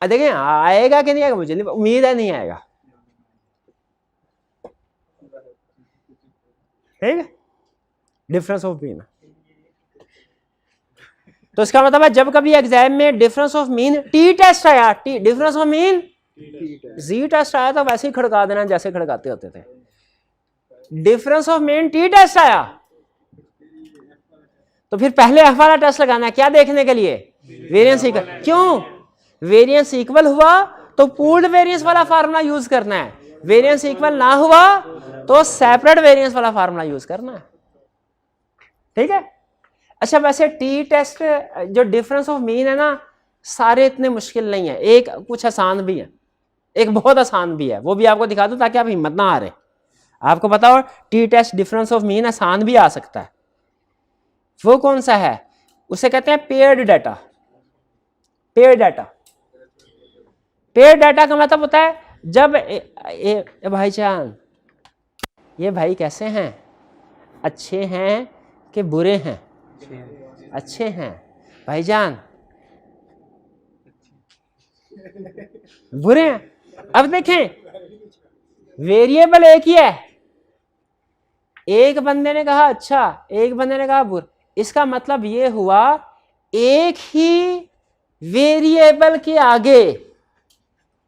देखिए आएगा कि नहीं आएगा मुझे नहीं उम्मीद है, नहीं आएगा। ठीक है, डिफरेंस ऑफ मीन। तो इसका मतलब है जब कभी एग्जाम में difference of mean T test आया, T difference of mean Z test आया, तो वैसे ही खड़का देना जैसे खड़काते होते थे। Difference of mean T test आया तो फिर पहले एफ वाला टेस्ट लगाना है, क्या देखने के लिए? Variance equal. क्यों? वेरिएंस इक्वल हुआ तो पूल्ड वेरिएंस वाला फार्मूला यूज करना है, वेरिएंस इक्वल ना हुआ तो सेपरेट वेरिएंस वाला फार्मूला यूज करना है। ठीक है। अच्छा वैसे टी टेस्ट जो डिफरेंस ऑफ मीन है ना, सारे इतने मुश्किल नहीं है, एक कुछ आसान भी है, एक बहुत आसान भी है, वो भी आपको दिखा दूं ताकि आप हिम्मत ना हारें। आपको पता हो T test difference of mean आसान भी आ सकता है। वो कौन सा है? उसे कहते हैं paired data. Paired data, paired data का मतलब होता है जब भाईजान ये भाई कैसे हैं, अच्छे हैं कि बुरे हैं? अच्छे हैं भाईजान, बुरे हैं। अब देखें वेरिएबल एक ही है, एक बंदे ने कहा अच्छा, एक बंदे ने कहा बुरा। इसका मतलब ये हुआ एक ही वेरिएबल के आगे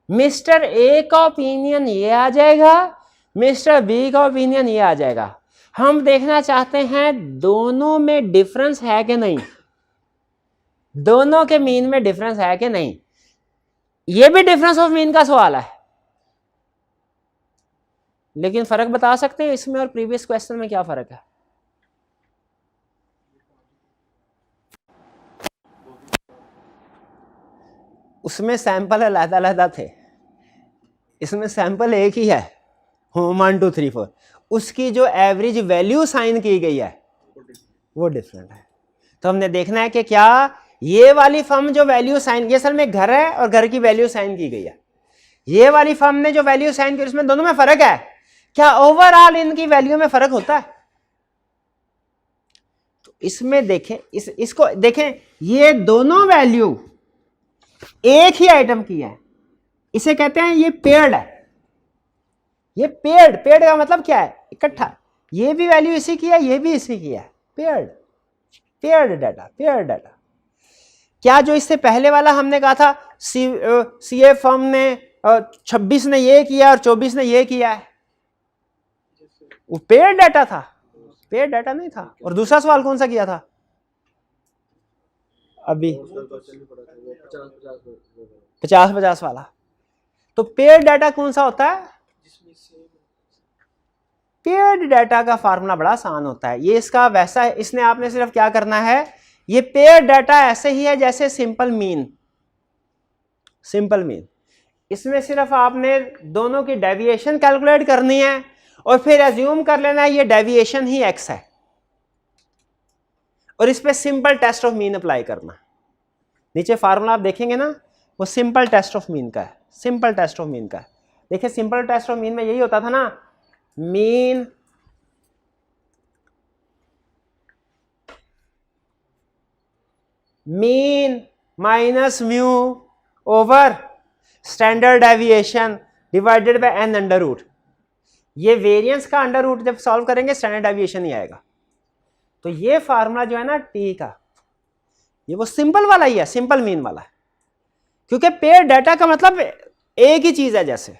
मिस्टर ए का ओपिनियन ये आ जाएगा, मिस्टर बी का ओपिनियन ये आ जाएगा। हम देखना चाहते हैं दोनों में डिफरेंस है कि नहीं, दोनों के मीन में डिफरेंस है कि नहीं। ये भी डिफरेंस ऑफ मीन का सवाल है, लेकिन फर्क बता सकते हैं इसमें और प्रीवियस क्वेश्चन में? क्या फर्क है? उसमें सैंपल अलग-अलग थे, इसमें सैंपल एक ही है, 1 2 3 4। उसकी जो एवरेज वैल्यू साइन की गई है वो डिफरेंट है। तो हमने देखना है कि क्या ये वाली फर्म जो वैल्यू साइन, ये असल में घर है और घर की वैल्यू साइन की गई है, ये वाली फर्म ने जो वैल्यू साइन की उसमें दोनों में फर्क है क्या? ओवरऑल इनकी वैल्यू में फर्क होता है? तो इसमें देखें, इसको देखें, ये दोनों वैल्यू एक ही आइटम की है, इसे कहते हैं ये पेयर्ड है। ये पेयर्ड, पेयर्ड का मतलब क्या है? इकट्ठा, ये भी वैल्यू इसी की है, ये भी इसी की है। Paired, paired data, paired data. क्या जो इससे पहले वाला हमने कहा था सीए फर्म ने 26 ने ये किया और 24 ने ये किया है, वो पेयर्ड डाटा था? पेयर्ड डाटा नहीं था। और दूसरा सवाल कौन सा किया था अभी? 50-50 वाला। तो पेयर्ड डाटा कौन सा होता है? पेयर्ड डाटा का फार्मूला बड़ा आसान होता है, ये इसका वैसा है। इसने आपने सिर्फ क्या करना है, ये पेयर्ड डाटा ऐसे ही है जैसे सिंपल मीन। सिंपल मीन, इसमें सिर्फ आपने दोनों की डेविएशन कैलकुलेट करनी है और फिर एज्यूम कर लेना है ये डेविएशन ही x है, और इस पे simple test of mean apply करना। नीचे फार्मूला आप देखेंगे ना, वो सिंपल टेस्ट ऑफ मीन का है, सिंपल टेस्ट ऑफ मीन का है। देखिए सिंपल टेस्ट ऑफ मीन में यही होता था ना, mean minus mu over standard deviation divided by N under root. ये वेरिएंस का अंडर रूट जब सॉल्व करेंगे स्टैंडर्ड डेविएशन ही आएगा। तो ये फार्मूला जो है ना टी का, ये वो सिंपल वाला ही है, सिंपल मीन वाला है, क्योंकि पेयर डाटा का मतलब एक ही चीज है। जैसे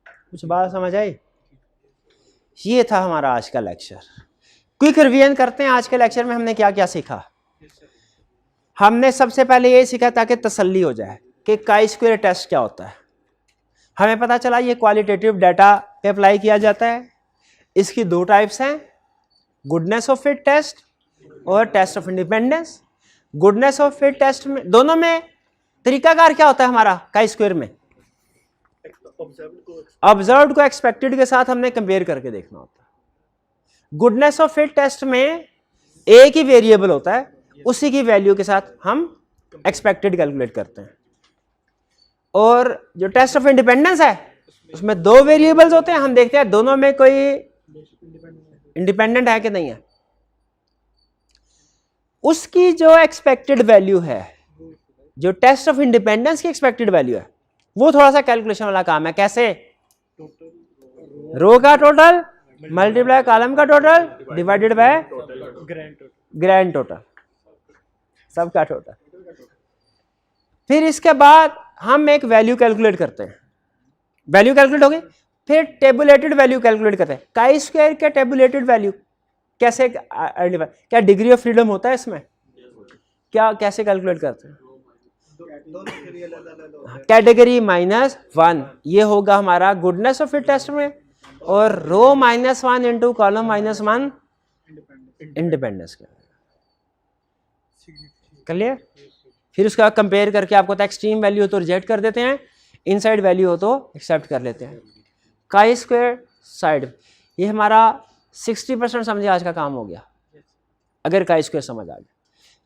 कुछ बात समझ आई? ये था हमारा आज का लेक्चर। क्विक रिवीजन करते हैं। आज के लेक्चर में हमने क्या क्या सीखा। हमने सबसे पहले ये सीखा ताकि तसल्ली हो जाए कि काई स्क्वायर टेस्ट क्या होता है। हमें पता चला ये क्वालिटेटिव डाटा पे अप्लाई किया जाता है। इसकी दो टाइप्स हैं, गुडनेस ऑफ फिट टेस्ट और test of independence. Goodness of fit test में दोनों में तरीकाकार क्या होता है हमारा काई स्क्वायर में? ऑब्जर्व्ड को एक्सपेक्टेड के साथ हमने कंपेयर करके देखना होता है। गुडनेस ऑफ फिट टेस्ट में एक ही वेरिएबल होता है, उसी की वैल्यू के साथ हम एक्सपेक्टेड कैलकुलेट करते हैं। और जो टेस्ट ऑफ इंडिपेंडेंस है उसमें दो वेरिएबल्स होते हैं, हम देखते हैं दोनों में कोई इंडिपेंडेंट है कि नहीं है। उसकी जो एक्सपेक्टेड वैल्यू है, जो टेस्ट ऑफ इंडिपेंडेंस की एक्सपेक्टेड वैल्यू है, वो थोड़ा सा कैलकुलेशन वाला काम है। कैसे? रो का टोटल मल्टीप्लाई कॉलम का total divided by grand total, सबका टोटल। फिर इसके बाद हम एक वैल्यू कैलकुलेट करते हैं। वैल्यू कैलकुलेट हो गई, फिर टेबुलेटेड वैल्यू कैलकुलेट करते हैं। काई स्क्वायर के टेबुलेटेड वैल्यू कैसे, क्या डिग्री ऑफ फ्रीडम होता है इसमें? क्या कैसे कैलकुलेट करते हैं? कैटेगरी -1 ये होगा हमारा गुडनेस ऑफ फिट टेस्ट में, और रो -1 इंटू कॉलम -1 इंडिपेंडेंस का। क्लियर? फिर उसका कंपेयर करके आपको तो एक्सट्रीम वैल्यू हो तो रिजेक्ट कर देते हैं, इनसाइड वैल्यू हो तो एक्सेप्ट कर लेते हैं। काई स्क्वायर साइड, ये हमारा 60% समझे आज का काम हो गया, अगर काई स्क्वायर समझ आ गया।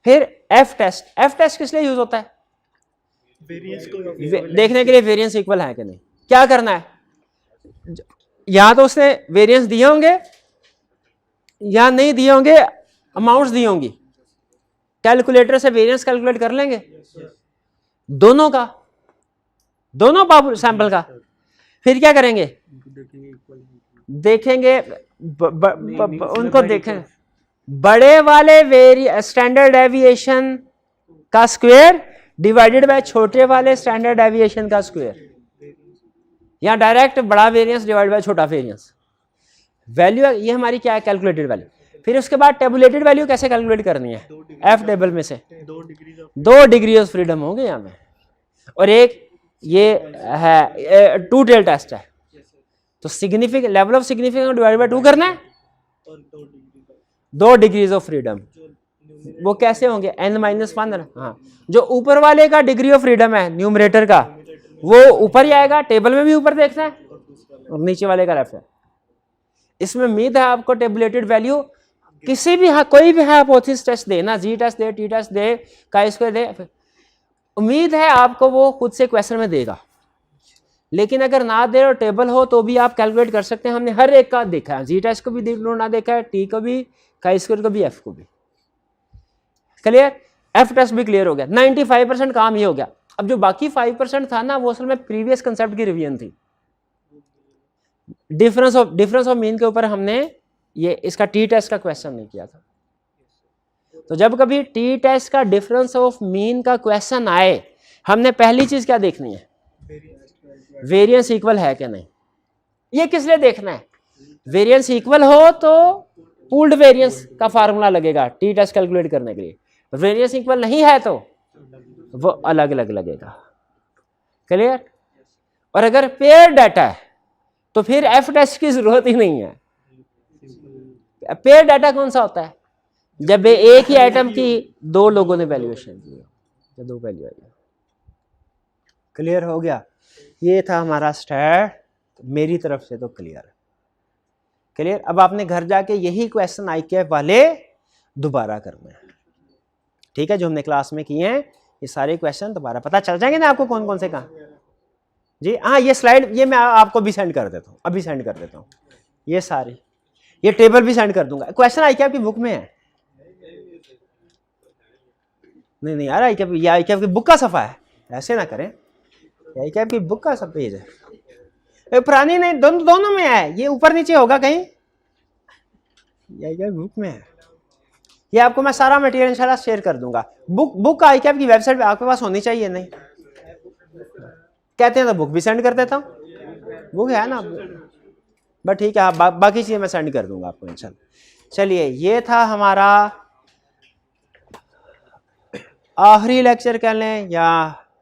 फिर एफ टेस्ट। एफ टेस्ट किस लिए यूज होता है? देखने के लिए वेरिएंस इक्वल है कि नहीं। क्या करना है, या तो उसने वेरिएंस दिए होंगे या नहीं दिए होंगे, अमाउंट्स दी होंगी, कैलकुलेटर से वेरिएंस कैलकुलेट कर लेंगे दोनों का, दोनों सैंपल का। फिर क्या करेंगे, देखेंगे उनको देखेंगे बड़े वाले स्टैंडर्ड डेविएशन का स्क्वायर डिवाइडेड बाय छोटे वाले स्टैंडर्ड डेविएशन का स्क्वायर, या डायरेक्ट बड़ा वेरिएंस डिवाइड बाय छोटा वेरिएंस। वैल्यू ये हमारी क्या है, कैलकुलेटेड वैल्यू। फिर उसके बाद टेबुलेटेड वैल्यू कैसे कैलकुलेट करनी है? एफ टेबल में से 2 डिग्री ऑफ फ्रीडम होंगे यहाँ में, और एक ये है 2 टेल टेस्ट है, तो significant level of significance divide by 2 करना है, 2 डिग्रीज ऑफ फ्रीडम। वो कैसे होंगे? n-1। हाँ, जो ऊपर वाले का डिग्री ऑफ फ्रीडम है न्यूमरेटर का, वो ऊपर ही आएगा, टेबल में भी ऊपर देखना है, और नीचे वाले का लेफ्ट है। इसमें उम्मीद है आपको टेबुलेटेड वैल्यू किसी भी कोई भी हाइपोथेसिस टेस्ट दे ना, जी टेस्ट दे, टी टेस्ट दे, काई स्क्वायर दे, उम्मीद है आपको वो खुद से क्वेश्चन में देगा। लेकिन अगर ना दे और टेबल हो तो भी आप कैलकुलेट कर सकते हैं। हमने हर एक का देखा है, जी टेस्ट को भी ना देखा है, टी को भी, काई स्क्वायर को भी, एफ को भी। क्लियर? एफ टेस्ट भी क्लियर हो गया, 95% काम ये हो गया। अब जो बाकी 5% था ना, वो असल में प्रीवियस कंसेप्ट की रिवीजन थी। डिफरेंस ऑफ मीन के ऊपर हमने ये इसका टी टेस्ट का क्वेश्चन नहीं किया था। तो जब कभी टी टेस्ट का डिफरेंस ऑफ मीन का क्वेश्चन आए, हमने पहली चीज क्या देखनी है, वेरिएंस इक्वल है कि नहीं। ये किस लिए देखना है? वेरिएंस इक्वल हो तो पूल्ड वेरिएंस का फार्मूला लगेगा टी टेस्ट कैलकुलेट करने के लिए। वेरिएंस इक्वल नहीं है तो वो अलग अलग लगेगा। क्लियर? और अगर पेयर डाटा है तो फिर एफ टेस्ट की जरूरत ही नहीं है। पेयर डाटा कौन सा होता है? जब एक ही आइटम की 2 लोगों ने वैल्यूएशन की हो, 2 वैल्यू आई। क्लियर हो गया? ये था हमारा स्टैट, मेरी तरफ से तो क्लियर है। क्लियर? अब आपने घर जाके यही क्वेश्चन IQF वाले दोबारा करने हैं, ठीक है, जो हमने क्लास में किए हैं ये सारे क्वेश्चन दोबारा पता चल जाएंगे ना आपको कौन कौन से कहाँ जी। हाँ ये स्लाइड ये मैं आपको भी सेंड कर देता हूँ, अभी सेंड कर देता हूँ, ये सारी ये टेबल भी सेंड कर दूंगा। क्वेश्चन आई क्या आपकी बुक में है? नहीं यार आई क्या आपकी बुक का सफ़ा है, ऐसे ना करें, आई क्या आपकी बुक का सब पेज है, पुरानी नहीं दोनों में है, ये ऊपर नीचे होगा कहीं, आई क्या बुक में है। ये आपको मैं सारा मटेरियल इंशाल्लाह शेयर कर दूंगा। बुक आई क्या आपकी वेबसाइट पे आपके पास होनी चाहिए, नहीं कहते हैं तो बुक भी सेंड कर देता हूँ, बुक है ना बट ठीक है, बाकी चीज़ें मैं सेंड कर दूंगा आपको इंशाल्लाह। चलिए ये था हमारा आखिरी लेक्चर कर लें या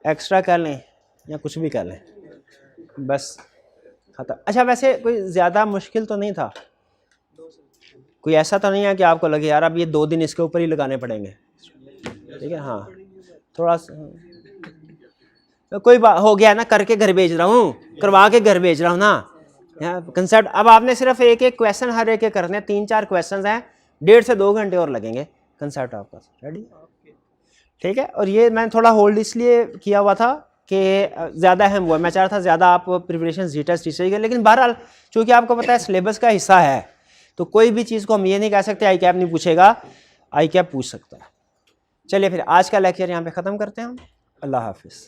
एक्स्ट्रा कर लें या कुछ भी कर लें, बस खत्म। अच्छा वैसे कोई ज़्यादा मुश्किल तो नहीं था, कोई ऐसा तो नहीं है कि आपको लगे यार अब ये 2 दिन इसके ऊपर ही लगाने पड़ेंगे, ठीक है। हाँ थोड़ा कोई बात हो गया ना, करके घर भेज रहा हूँ, करवा के घर भेज रहा हूँ ना कंसेप्ट। अब आपने सिर्फ एक एक क्वेश्चन हर एक करने, 3-4 क्वेश्चन हैं, 1.5 से 2 घंटे और लगेंगे, कंसेप्ट आपका रेडी, ठीक है। और ये मैंने थोड़ा होल्ड इसलिए किया हुआ था कि ज़्यादा अहम हुआ, मैं चाह रहा था ज़्यादा आप प्रिपरेशन जी टेस्ट टीचर, लेकिन बहरहाल चूँकि आपको पता है सिलेबस का हिस्सा है, तो कोई भी चीज़ को हम ये नहीं कह सकते आई कैप नहीं पूछेगा, आई कैप पूछ सकता है। चलिए फिर आज का लेक्चर यहाँ पे ख़त्म करते हैं हम, अल्लाह हाफिज़।